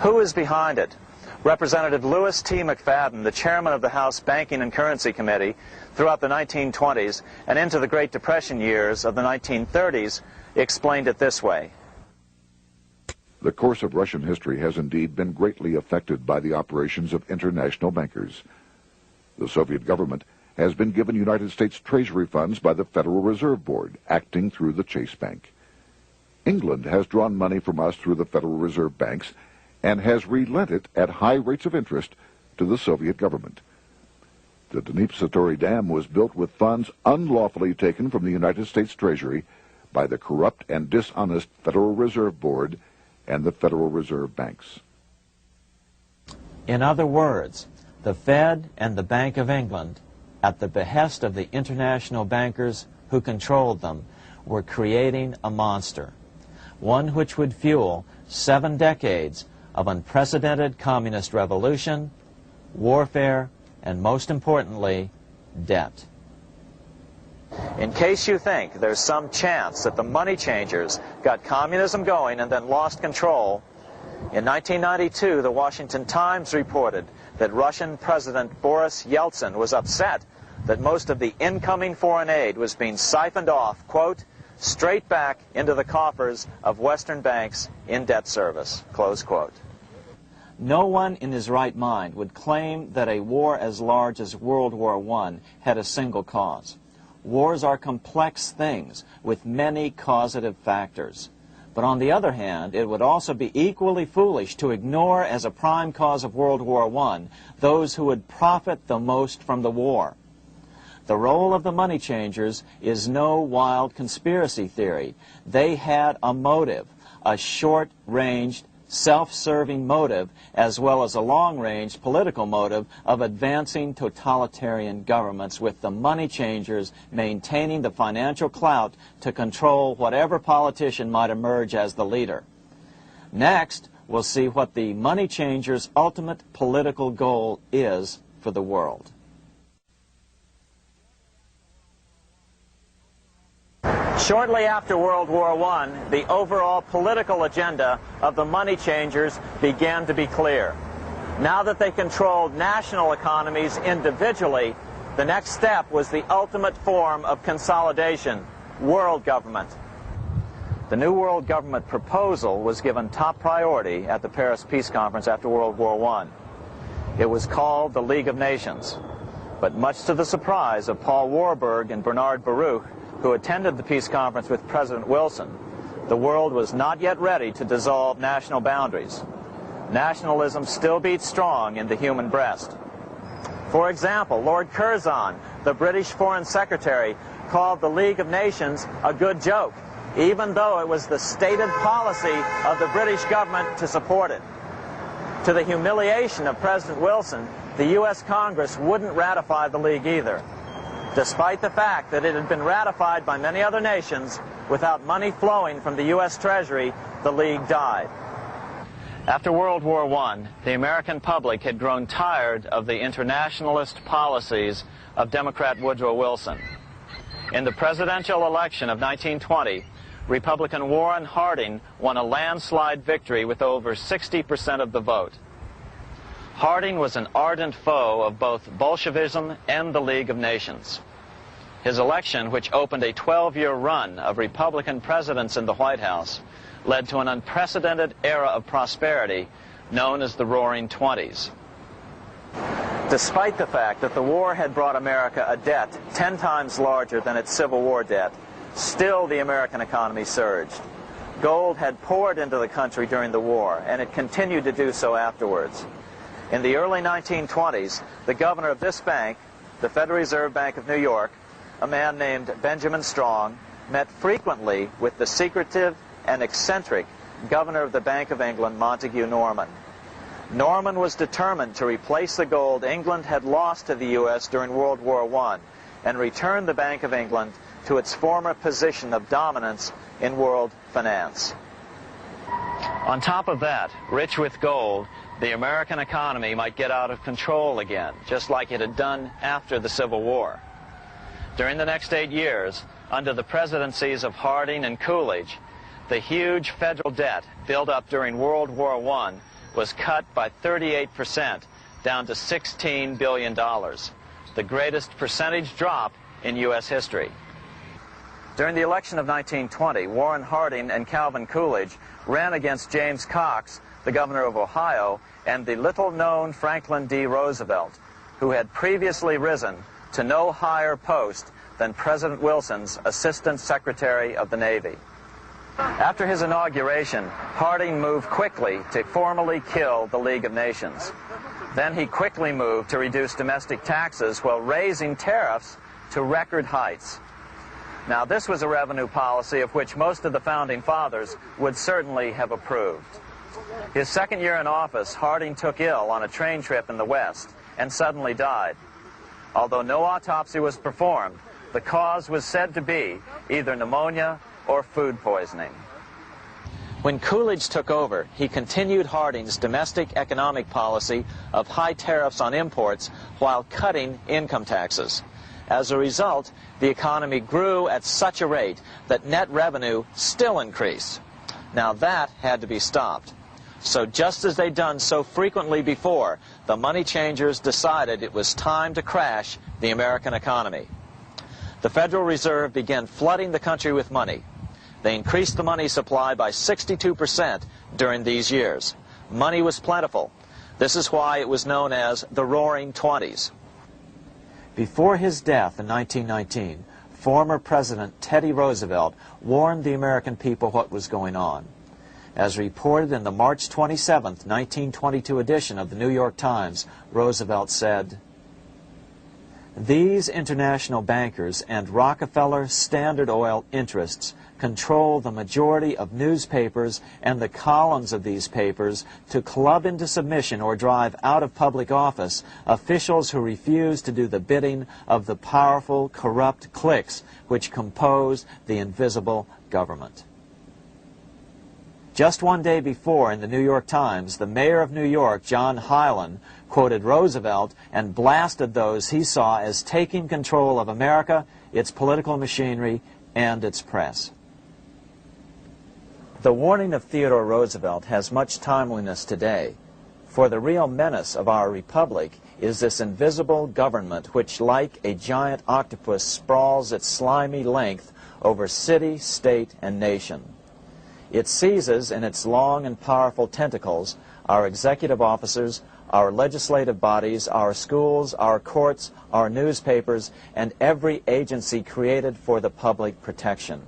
Who is behind it? Representative Louis T. McFadden, the chairman of the House Banking and Currency Committee throughout the 1920s and into the Great Depression years of the 1930s, explained it this way. The course of Russian history has indeed been greatly affected by the operations of international bankers. The Soviet government has been given United States Treasury funds by the Federal Reserve Board, acting through the Chase Bank. England has drawn money from us through the Federal Reserve banks and has relent it at high rates of interest to the Soviet government. The Dnipro Dam was built with funds unlawfully taken from the United States Treasury by the corrupt and dishonest Federal Reserve Board and the Federal Reserve banks. In other words, the Fed and the Bank of England, at the behest of the international bankers who controlled them, were creating a monster, one which would fuel 7 decades of unprecedented communist revolution, warfare, and most importantly, debt. In case you think there's some chance that the money changers got communism going and then lost control, in 1992 the Washington Times reported that Russian President Boris Yeltsin was upset that most of the incoming foreign aid was being siphoned off, quote, straight back into the coffers of Western banks in debt service, close quote. No one in his right mind would claim that a war as large as World War I had a single cause. Wars are complex things with many causative factors. But on the other hand, it would also be equally foolish to ignore as a prime cause of World War I those who would profit the most from the war. The role of the money changers is no wild conspiracy theory. They had a motive, a short-ranged, self-serving motive, as well as a long-range political motive of advancing totalitarian governments, with the money changers maintaining the financial clout to control whatever politician might emerge as the leader. Next, we'll see what the money changers' ultimate political goal is for the world. Shortly after World War I, the overall political agenda of the money changers began to be clear. Now that they controlled national economies individually, the next step was the ultimate form of consolidation, world government. The new world government proposal was given top priority at the Paris Peace Conference after World War I. It was called the League of Nations. But much to the surprise of Paul Warburg and Bernard Baruch, who attended the peace conference with President Wilson, the world was not yet ready to dissolve national boundaries. Nationalism still beats strong in the human breast. For example, Lord Curzon, the British Foreign Secretary, called the League of Nations a good joke, even though it was the stated policy of the British government to support it. To the humiliation of President Wilson, the U.S. Congress wouldn't ratify the League either. Despite the fact that it had been ratified by many other nations, without money flowing from the U.S. Treasury, the League died. After World War I, the American public had grown tired of the internationalist policies of Democrat Woodrow Wilson. In the presidential election of 1920, Republican Warren Harding won a landslide victory with over 60% of the vote. Harding was an ardent foe of both Bolshevism and the League of Nations. His election, which opened a 12-year run of Republican presidents in the White House, led to an unprecedented era of prosperity known as the Roaring Twenties. Despite the fact that the war had brought America a debt 10 times larger than its Civil War debt, still the American economy surged. Gold had poured into the country during the war, and it continued to do so afterwards. In the early 1920s, the governor of this bank, the Federal Reserve Bank of New York, a man named Benjamin Strong, met frequently with the secretive and eccentric governor of the Bank of England, Montague Norman. Norman was determined to replace the gold England had lost to the U.S. during World War I and return the Bank of England to its former position of dominance in world finance. On top of that, rich with gold, the American economy might get out of control again, just like it had done after the Civil War. During the next 8 years, under the presidencies of Harding and Coolidge, the huge federal debt built up during World War I was cut by 38%, down to $16 billion, the greatest percentage drop in U.S. history. During the election of 1920, Warren Harding and Calvin Coolidge ran against James Cox, the governor of Ohio, and the little-known Franklin D. Roosevelt, who had previously risen to no higher post than President Wilson's Assistant Secretary of the Navy. After his inauguration, Harding moved quickly to formally kill the League of Nations. Then he quickly moved to reduce domestic taxes while raising tariffs to record heights. Now, this was a revenue policy of which most of the Founding Fathers would certainly have approved. His second year in office, Harding took ill on a train trip in the West and suddenly died. Although no autopsy was performed, the cause was said to be either pneumonia or food poisoning. When Coolidge took over, he continued Harding's domestic economic policy of high tariffs on imports while cutting income taxes. As a result, the economy grew at such a rate that net revenue still increased. Now that had to be stopped. So just as they'd done so frequently before, the money changers decided it was time to crash the American economy. The Federal Reserve began flooding the country with money. They increased the money supply by 62% during these years. Money was plentiful. This is why it was known as the Roaring Twenties. Before his death in 1919, former President Teddy Roosevelt warned the American people what was going on. As reported in the March 27, 1922 edition of the New York Times, Roosevelt said, "These international bankers and Rockefeller Standard Oil interests control the majority of newspapers and the columns of these papers to club into submission or drive out of public office officials who refuse to do the bidding of the powerful, corrupt cliques which compose the invisible government." Just one day before, in the New York Times, the mayor of New York, John Hylan, quoted Roosevelt and blasted those he saw as taking control of America, its political machinery, and its press. The warning of Theodore Roosevelt has much timeliness today, for the real menace of our republic is this invisible government which, like a giant octopus, sprawls its slimy length over city, state, and nation. It seizes in its long and powerful tentacles our executive officers, our legislative bodies, our schools, our courts, our newspapers, and every agency created for the public protection.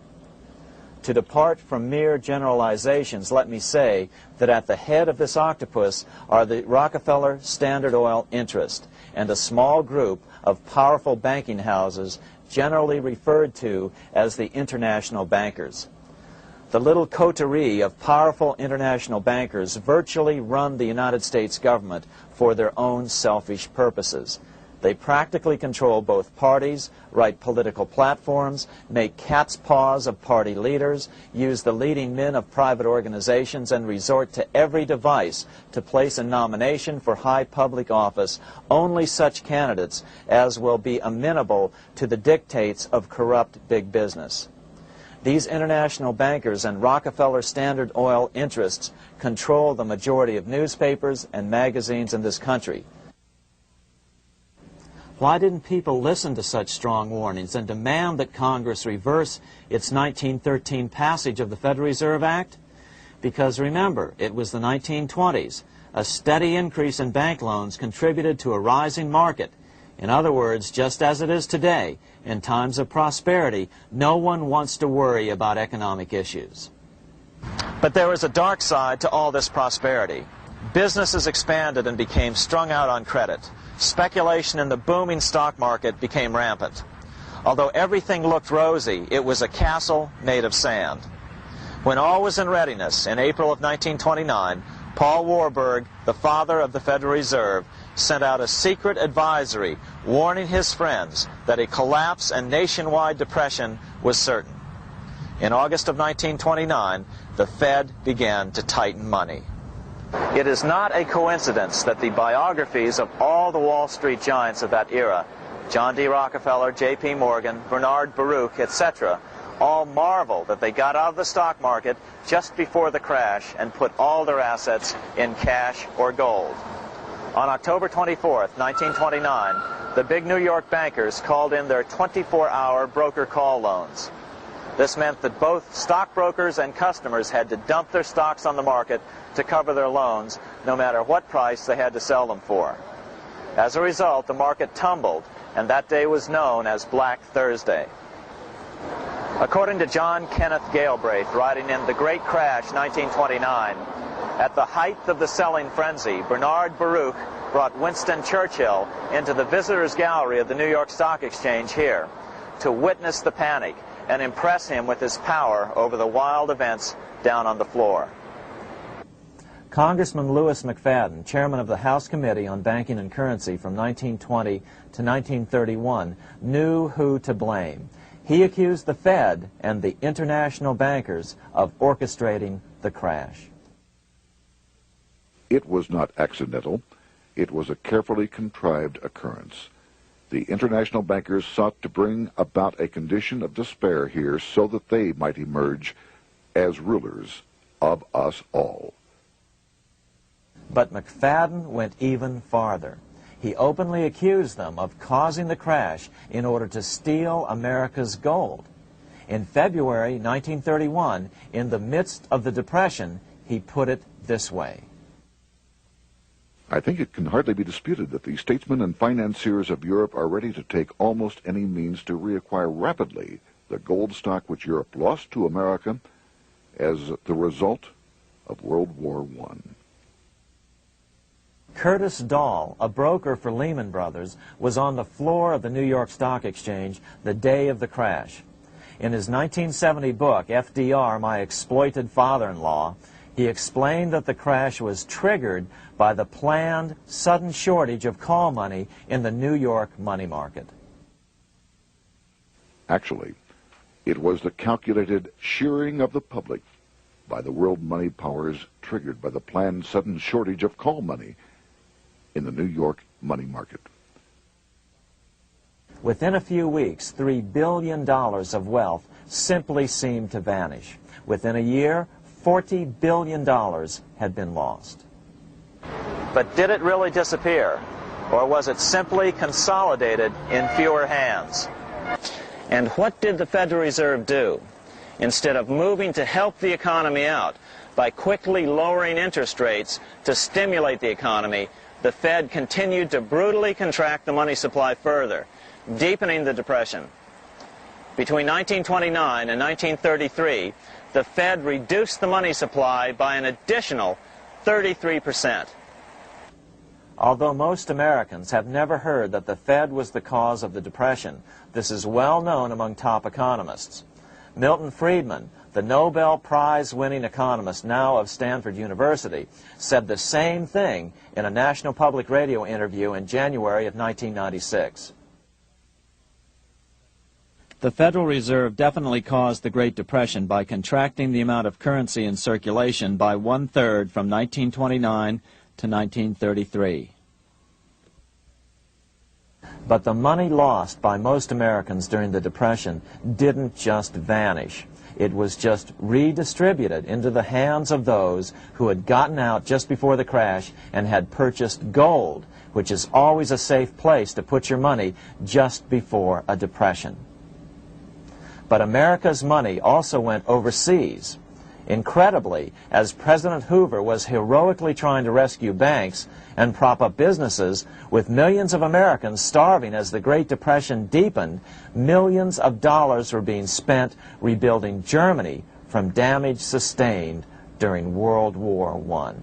To depart from mere generalizations, let me say that at the head of this octopus are the Rockefeller Standard Oil interest and a small group of powerful banking houses generally referred to as the international bankers. The little coterie of powerful international bankers virtually run the United States government for their own selfish purposes. They practically control both parties, write political platforms, make cat's paws of party leaders, use the leading men of private organizations, and resort to every device to place a nomination for high public office only such candidates as will be amenable to the dictates of corrupt big business. These international bankers and Rockefeller Standard Oil interests control the majority of newspapers and magazines in this country. Why didn't people listen to such strong warnings and demand that Congress reverse its 1913 passage of the Federal Reserve Act? Because remember, it was the 1920s. A steady increase in bank loans contributed to a rising market. In other words, just as it is today, in times of prosperity, no one wants to worry about economic issues. But there was a dark side to all this prosperity. Businesses expanded and became strung out on credit. Speculation in the booming stock market became rampant. Although everything looked rosy, it was a castle made of sand. When all was in readiness, in April of 1929, Paul Warburg, the father of the Federal Reserve, sent out a secret advisory warning his friends that a collapse and nationwide depression was certain. In August of 1929, the Fed began to tighten money. It is not a coincidence that the biographies of all the Wall Street giants of that era, John D. Rockefeller, J.P. Morgan, Bernard Baruch, etc., all marvel that they got out of the stock market just before the crash and put all their assets in cash or gold. On October 24th, 1929, the big New York bankers called in their 24-hour broker call loans. This meant that both stockbrokers and customers had to dump their stocks on the market to cover their loans, no matter what price they had to sell them for. As a result, the market tumbled, and that day was known as Black Thursday. According to John Kenneth Galbraith, writing in The Great Crash, 1929, at the height of the selling frenzy, Bernard Baruch brought Winston Churchill into the visitors' gallery of the New York Stock Exchange here to witness the panic and impress him with his power over the wild events down on the floor. Congressman Louis McFadden, chairman of the House Committee on Banking and Currency from 1920 to 1931, knew who to blame. He accused the Fed and the international bankers of orchestrating the crash. It was not accidental. It was a carefully contrived occurrence. The international bankers sought to bring about a condition of despair here so that they might emerge as rulers of us all. But McFadden went even farther. He openly accused them of causing the crash in order to steal America's gold. In February 1931, in the midst of the Depression, he put it this way. I think it can hardly be disputed that the statesmen and financiers of Europe are ready to take almost any means to reacquire rapidly the gold stock which Europe lost to America as the result of World War I. Curtis Dahl, a broker for Lehman Brothers, was on the floor of the New York Stock Exchange the day of the crash. In his 1970 book, FDR, My Exploited Father-in-Law, he explained that the crash was triggered by the planned sudden shortage of call money in the New York money market. Actually, it was the calculated shearing of the public by the world money powers triggered by the planned sudden shortage of call money in the New York money market. Within a few weeks, $3 billion of wealth simply seemed to vanish. Within a year, $40 billion had been lost. But did it really disappear? Or was it simply consolidated in fewer hands? And what did the Federal Reserve do? Instead of moving to help the economy out by quickly lowering interest rates to stimulate the economy, the Fed continued to brutally contract the money supply further, deepening the Depression. Between 1929 and 1933, the Fed reduced the money supply by an additional 33%. Although most Americans have never heard that the Fed was the cause of the Depression, this is well known among top economists. Milton Friedman, the Nobel Prize-winning economist, now of Stanford University, said the same thing in a National Public Radio interview in January of 1996. The Federal Reserve definitely caused the Great Depression by contracting the amount of currency in circulation by 1/3 from 1929 to 1933. But the money lost by most Americans during the Depression didn't just vanish. It was just redistributed into the hands of those who had gotten out just before the crash and had purchased gold, which is always a safe place to put your money just before a depression. But America's money also went overseas. Incredibly, as President Hoover was heroically trying to rescue banks and prop up businesses, with millions of Americans starving as the Great Depression deepened, millions of dollars were being spent rebuilding Germany from damage sustained during World War I.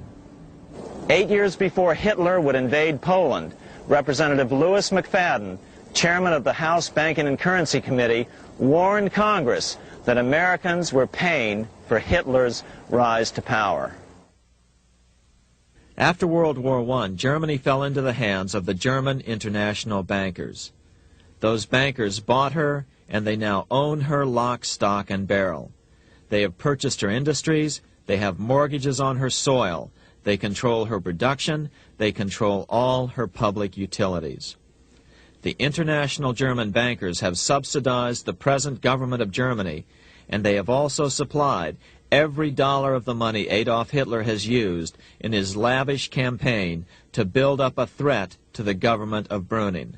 8 years before Hitler would invade Poland, Representative Louis McFadden, chairman of the House Banking and Currency Committee, warned Congress that Americans were paying for Hitler's rise to power. After World War I, Germany fell into the hands of the German international bankers. Those bankers bought her, and they now own her lock, stock, and barrel. They have purchased her industries, they have mortgages on her soil, they control her production, they control all her public utilities. The international German bankers have subsidized the present government of Germany, and they have also supplied every dollar of the money Adolf Hitler has used in his lavish campaign to build up a threat to the government of Brüning.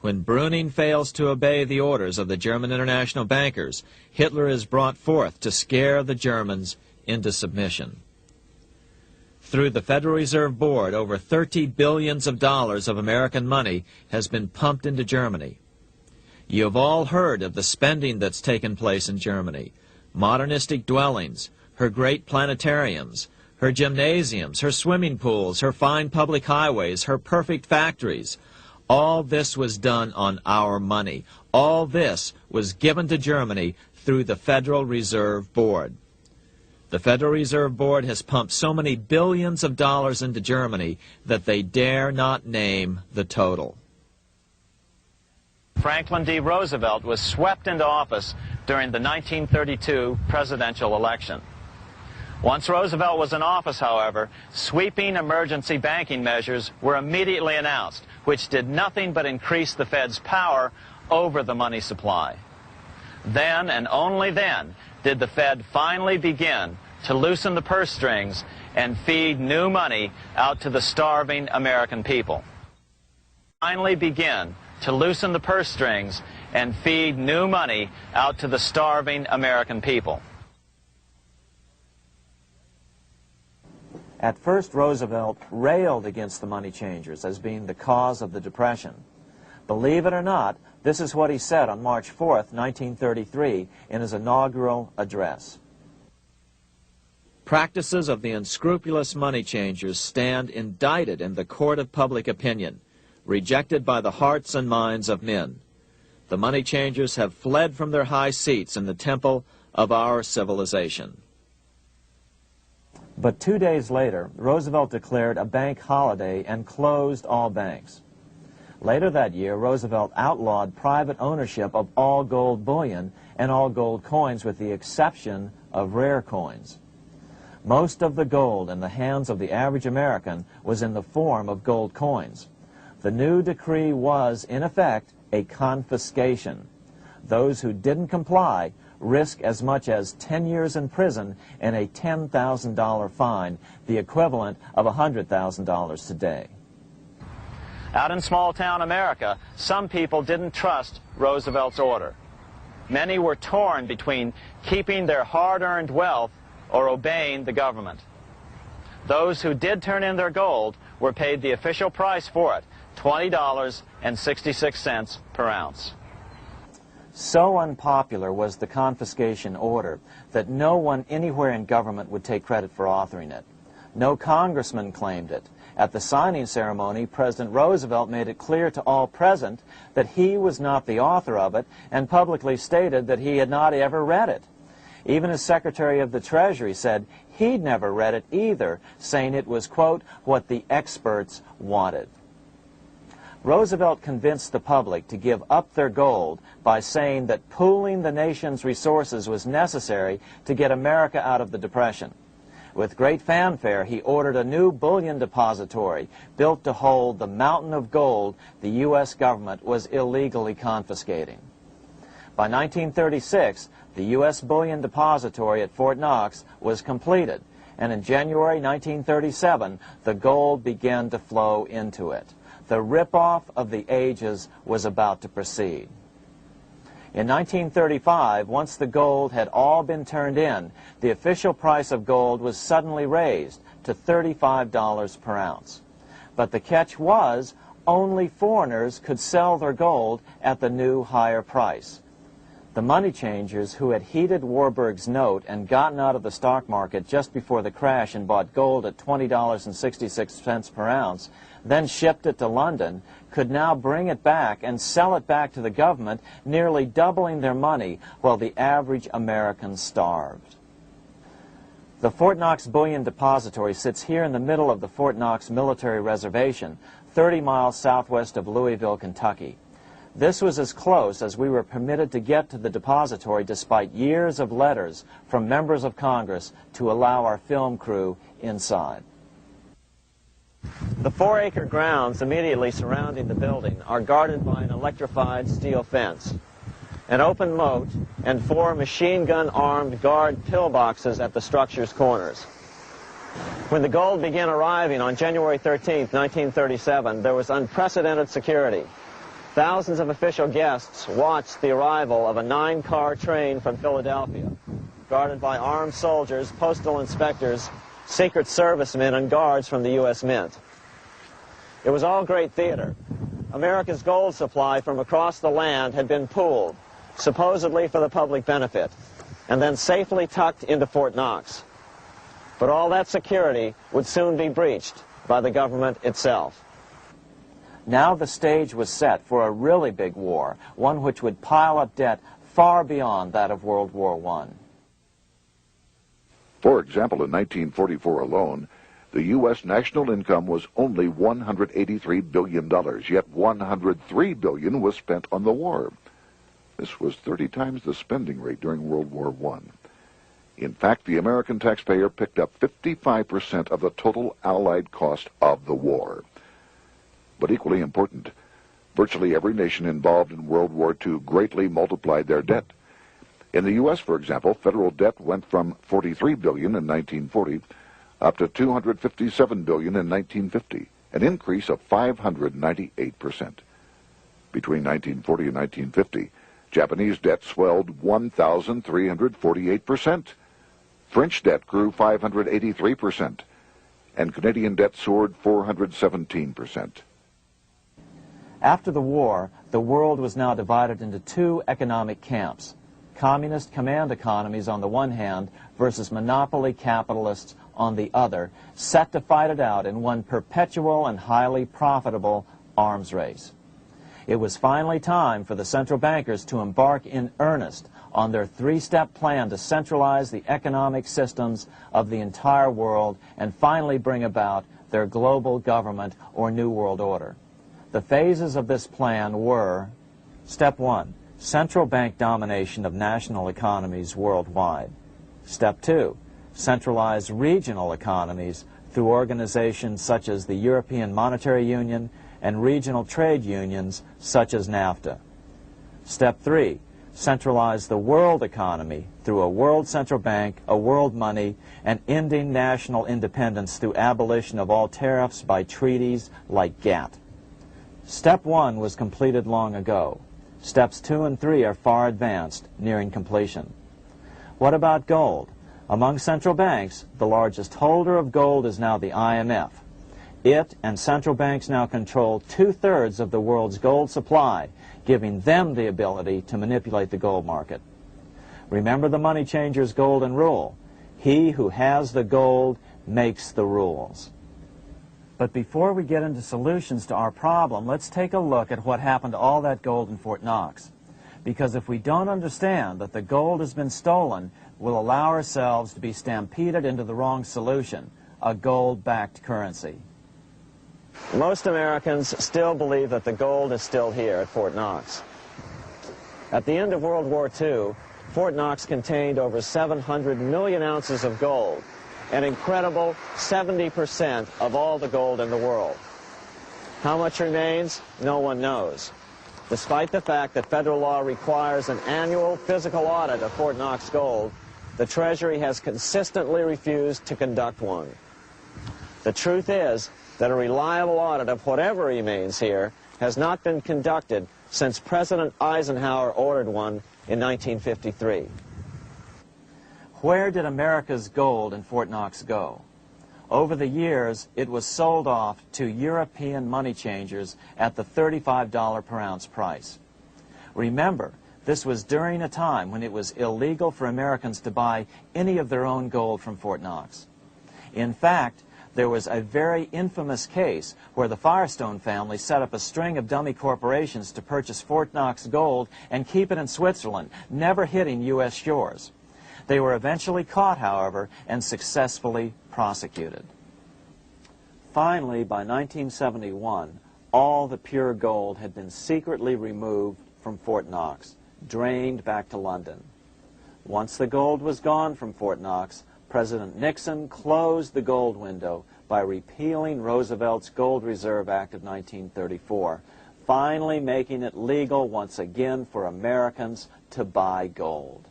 When Brüning fails to obey the orders of the German international bankers, Hitler is brought forth to scare the Germans into submission. Through the Federal Reserve Board, over $30 billion of American money has been pumped into Germany. You have all heard of the spending that's taken place in Germany. Modernistic dwellings, her great planetariums, her gymnasiums, her swimming pools, her fine public highways, her perfect factories. All this was done on our money. All this was given to Germany through the Federal Reserve Board. The Federal Reserve Board has pumped so many billions of dollars into Germany that they dare not name the total. Franklin D. Roosevelt was swept into office during the 1932 presidential election. Once Roosevelt was in office, however, sweeping emergency banking measures were immediately announced, which did nothing but increase the Fed's power over the money supply. Then, and only then, did the Fed finally begin to loosen the purse strings and feed new money out to the starving American people. Finally begin to loosen the purse strings and feed new money out to the starving American people. At first, Roosevelt railed against the money changers as being the cause of the Depression. Believe it or not, this is what he said on March 4th, 1933, in his inaugural address. Practices of the unscrupulous money changers stand indicted in the court of public opinion, rejected by the hearts and minds of men. The money changers have fled from their high seats in the temple of our civilization. But 2 days later, Roosevelt declared a bank holiday and closed all banks. Later that year, Roosevelt outlawed private ownership of all gold bullion and all gold coins with the exception of rare coins. Most of the gold in the hands of the average American was in the form of gold coins. The new decree was, in effect, a confiscation. Those who didn't comply risk as much as 10 years in prison and a $10,000 fine, the equivalent of $100,000 today. Out in small-town America, some people didn't trust Roosevelt's order. Many were torn between keeping their hard-earned wealth or obeying the government. Those who did turn in their gold were paid the official price for it, $20.66 per ounce. So unpopular was the confiscation order that no one anywhere in government would take credit for authoring it. No congressman claimed it. At the signing ceremony, President Roosevelt made it clear to all present that he was not the author of it and publicly stated that he had not ever read it. Even as Secretary of the Treasury said he'd never read it either, saying it was, quote, what the experts wanted. Roosevelt convinced the public to give up their gold by saying that pooling the nation's resources was necessary to get America out of the Depression. With great fanfare, he ordered a new bullion depository built to hold the mountain of gold the U.S. government was illegally confiscating. By 1936, the U.S. Bullion Depository at Fort Knox was completed, and in January 1937, the gold began to flow into it. The rip-off of the ages was about to proceed. In 1935, once the gold had all been turned in, the official price of gold was suddenly raised to $35 per ounce. But the catch was, only foreigners could sell their gold at the new higher price. The money changers who had heeded Warburg's note and gotten out of the stock market just before the crash and bought gold at $20.66 per ounce, then shipped it to London, could now bring it back and sell it back to the government, nearly doubling their money while the average American starved. The Fort Knox Bullion Depository sits here in the middle of the Fort Knox Military Reservation, 30 miles southwest of Louisville, Kentucky. This was as close as we were permitted to get to the depository despite years of letters from members of Congress to allow our film crew inside. The 4-acre grounds immediately surrounding the building are guarded by an electrified steel fence, an open moat, and 4 machine-gun-armed guard pillboxes at the structure's corners. When the gold began arriving on January 13, 1937, there was unprecedented security. Thousands of official guests watched the arrival of a 9-car train from Philadelphia, guarded by armed soldiers, postal inspectors, Secret Servicemen, and guards from the U.S. Mint. It was all great theater. America's gold supply from across the land had been pooled, supposedly for the public benefit, and then safely tucked into Fort Knox. But all that security would soon be breached by the government itself. Now the stage was set for a really big war, one which would pile up debt far beyond that of World War I. For example, in 1944 alone, the U.S. national income was only $183 billion, yet $103 billion was spent on the war. This was 30 times the spending rate during World War I. In fact, the American taxpayer picked up 55% of the total Allied cost of the war. But equally important, virtually every nation involved in World War II greatly multiplied their debt. In the U.S., for example, federal debt went from $43 billion in 1940 up to $257 billion in 1950, an increase of 598%. Between 1940 and 1950, Japanese debt swelled 1,348%. French debt grew 583%, and Canadian debt soared 417%. After the war, the world was now divided into 2 economic camps: communist command economies on the one hand versus monopoly capitalists on the other, set to fight it out in one perpetual and highly profitable arms race. It was finally time for the central bankers to embark in earnest on their 3-step plan to centralize the economic systems of the entire world and finally bring about their global government or New World Order. The phases of this plan were: Step 1, central bank domination of national economies worldwide. Step 2, centralized regional economies through organizations such as the European Monetary Union and regional trade unions such as NAFTA. Step 3, centralize the world economy through a world central bank, a world money, and ending national independence through abolition of all tariffs by treaties like GATT. Step 1 was completed long ago. Steps 2 and 3 are far advanced, nearing completion. What about gold? Among central banks, the largest holder of gold is now the IMF. It and central banks now control 2/3 of the world's gold supply, giving them the ability to manipulate the gold market. Remember the money changer's golden rule: he who has the gold makes the rules. But before we get into solutions to our problem, let's take a look at what happened to all that gold in Fort Knox. Because if we don't understand that the gold has been stolen, will allow ourselves to be stampeded into the wrong solution, a gold-backed currency. Most Americans still believe that the gold is still here at Fort Knox. At the end of World War II, Fort Knox contained over 700 million ounces of gold, an incredible 70% of all the gold in the world. How much remains? No one knows. Despite the fact that federal law requires an annual physical audit of Fort Knox gold, the Treasury has consistently refused to conduct one. The truth is that a reliable audit of whatever remains here has not been conducted since President Eisenhower ordered one in 1953. Where did America's gold in Fort Knox go? Over the years, it was sold off to European money changers at the $35 per ounce price. Remember, this was during a time when it was illegal for Americans to buy any of their own gold from Fort Knox. In fact, there was a very infamous case where the Firestone family set up a string of dummy corporations to purchase Fort Knox gold and keep it in Switzerland, never hitting U.S. shores. They were eventually caught, however, and successfully prosecuted. Finally, by 1971, all the pure gold had been secretly removed from Fort Knox, drained back to London. Once the gold was gone from Fort Knox, President Nixon closed the gold window by repealing Roosevelt's Gold Reserve Act of 1934, finally making it legal once again for Americans to buy gold.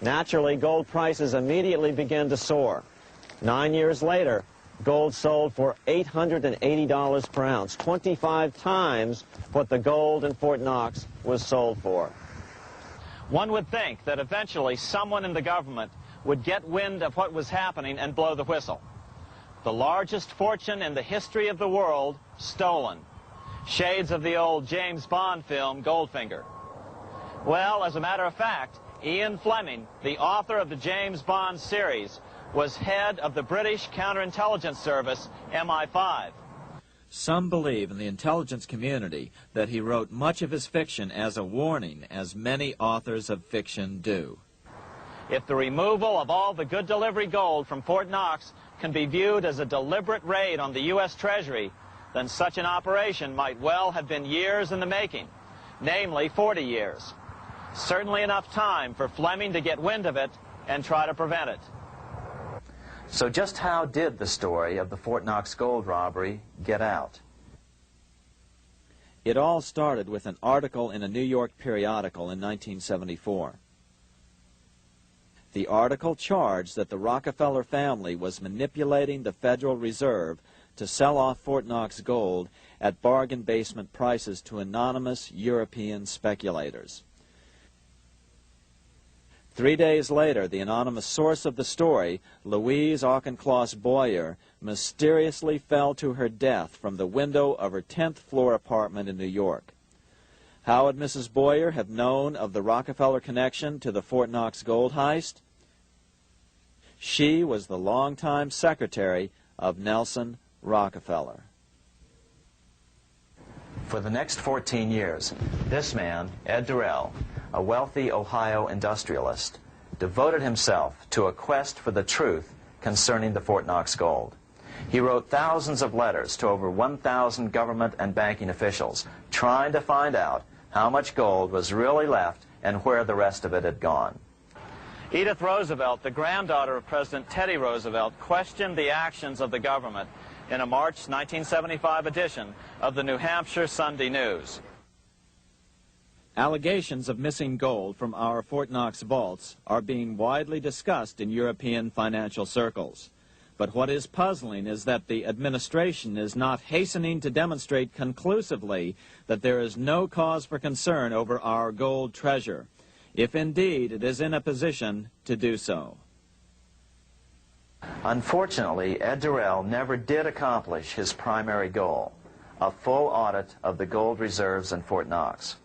Naturally, gold prices immediately began to soar. 9 years later, gold sold for $880 per ounce, 25 times what the gold in Fort Knox was sold for. One would think that eventually someone in the government would get wind of what was happening and blow the whistle. The largest fortune in the history of the world stolen. Shades of the old James Bond film, Goldfinger. Well, as a matter of fact, Ian Fleming, the author of the James Bond series, was head of the British counterintelligence service, MI5. Some believe in the intelligence community that he wrote much of his fiction as a warning, as many authors of fiction do. If the removal of all the good delivery gold from Fort Knox can be viewed as a deliberate raid on the U.S. Treasury, then such an operation might well have been years in the making, namely 40 years. Certainly enough time for Fleming to get wind of it and try to prevent it. So just how did the story of the Fort Knox gold robbery get out? It all started with an article in a New York periodical in 1974. The article charged that the Rockefeller family was manipulating the Federal Reserve to sell off Fort Knox gold at bargain basement prices to anonymous European speculators. 3 days later, the anonymous source of the story, Louise Auchincloss Boyer, mysteriously fell to her death from the window of her 10th floor apartment in New York. How would Mrs. Boyer have known of the Rockefeller connection to the Fort Knox gold heist? She was the longtime secretary of Nelson Rockefeller. For the next 14 years, this man, Ed Durrell, a wealthy Ohio industrialist, devoted himself to a quest for the truth concerning the Fort Knox gold. He wrote thousands of letters to over 1,000 government and banking officials, trying to find out how much gold was really left and where the rest of it had gone. Edith Roosevelt, the granddaughter of President Teddy Roosevelt, questioned the actions of the government in a March 1975 edition of the New Hampshire Sunday News. Allegations of missing gold from our Fort Knox vaults are being widely discussed in European financial circles. But what is puzzling is that the administration is not hastening to demonstrate conclusively that there is no cause for concern over our gold treasure, if indeed it is in a position to do so. Unfortunately, Ed Durrell never did accomplish his primary goal, a full audit of the gold reserves in Fort Knox.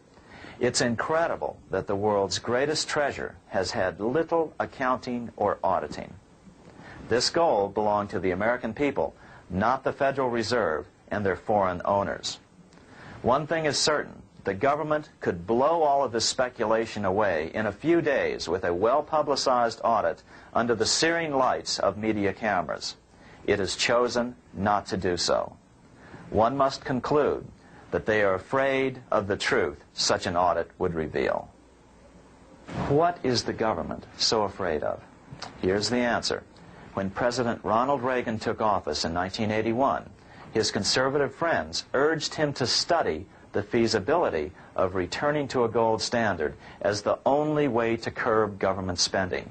It's incredible that the world's greatest treasure has had little accounting or auditing. This gold belonged to the American people, not the Federal Reserve and their foreign owners. One thing is certain, the government could blow all of this speculation away in a few days with a well-publicized audit under the searing lights of media cameras. It has chosen not to do so. One must conclude that they are afraid of the truth such an audit would reveal. What is the government so afraid of? Here's the answer. When President Ronald Reagan took office in 1981, his conservative friends urged him to study the feasibility of returning to a gold standard as the only way to curb government spending.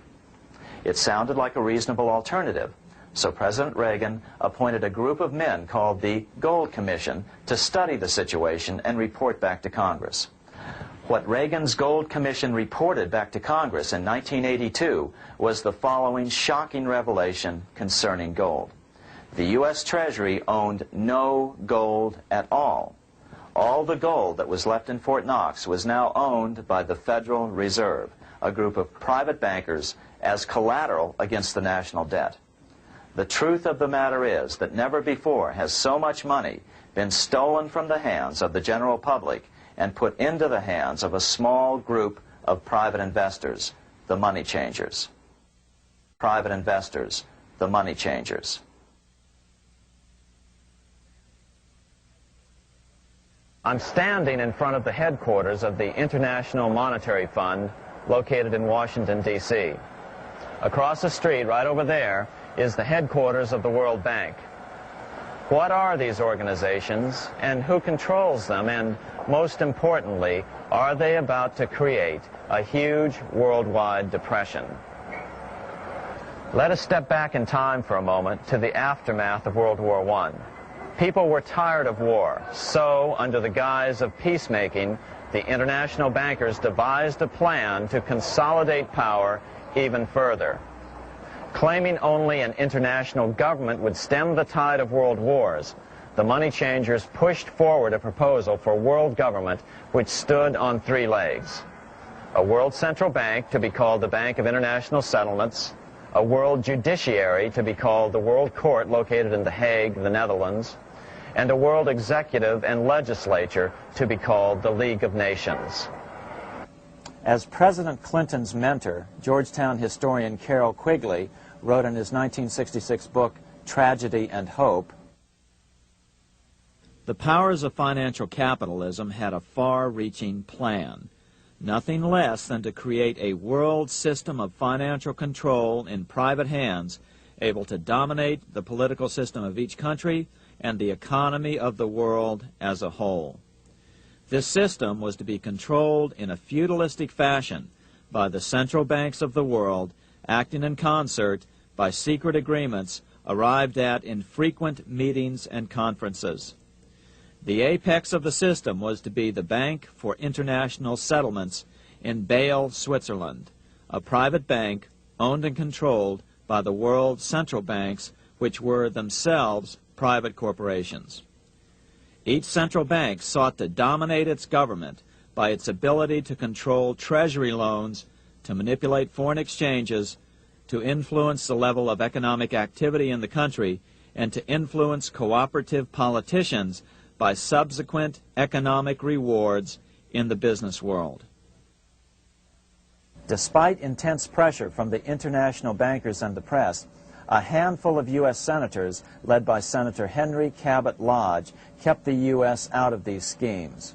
It sounded like a reasonable alternative, so President Reagan appointed a group of men called the Gold Commission to study the situation and report back to Congress. What Reagan's Gold Commission reported back to Congress in 1982 was the following shocking revelation concerning gold. The U.S. Treasury owned no gold at all. All the gold that was left in Fort Knox was now owned by the Federal Reserve, a group of private bankers, as collateral against the national debt. The truth of the matter is that never before has so much money been stolen from the hands of the general public and put into the hands of a small group of private investors, the money changers. Private investors, the money changers. I'm standing in front of the headquarters of the International Monetary Fund located in Washington, D.C. Across the street, right over there, is the headquarters of the World Bank. What are these organizations and who controls them, and most importantly, are they about to create a huge worldwide depression? Let us step back in time for a moment to the aftermath of World War I. People were tired of war, so under the guise of peacemaking, the international bankers devised a plan to consolidate power even further. Claiming only an international government would stem the tide of world wars, the money changers pushed forward a proposal for world government which stood on three legs. A world central bank to be called the Bank of International Settlements, a world judiciary to be called the World Court located in The Hague, the Netherlands, and a world executive and legislature to be called the League of Nations. As President Clinton's mentor, Georgetown historian Carroll Quigley wrote in his 1966 book, Tragedy and Hope, the powers of financial capitalism had a far-reaching plan, nothing less than to create a world system of financial control in private hands, able to dominate the political system of each country and the economy of the world as a whole. This system was to be controlled in a feudalistic fashion by the central banks of the world, acting in concert by secret agreements arrived at in frequent meetings and conferences. The apex of the system was to be the Bank for International Settlements in Bâle, Switzerland, a private bank owned and controlled by the world central banks, which were themselves private corporations. Each central bank sought to dominate its government by its ability to control treasury loans, to manipulate foreign exchanges, to influence the level of economic activity in the country, and to influence cooperative politicians by subsequent economic rewards in the business world. Despite intense pressure from the international bankers and the press, a handful of U.S. senators, led by Senator Henry Cabot Lodge, kept the U.S. out of these schemes.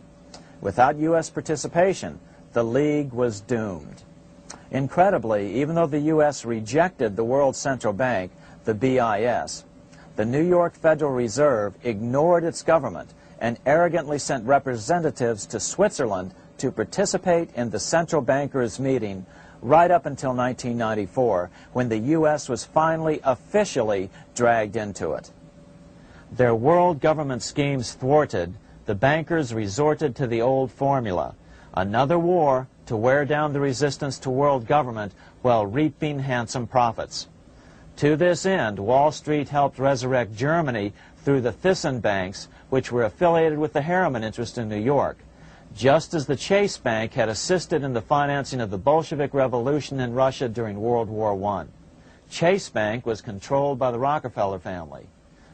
Without U.S. participation, the League was doomed. Incredibly, even though the U.S. rejected the World Central Bank, the BIS, the New York Federal Reserve ignored its government and arrogantly sent representatives to Switzerland to participate in the central bankers' meeting right up until 1994, when the U.S. was finally officially dragged into it. Their world government schemes thwarted, the bankers resorted to the old formula, another war to wear down the resistance to world government while reaping handsome profits. To this end, Wall Street helped resurrect Germany through the Thyssen banks, which were affiliated with the Harriman interest in New York, just as the Chase Bank had assisted in the financing of the Bolshevik Revolution in Russia during World War I. Chase Bank was controlled by the Rockefeller family.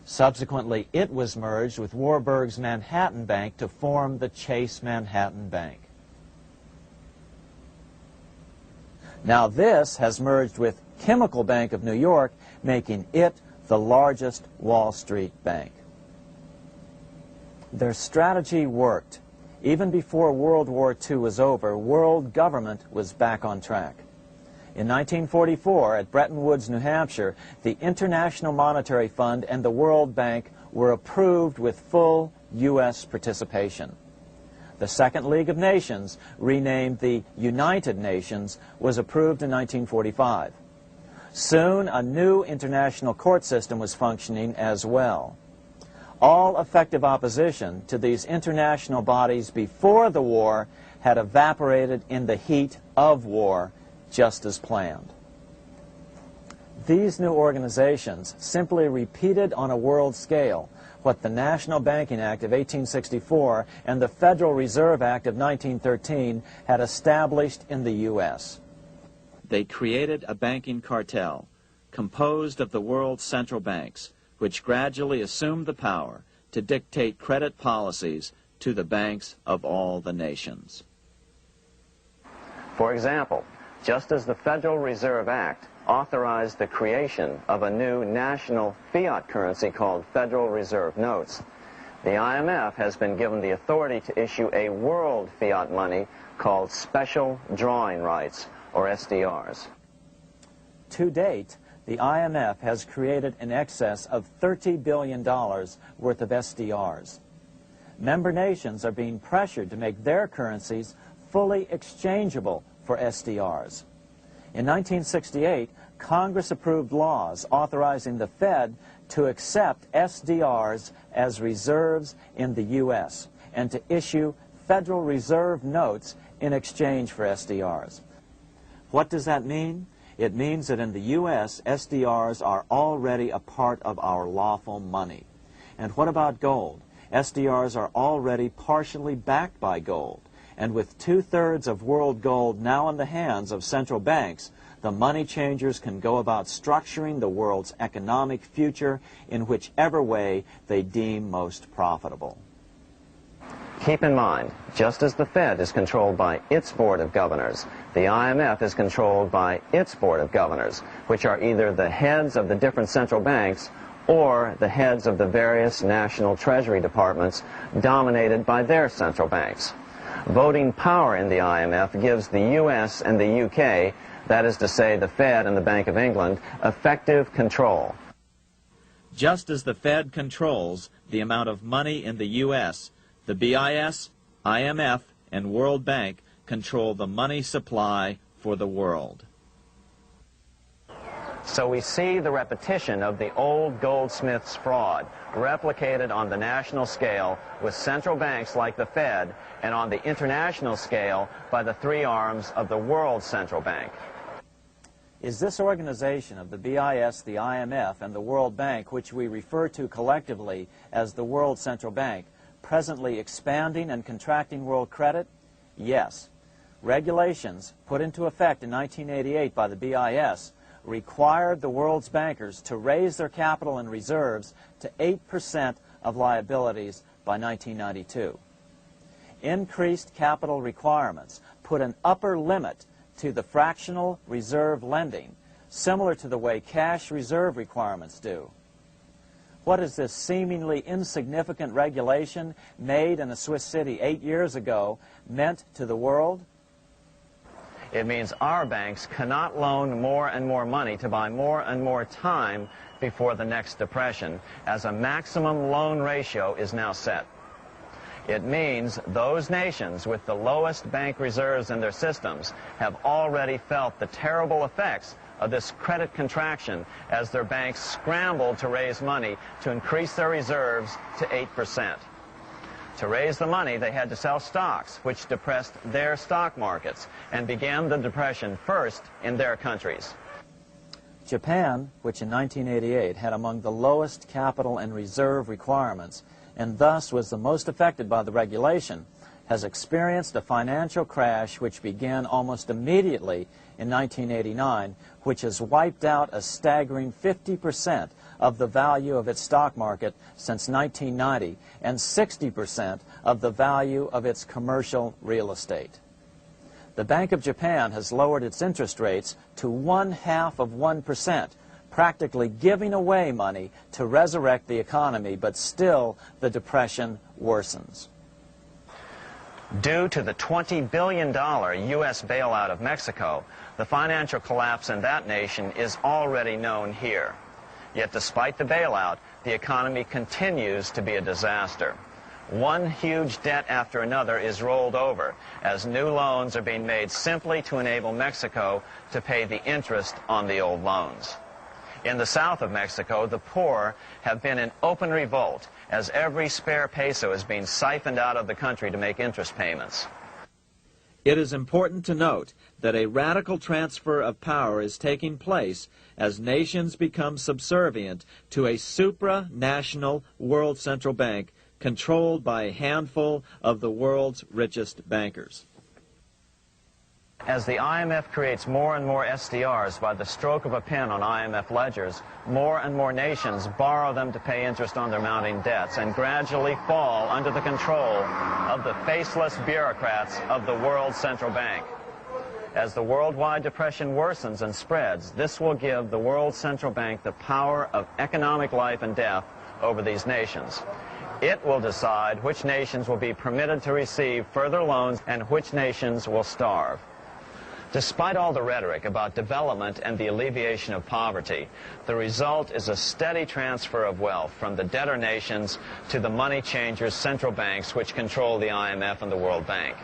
Subsequently, it was merged with Warburg's Manhattan Bank to form the Chase Manhattan Bank. Now this has merged with Chemical Bank of New York, making it the largest Wall Street bank. Their strategy worked. Even before World War II was over, world government was back on track. In 1944, at Bretton Woods, New Hampshire, the International Monetary Fund and the World Bank were approved with full U.S. participation. The Second League of Nations, renamed the United Nations, was approved in 1945. Soon, a new international court system was functioning as well. All effective opposition to these international bodies before the war had evaporated in the heat of war, just as planned. These new organizations simply repeated on a world scale what the National Banking Act of 1864 and the Federal Reserve Act of 1913 had established in the U.S. They created a banking cartel composed of the world's central banks, which gradually assumed the power to dictate credit policies to the banks of all the nations. For example, just as the Federal Reserve Act authorized the creation of a new national fiat currency called Federal Reserve Notes, the IMF has been given the authority to issue a world fiat money called Special Drawing Rights, or SDRs. To date, the IMF has created in excess of $30 billion worth of SDRs. Member nations are being pressured to make their currencies fully exchangeable for SDRs. In 1968, Congress approved laws authorizing the Fed to accept SDRs as reserves in the U.S. and to issue Federal Reserve notes in exchange for SDRs. What does that mean? It means that in the U.S., SDRs are already a part of our lawful money. And what about gold? SDRs are already partially backed by gold. And with 2/3 of world gold now in the hands of central banks, the money changers can go about structuring the world's economic future in whichever way they deem most profitable. Keep in mind, just as the Fed is controlled by its Board of Governors, the IMF is controlled by its Board of Governors, which are either the heads of the different central banks or the heads of the various national treasury departments dominated by their central banks. Voting power in the IMF gives the U.S. and the UK, that is to say the Fed and the Bank of England, effective control. Just as the Fed controls the amount of money in the U.S., the BIS, IMF, and World Bank control the money supply for the world. So we see the repetition of the old goldsmith's fraud replicated on the national scale with central banks like the Fed and on the international scale by the three arms of the World Central Bank. Is this organization of the BIS, the IMF, and the World Bank, which we refer to collectively as the World Central Bank, presently expanding and contracting world credit? Yes. Regulations put into effect in 1988 by the BIS required the world's bankers to raise their capital and reserves to 8% of liabilities by 1992. Increased capital requirements put an upper limit to the fractional reserve lending, similar to the way cash reserve requirements do. What is this seemingly insignificant regulation made in a Swiss city 8 years ago meant to the world? It means our banks cannot loan more and more money to buy more and more time before the next depression, as a maximum loan ratio is now set. It means those nations with the lowest bank reserves in their systems have already felt the terrible effects of this credit contraction as their banks scrambled to raise money to increase their reserves to 8%. To raise the money, they had to sell stocks, which depressed their stock markets and began the depression first in their countries. Japan, which in 1988 had among the lowest capital and reserve requirements, and thus was the most affected by the regulation, has experienced a financial crash which began almost immediately in 1989, which has wiped out a staggering 50% of the value of its stock market since 1990 and 60% of the value of its commercial real estate. The Bank of Japan has lowered its interest rates to 0.5%, practically giving away money to resurrect the economy, but still the depression worsens. Due to the $20 billion U.S. bailout of Mexico, the financial collapse in that nation is already known here. Yet despite the bailout, the economy continues to be a disaster. One huge debt after another is rolled over as new loans are being made simply to enable Mexico to pay the interest on the old loans. In the south of Mexico, the poor have been in open revolt as every spare peso is being siphoned out of the country to make interest payments. It is important to note that a radical transfer of power is taking place as nations become subservient to a supranational world central bank controlled by a handful of the world's richest bankers. As the IMF creates more and more SDRs by the stroke of a pen on IMF ledgers, more and more nations borrow them to pay interest on their mounting debts and gradually fall under the control of the faceless bureaucrats of the World Central Bank. As the worldwide depression worsens and spreads, this will give the World Central Bank the power of economic life and death over these nations. It will decide which nations will be permitted to receive further loans and which nations will starve. Despite all the rhetoric about development and the alleviation of poverty, the result is a steady transfer of wealth from the debtor nations to the money changers' central banks which control the IMF and the World Bank.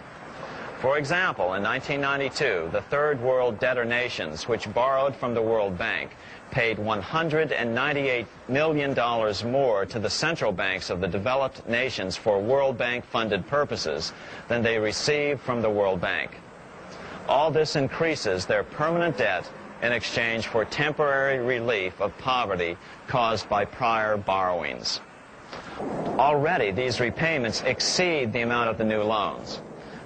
For example, in 1992, the Third World debtor nations, which borrowed from the World Bank, paid $198 million more to the central banks of the developed nations for World Bank-funded purposes than they received from the World Bank. All this increases their permanent debt in exchange for temporary relief of poverty caused by prior borrowings. Already, these repayments exceed the amount of the new loans.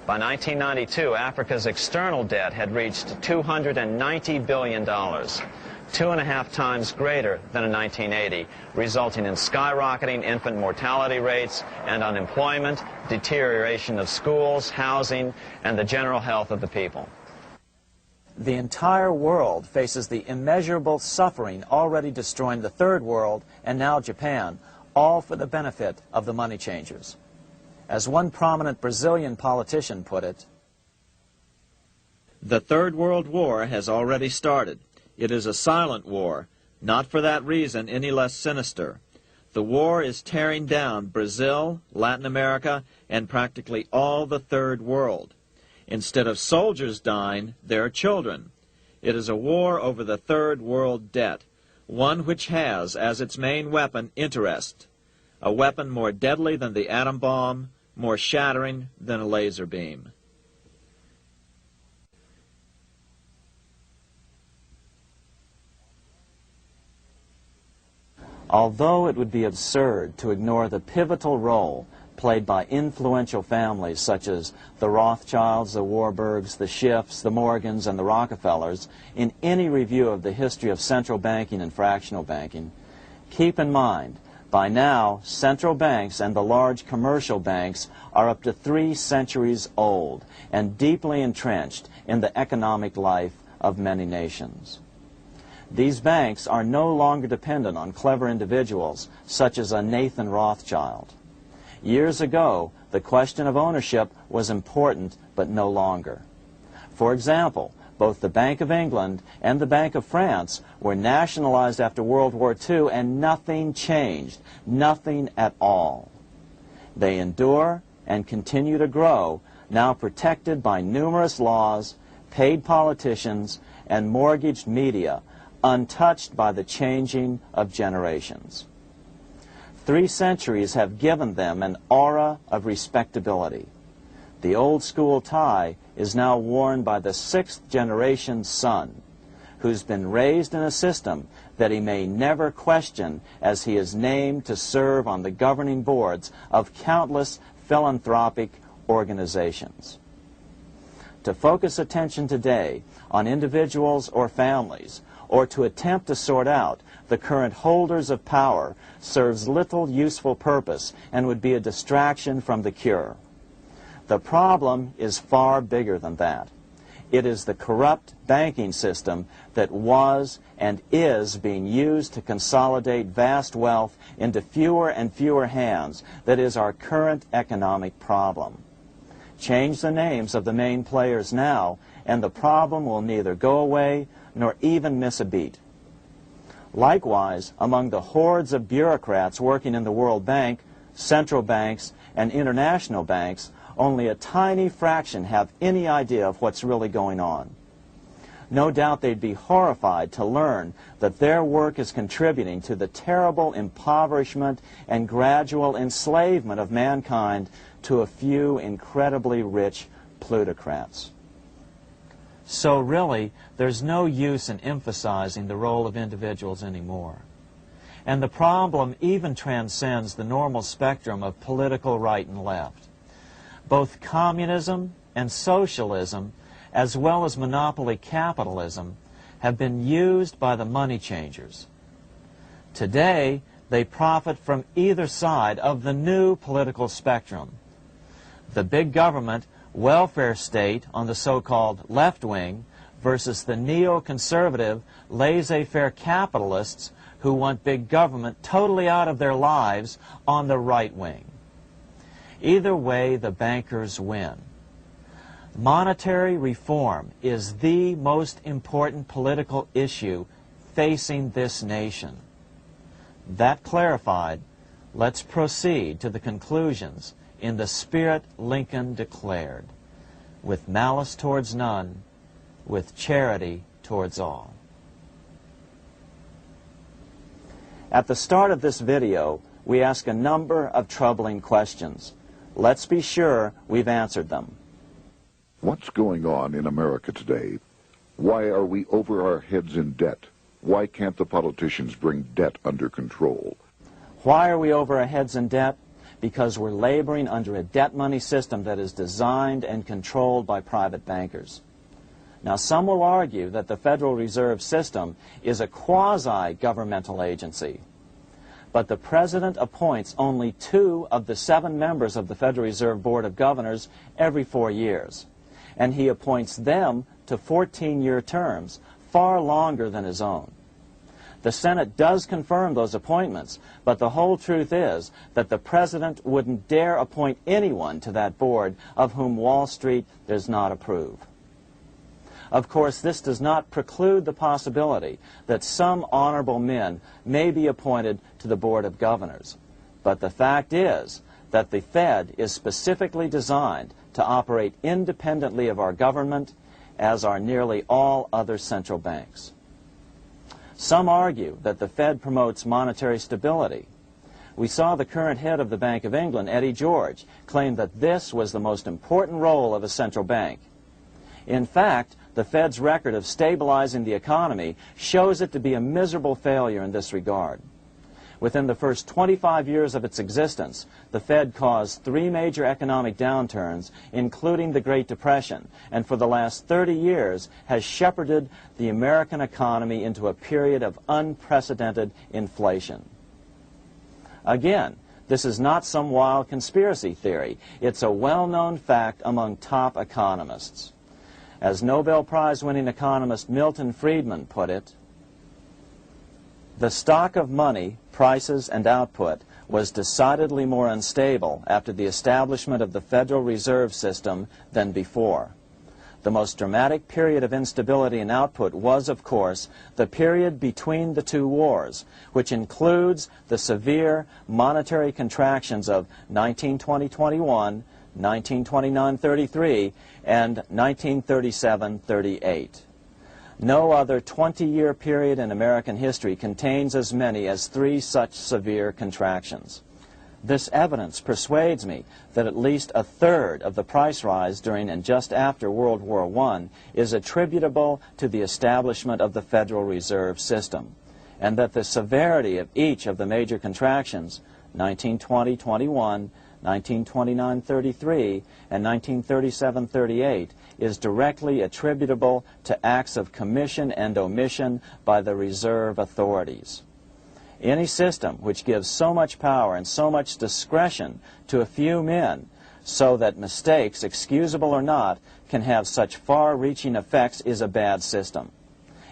By 1992, Africa's external debt had reached $290 billion, 2.5 times greater than in 1980, resulting in skyrocketing infant mortality rates and unemployment, deterioration of schools, housing, and the general health of the people. The entire world faces the immeasurable suffering already destroying the Third World and now Japan, all for the benefit of the money changers. As one prominent Brazilian politician put it, "The Third World War has already started. It is a silent war, not for that reason any less sinister. The war is tearing down Brazil, Latin America, and practically all the Third World. Instead of soldiers dying, there are children. It is a war over the Third World debt, one which has as its main weapon interest, a weapon more deadly than the atom bomb, more shattering than a laser beam." Although it would be absurd to ignore the pivotal role played by influential families such as the Rothschilds, the Warburgs, the Schiffs, the Morgans, and the Rockefellers in any review of the history of central banking and fractional banking, keep in mind, by now, central banks and the large commercial banks are up to 3 centuries old and deeply entrenched in the economic life of many nations. These banks are no longer dependent on clever individuals such as a Nathan Rothschild. Years ago, the question of ownership was important, but no longer. For example, both the Bank of England and the Bank of France were nationalized after World War II, and nothing changed, nothing at all. They endure and continue to grow, now protected by numerous laws, paid politicians, and mortgaged media, untouched by the changing of generations. 3 centuries have given them an aura of respectability. The old school tie is now worn by the 6th generation son, who's been raised in a system that he may never question as he is named to serve on the governing boards of countless philanthropic organizations. To focus attention today on individuals or families, or to attempt to sort out the current holders of power, serves little useful purpose and would be a distraction from the cure. The problem is far bigger than that. It is the corrupt banking system that was and is being used to consolidate vast wealth into fewer and fewer hands that is our current economic problem. Change the names of the main players now, and the problem will neither go away nor even miss a beat. Likewise, among the hordes of bureaucrats working in the World Bank, central banks, and international banks, only a tiny fraction have any idea of what's really going on. No doubt they'd be horrified to learn that their work is contributing to the terrible impoverishment and gradual enslavement of mankind to a few incredibly rich plutocrats. So really, there's no use in emphasizing the role of individuals anymore. And the problem even transcends the normal spectrum of political right and left. Both communism and socialism, as well as monopoly capitalism, have been used by the money changers. Today, they profit from either side of the new political spectrum. The big government welfare state on the so-called left wing versus the neoconservative laissez-faire capitalists who want big government totally out of their lives on the right wing. Either way, the bankers win. Monetary reform is the most important political issue facing this nation. That clarified, let's proceed to the conclusions in the spirit Lincoln declared, with malice towards none, with charity towards all. At the start of this video, we ask a number of troubling questions. Let's be sure we've answered them. What's going on in America today? Why are we over our heads in debt? Why can't the politicians bring debt under control? Why are we over our heads in debt? Because we're laboring under a debt money system that is designed and controlled by private bankers. Now, some will argue that the Federal Reserve System is a quasi-governmental agency. But the President appoints only 2 of the 7 members of the Federal Reserve Board of Governors every 4 years. And he appoints them to 14-year terms, far longer than his own. The Senate does confirm those appointments, but the whole truth is that the President wouldn't dare appoint anyone to that board of whom Wall Street does not approve. Of course, this does not preclude the possibility that some honorable men may be appointed to the Board of Governors. But the fact is that the Fed is specifically designed to operate independently of our government, as are nearly all other central banks. Some argue that the Fed promotes monetary stability. We saw the current head of the Bank of England, Eddie George, claim that this was the most important role of a central bank. In fact, the Fed's record of stabilizing the economy shows it to be a miserable failure in this regard. Within the first 25 years of its existence, the Fed caused 3 major economic downturns, including the Great Depression, and for the last 30 years has shepherded the American economy into a period of unprecedented inflation. Again, this is not some wild conspiracy theory. It's a well-known fact among top economists. As Nobel Prize-winning economist Milton Friedman put it, the stock of money, prices, and output was decidedly more unstable after the establishment of the Federal Reserve System than before. The most dramatic period of instability in output was, of course, the period between the 2 wars, which includes the severe monetary contractions of 1920-21, 1929-33, and 1937-38. No other 20-year period in American history contains as many as 3 such severe contractions. This evidence persuades me that at least a third of the price rise during and just after World War I is attributable to the establishment of the Federal Reserve System, and that the severity of each of the major contractions, 1920-21, 1929-33, and 1937-38, is directly attributable to acts of commission and omission by the reserve authorities. Any system which gives so much power and so much discretion to a few men so that mistakes, excusable or not, can have such far-reaching effects is a bad system.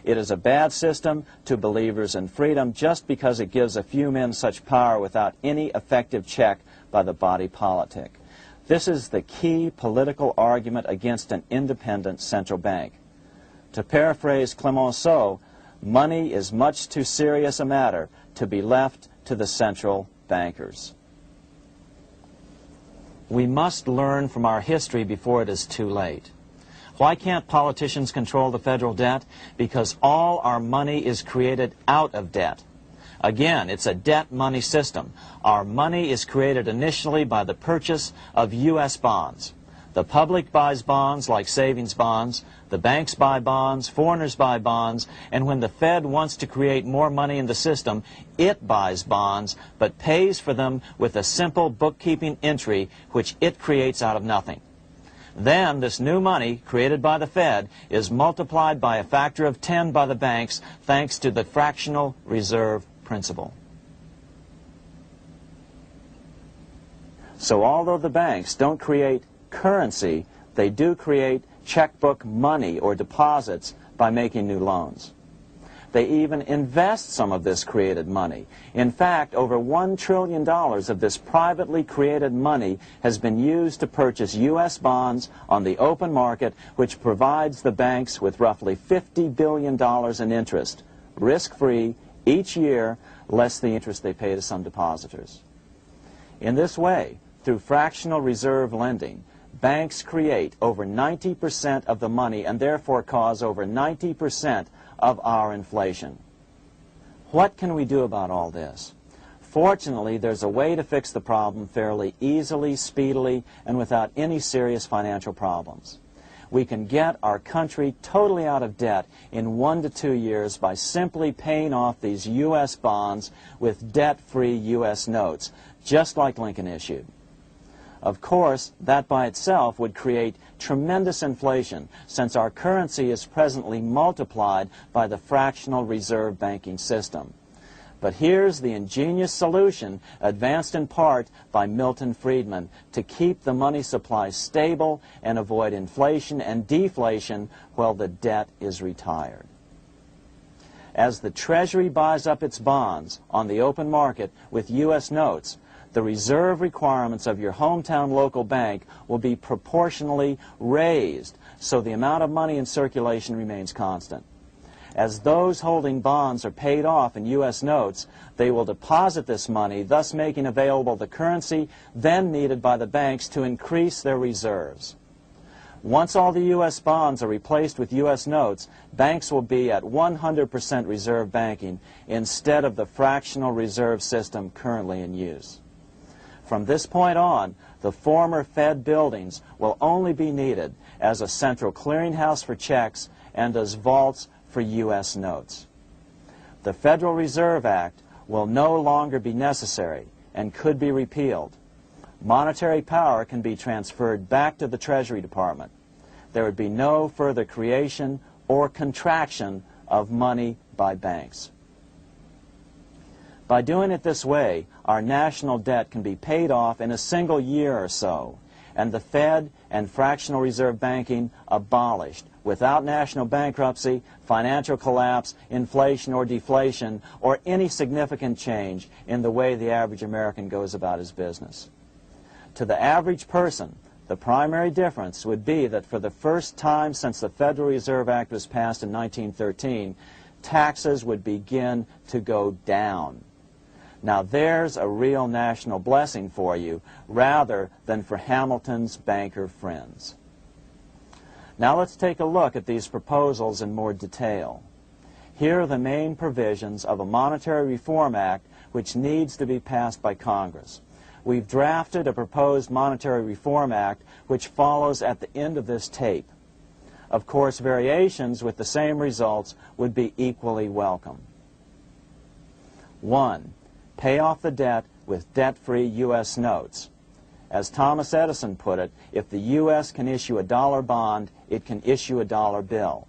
It is a bad system to believers in freedom just because it gives a few men such power without any effective check by the body politic. This is the key political argument against an independent central bank. To paraphrase Clemenceau, money is much too serious a matter to be left to the central bankers. We must learn from our history before it is too late. Why can't politicians control the federal debt? Because all our money is created out of debt. Again, it's a debt money system. Our money is created initially by the purchase of U.S. bonds. The public buys bonds like savings bonds, the banks buy bonds, foreigners buy bonds, and when the Fed wants to create more money in the system, it buys bonds, but pays for them with a simple bookkeeping entry which it creates out of nothing. Then this new money created by the Fed is multiplied by a factor of 10 by the banks thanks to the fractional reserve principle. So although the banks don't create currency, they do create checkbook money or deposits by making new loans. They even invest some of this created money. In fact, over $1 trillion of this privately created money has been used to purchase U.S. bonds on the open market, which provides the banks with roughly $50 billion in interest, risk-free, each year, less the interest they pay to some depositors. In this way, through fractional reserve lending, banks create over 90% of the money and therefore cause over 90% of our inflation. What can we do about all this? Fortunately, there's a way to fix the problem fairly easily, speedily, and without any serious financial problems. We can get our country totally out of debt in 1 to 2 years by simply paying off these U.S. bonds with debt-free U.S. notes, just like Lincoln issued. Of course, that by itself would create tremendous inflation, since our currency is presently multiplied by the fractional reserve banking system. But here's the ingenious solution, advanced in part by Milton Friedman, to keep the money supply stable and avoid inflation and deflation while the debt is retired. As the Treasury buys up its bonds on the open market with U.S. notes, the reserve requirements of your hometown local bank will be proportionally raised, so the amount of money in circulation remains constant. As those holding bonds are paid off in U.S. notes, they will deposit this money, thus making available the currency then needed by the banks to increase their reserves. Once all the U.S. bonds are replaced with U.S. notes, banks will be at 100% reserve banking instead of the fractional reserve system currently in use. From this point on, the former Fed buildings will only be needed as a central clearinghouse for checks and as vaults for U.S. notes. The Federal Reserve Act will no longer be necessary and could be repealed. Monetary power can be transferred back to the Treasury Department. There would be no further creation or contraction of money by banks. By doing it this way, our national debt can be paid off in a single year or so, and the Fed and fractional reserve banking abolished, without national bankruptcy, financial collapse, inflation or deflation, or any significant change in the way the average American goes about his business. To the average person, the primary difference would be that for the first time since the Federal Reserve Act was passed in 1913, taxes would begin to go down. Now there's a real national blessing for you, rather than for Hamilton's banker friends. Now let's take a look at these proposals in more detail. Here are the main provisions of a Monetary Reform Act which needs to be passed by Congress. We've drafted a proposed Monetary Reform Act which follows at the end of this tape. Of course, variations with the same results would be equally welcome. 1. Pay off the debt with debt-free U.S. notes. As Thomas Edison put it, if the U.S. can issue a dollar bond, it can issue a dollar bill.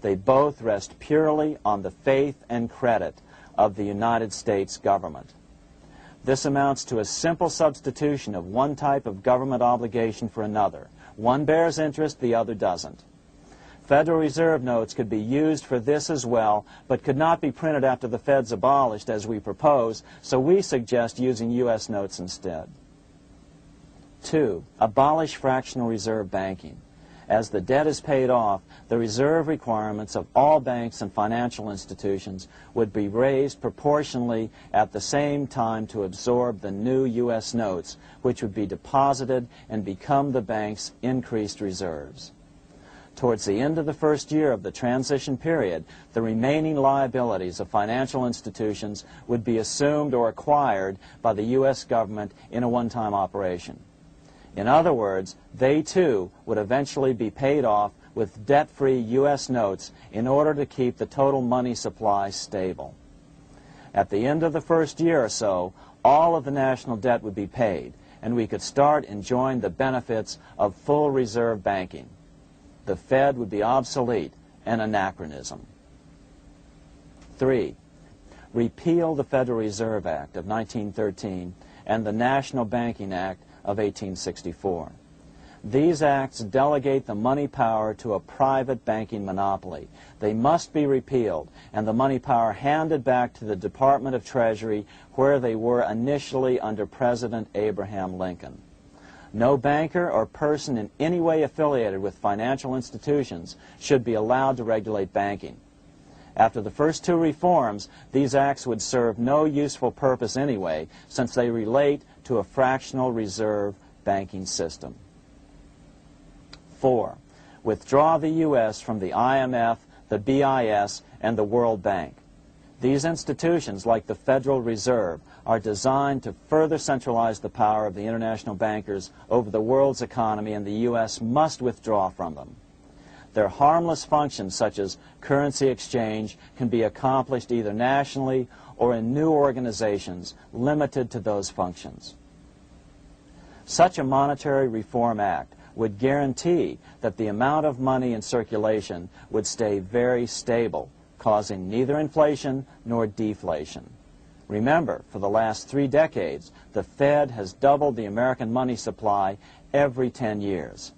They both rest purely on the faith and credit of the United States government. This amounts to a simple substitution of one type of government obligation for another. One bears interest, the other doesn't. Federal Reserve notes could be used for this as well, but could not be printed after the Fed's abolished as we propose, so we suggest using U.S. notes instead. 2. Abolish fractional reserve banking. As the debt is paid off, the reserve requirements of all banks and financial institutions would be raised proportionally at the same time to absorb the new U.S. notes, which would be deposited and become the bank's increased reserves. Towards the end of the first year of the transition period, the remaining liabilities of financial institutions would be assumed or acquired by the U.S. government in a one-time operation. In other words, they too would eventually be paid off with debt-free U.S. notes in order to keep the total money supply stable. At the end of the first year or so, all of the national debt would be paid, and we could start enjoying the benefits of full reserve banking. The Fed would be obsolete, an anachronism. 3. Repeal the Federal Reserve Act of 1913 and the National Banking Act of 1864. These acts delegate the money power to a private banking monopoly. They must be repealed, and the money power handed back to the Department of Treasury, where they were initially under President Abraham Lincoln. No banker or person in any way affiliated with financial institutions should be allowed to regulate banking. After the first two reforms, these acts would serve no useful purpose anyway, since they relate to a fractional reserve banking system. 4. Withdraw the U.S. from the IMF, the BIS, and the World Bank. These institutions, like the Federal Reserve, are designed to further centralize the power of the international bankers over the world's economy, and the U.S. must withdraw from them. Their harmless functions, such as currency exchange, can be accomplished either nationally or in new organizations limited to those functions. Such a monetary reform act would guarantee that the amount of money in circulation would stay very stable, causing neither inflation nor deflation. Remember, for the last 3 decades, the Fed has doubled the American money supply every 10 years.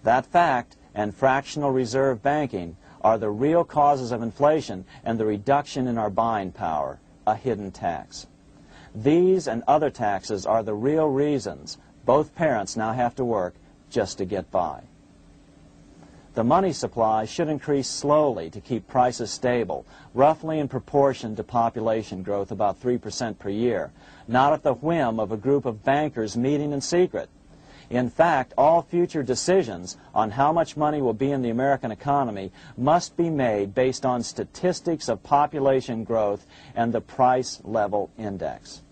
That fact and fractional reserve banking are the real causes of inflation and the reduction in our buying power, a hidden tax. These and other taxes are the real reasons both parents now have to work just to get by. The money supply should increase slowly to keep prices stable, roughly in proportion to population growth, about 3% per year, not at the whim of a group of bankers meeting in secret. In fact, all future decisions on how much money will be in the American economy must be made based on statistics of population growth and the price level index.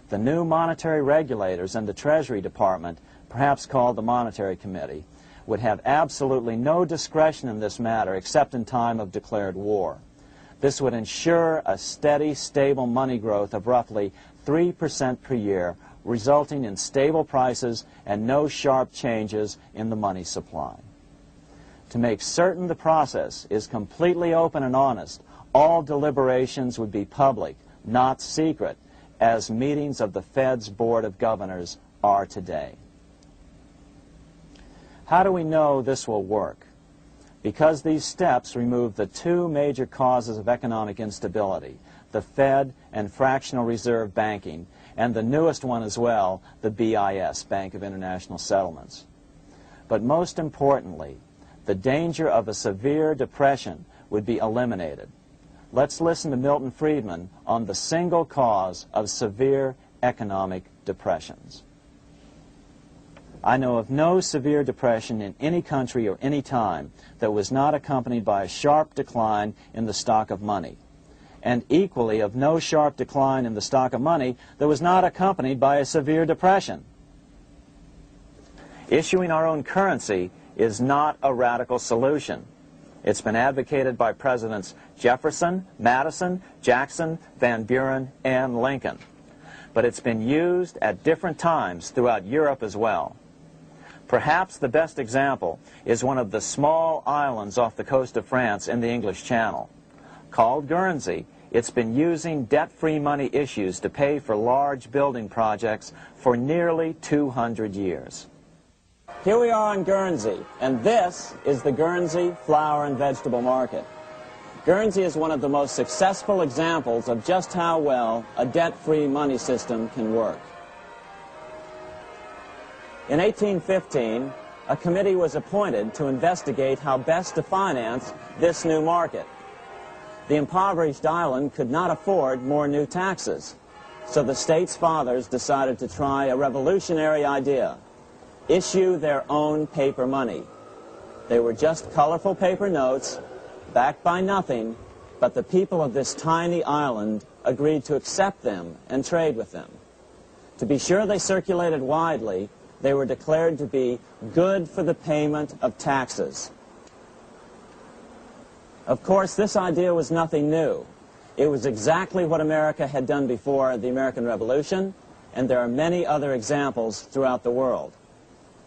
The new monetary regulators and the Treasury Department, perhaps called the Monetary Committee, would have absolutely no discretion in this matter except in time of declared war. This would ensure a steady, stable money growth of roughly 3% per year, resulting in stable prices and no sharp changes in the money supply. To make certain the process is completely open and honest, all deliberations would be public, not secret, as meetings of the Fed's Board of Governors are today. How do we know this will work? Because these steps remove the 2 major causes of economic instability, the Fed and fractional reserve banking, and the newest one as well, the BIS, Bank of International Settlements. But most importantly, the danger of a severe depression would be eliminated. Let's listen to Milton Friedman on the single cause of severe economic depressions. I know of no severe depression in any country or any time that was not accompanied by a sharp decline in the stock of money, and equally of no sharp decline in the stock of money that was not accompanied by a severe depression. Issuing our own currency is not a radical solution. It's been advocated by Presidents Jefferson, Madison, Jackson, Van Buren, and Lincoln. but it's been used at different times throughout Europe as well. Perhaps the best example is one of the small islands off the coast of France in the English Channel. Called Guernsey, it's been using debt-free money issues to pay for large building projects for nearly 200 years. Here we are on Guernsey, and this is the Guernsey Flower and Vegetable Market. Guernsey is one of the most successful examples of just how well a debt-free money system can work. In 1815, a committee was appointed to investigate how best to finance this new market. The impoverished island could not afford more new taxes, so the state's fathers decided to try a revolutionary idea: issue their own paper money. They were just colorful paper notes, backed by nothing, but the people of this tiny island agreed to accept them and trade with them. To be sure they circulated widely, they were declared to be good for the payment of taxes. Of course, this idea was nothing new. It was exactly what America had done before the American Revolution, and there are many other examples throughout the world.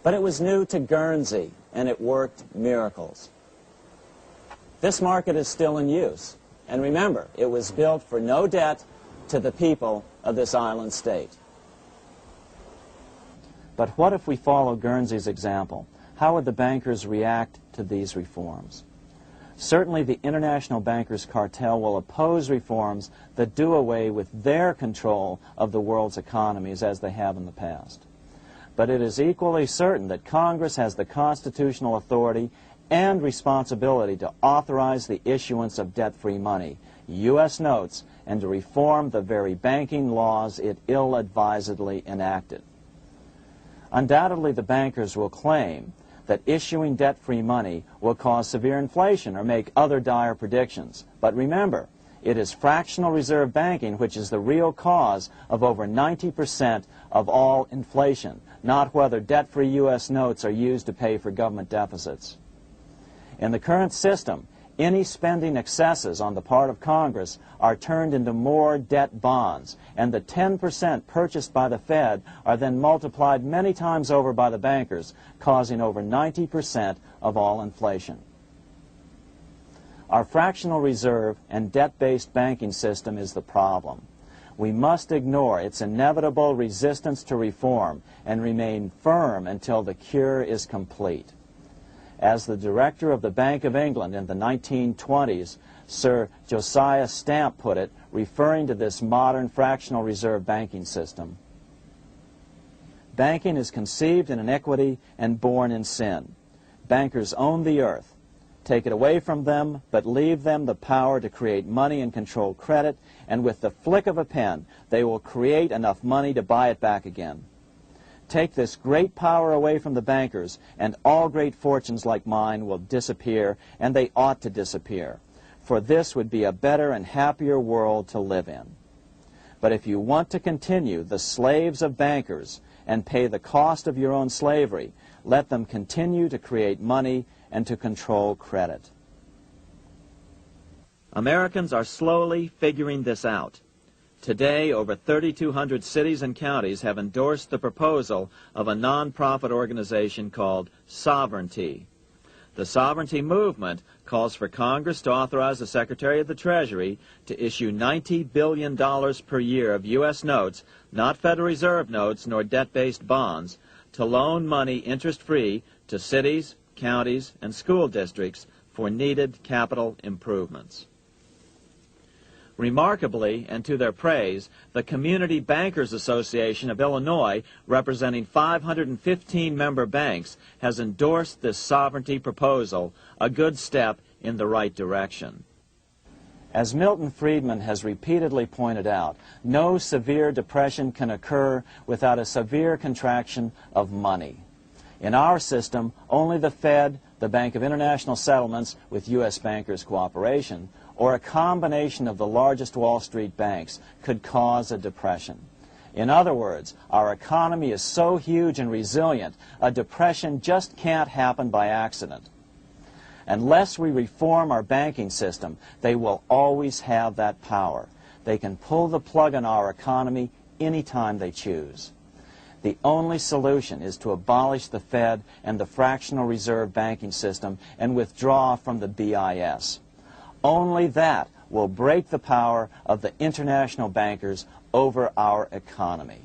But it was new to Guernsey, and it worked miracles. This market is still in use, and remember, it was built for no debt to the people of this island state. But what if we follow Guernsey's example? How would the bankers react to these reforms? Certainly the international bankers' cartel will oppose reforms that do away with their control of the world's economies as they have in the past. But it is equally certain that Congress has the constitutional authority and responsibility to authorize the issuance of debt-free money, U.S. notes, and to reform the very banking laws it ill-advisedly enacted. Undoubtedly, the bankers will claim that issuing debt-free money will cause severe inflation or make other dire predictions. But remember, it is fractional reserve banking which is the real cause of over 90% of all inflation, not whether debt-free U.S. notes are used to pay for government deficits. In the current system, any spending excesses on the part of Congress are turned into more debt bonds, and the 10% purchased by the Fed are then multiplied many times over by the bankers, causing over 90% of all inflation. Our fractional reserve and debt-based banking system is the problem. We must ignore its inevitable resistance to reform and remain firm until the cure is complete. As the director of the Bank of England in the 1920s, Sir Josiah Stamp put it, referring to this modern fractional reserve banking system, banking is conceived in iniquity and born in sin. Bankers own the earth. Take it away from them, but leave them the power to create money and control credit, and with the flick of a pen, they will create enough money to buy it back again. Take this great power away from the bankers, and all great fortunes like mine will disappear, and they ought to disappear. For this would be a better and happier world to live in. But if you want to continue the slaves of bankers and pay the cost of your own slavery, let them continue to create money and to control credit. Americans are slowly figuring this out. Today, over 3,200 cities and counties have endorsed the proposal of a nonprofit organization called Sovereignty. The Sovereignty movement calls for Congress to authorize the Secretary of the Treasury to issue $90 billion per year of U.S. notes, not Federal Reserve notes nor debt-based bonds, to loan money interest-free to cities, counties, and school districts for needed capital improvements. Remarkably, and to their praise, the Community Bankers Association of Illinois, representing 515 member banks, has endorsed this sovereignty proposal, a good step in the right direction. As Milton Friedman has repeatedly pointed out, no severe depression can occur without a severe contraction of money. In our system, only the Fed, the Bank of International Settlements, with U.S. bankers' cooperation, or a combination of the largest Wall Street banks could cause a depression. In other words, our economy is so huge and resilient, a depression just can't happen by accident. Unless we reform our banking system, they will always have that power. They can pull the plug on our economy any time they choose. The only solution is to abolish the Fed and the fractional reserve banking system and withdraw from the BIS. Only that will break the power of the international bankers over our economy.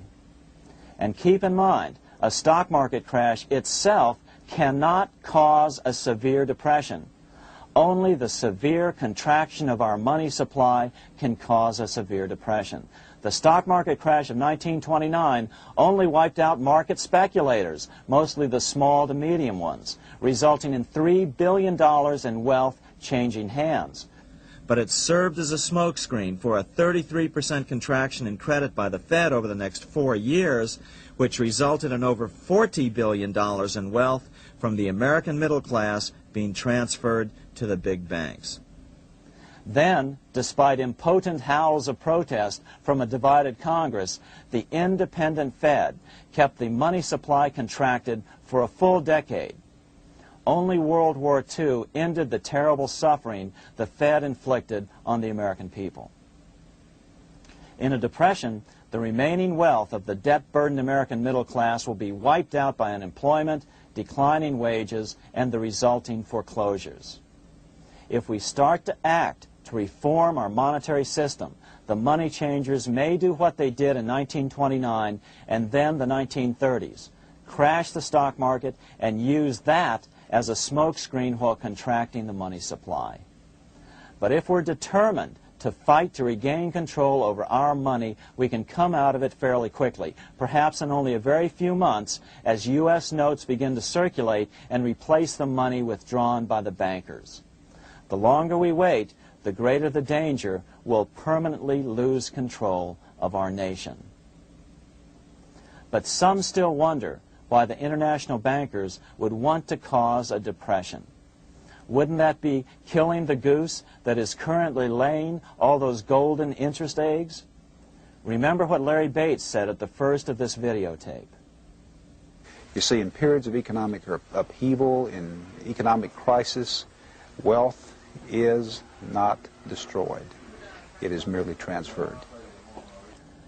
And keep in mind, a stock market crash itself cannot cause a severe depression. Only the severe contraction of our money supply can cause a severe depression. The stock market crash of 1929 only wiped out market speculators, mostly the small to medium ones, resulting in $3 billion in wealth changing hands. But it served as a smokescreen for a 33% contraction in credit by the Fed over the next 4 years, which resulted in over $40 billion in wealth from the American middle class being transferred to the big banks. Then, despite impotent howls of protest from a divided Congress, the independent Fed kept the money supply contracted for a full decade. Only World War II ended the terrible suffering the Fed inflicted on the American people. In a depression, the remaining wealth of the debt-burdened American middle class will be wiped out by unemployment, declining wages, and the resulting foreclosures. If we start to act to reform our monetary system, the money changers may do what they did in 1929 and then the 1930s, crash the stock market and use that as a smokescreen while contracting the money supply. But if we're determined to fight to regain control over our money, we can come out of it fairly quickly, perhaps in only a very few months, as U.S. notes begin to circulate and replace the money withdrawn by the bankers. The longer we wait, the greater the danger we'll permanently lose control of our nation. But some still wonder why the international bankers would want to cause a depression. Wouldn't that be killing the goose that is currently laying all those golden interest eggs? Remember what Larry Bates said at the first of this videotape. You see, in periods of economic upheaval, in economic crisis, wealth is not destroyed. It is merely transferred.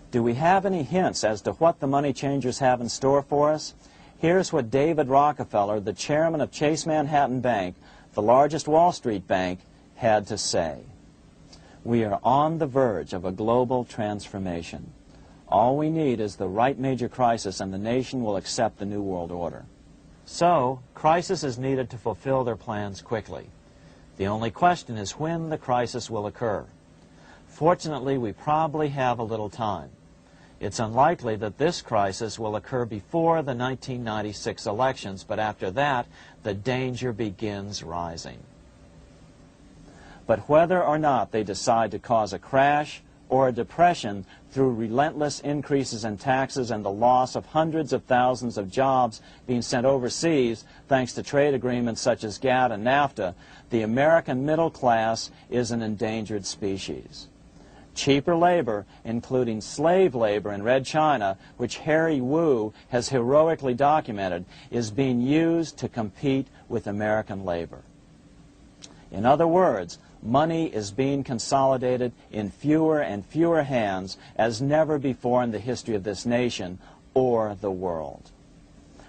Do we have any hints as to what the money changers have in store for us? Here's what David Rockefeller, the chairman of Chase Manhattan Bank, the largest Wall Street bank, had to say. We are on the verge of a global transformation. All we need is the right major crisis and the nation will accept the New World Order. So, crisis is needed to fulfill their plans quickly. The only question is when the crisis will occur. Fortunately, we probably have a little time. It's unlikely that this crisis will occur before the 1996 elections, but after that, the danger begins rising. But whether or not they decide to cause a crash or a depression through relentless increases in taxes and the loss of hundreds of thousands of jobs being sent overseas thanks to trade agreements such as GATT and NAFTA, the American middle class is an endangered species. Cheaper labor, including slave labor in Red China, which Harry Wu has heroically documented, is being used to compete with American labor. In other words, money is being consolidated in fewer and fewer hands as never before in the history of this nation or the world.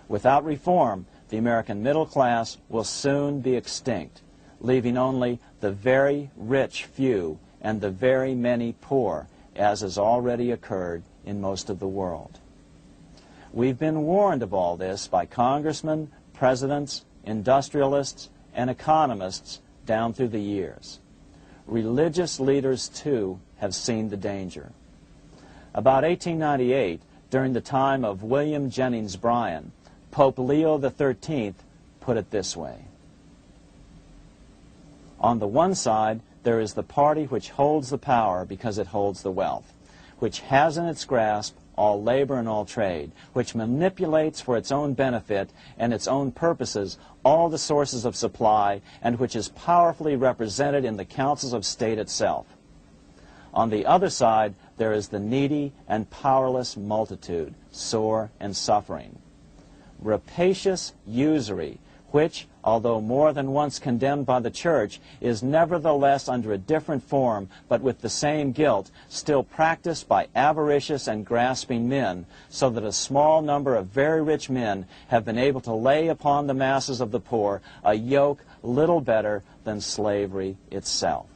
Without reform, the American middle class will soon be extinct, leaving only the very rich few and the very many poor, as has already occurred in most of the world. We've been warned of all this by congressmen, presidents, industrialists, and economists down through the years. Religious leaders, too, have seen the danger. About 1898, during the time of William Jennings Bryan, Pope Leo XIII put it this way. On the one side, there is the party which holds the power because it holds the wealth, which has in its grasp all labor and all trade, which manipulates for its own benefit and its own purposes all the sources of supply, and which is powerfully represented in the councils of state itself. On the other side, there is the needy and powerless multitude, sore and suffering. Rapacious usury, which, although more than once condemned by the Church, is nevertheless under a different form, but with the same guilt, still practiced by avaricious and grasping men, so that a small number of very rich men have been able to lay upon the masses of the poor a yoke little better than slavery itself.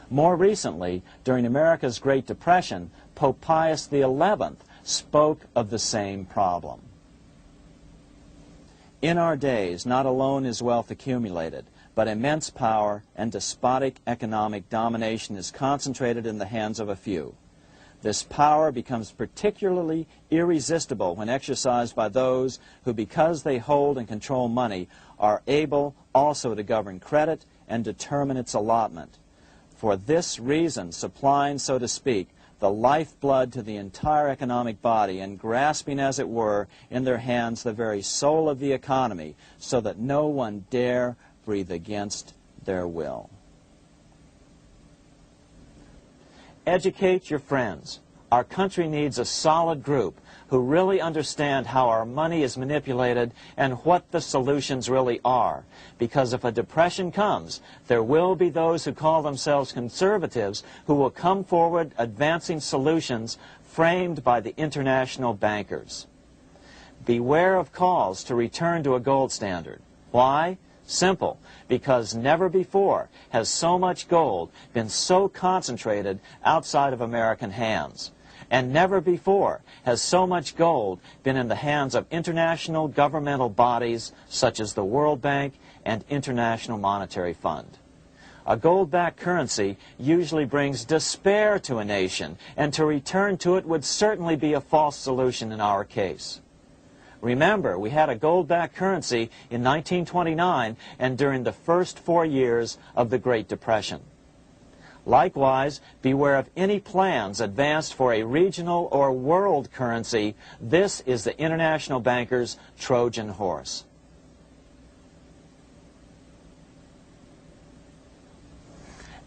More recently, during America's Great Depression, Pope Pius XI spoke of the same problem. In our days, not alone is wealth accumulated, but immense power and despotic economic domination is concentrated in the hands of a few. This power becomes particularly irresistible when exercised by those who, because they hold and control money, are able also to govern credit and determine its allotment. For this reason, supplying, so to speak, the lifeblood to the entire economic body and grasping, as it were, in their hands the very soul of the economy, so that no one dare breathe against their will. Educate your friends. Our country needs a solid group who really understand how our money is manipulated and what the solutions really are. Because if a depression comes, there will be those who call themselves conservatives who will come forward advancing solutions framed by the international bankers. Beware of calls to return to a gold standard. Why? Simple. Because never before has so much gold been so concentrated outside of American hands. And never before has so much gold been in the hands of international governmental bodies such as the World Bank and International Monetary Fund. A gold-backed currency usually brings despair to a nation, and to return to it would certainly be a false solution in our case. Remember, we had a gold-backed currency in 1929 and during the first 4 years of the Great Depression. Likewise, beware of any plans advanced for a regional or world currency. This is the international bankers' Trojan horse.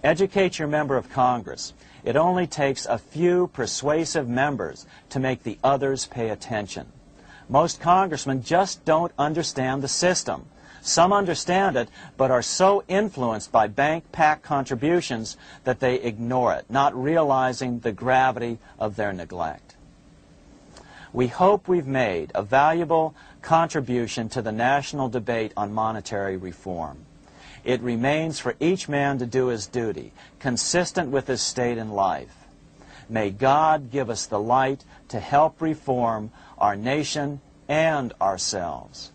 Educate your member of Congress. It only takes a few persuasive members to make the others pay attention. Most congressmen just don't understand the system. Some understand it, but are so influenced by bank-packed contributions that they ignore it, not realizing the gravity of their neglect. We hope we've made a valuable contribution to the national debate on monetary reform. It remains for each man to do his duty, consistent with his state in life. May God give us the light to help reform our nation and ourselves.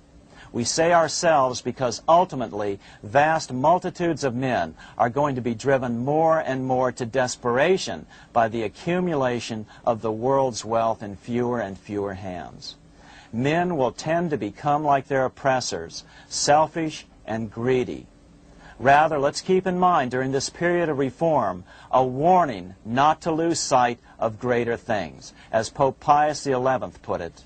We say ourselves because ultimately vast multitudes of men are going to be driven more and more to desperation by the accumulation of the world's wealth in fewer and fewer hands. Men will tend to become like their oppressors, selfish and greedy. Rather, let's keep in mind during this period of reform a warning not to lose sight of greater things, as Pope Pius XI put it.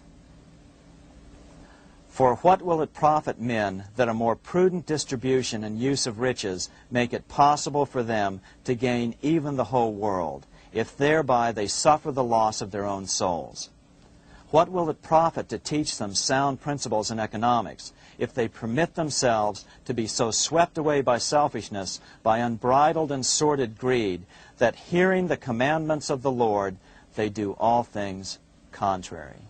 For what will it profit men that a more prudent distribution and use of riches make it possible for them to gain even the whole world, if thereby they suffer the loss of their own souls? What will it profit to teach them sound principles in economics, if they permit themselves to be so swept away by selfishness, by unbridled and sordid greed, that hearing the commandments of the Lord, they do all things contrary?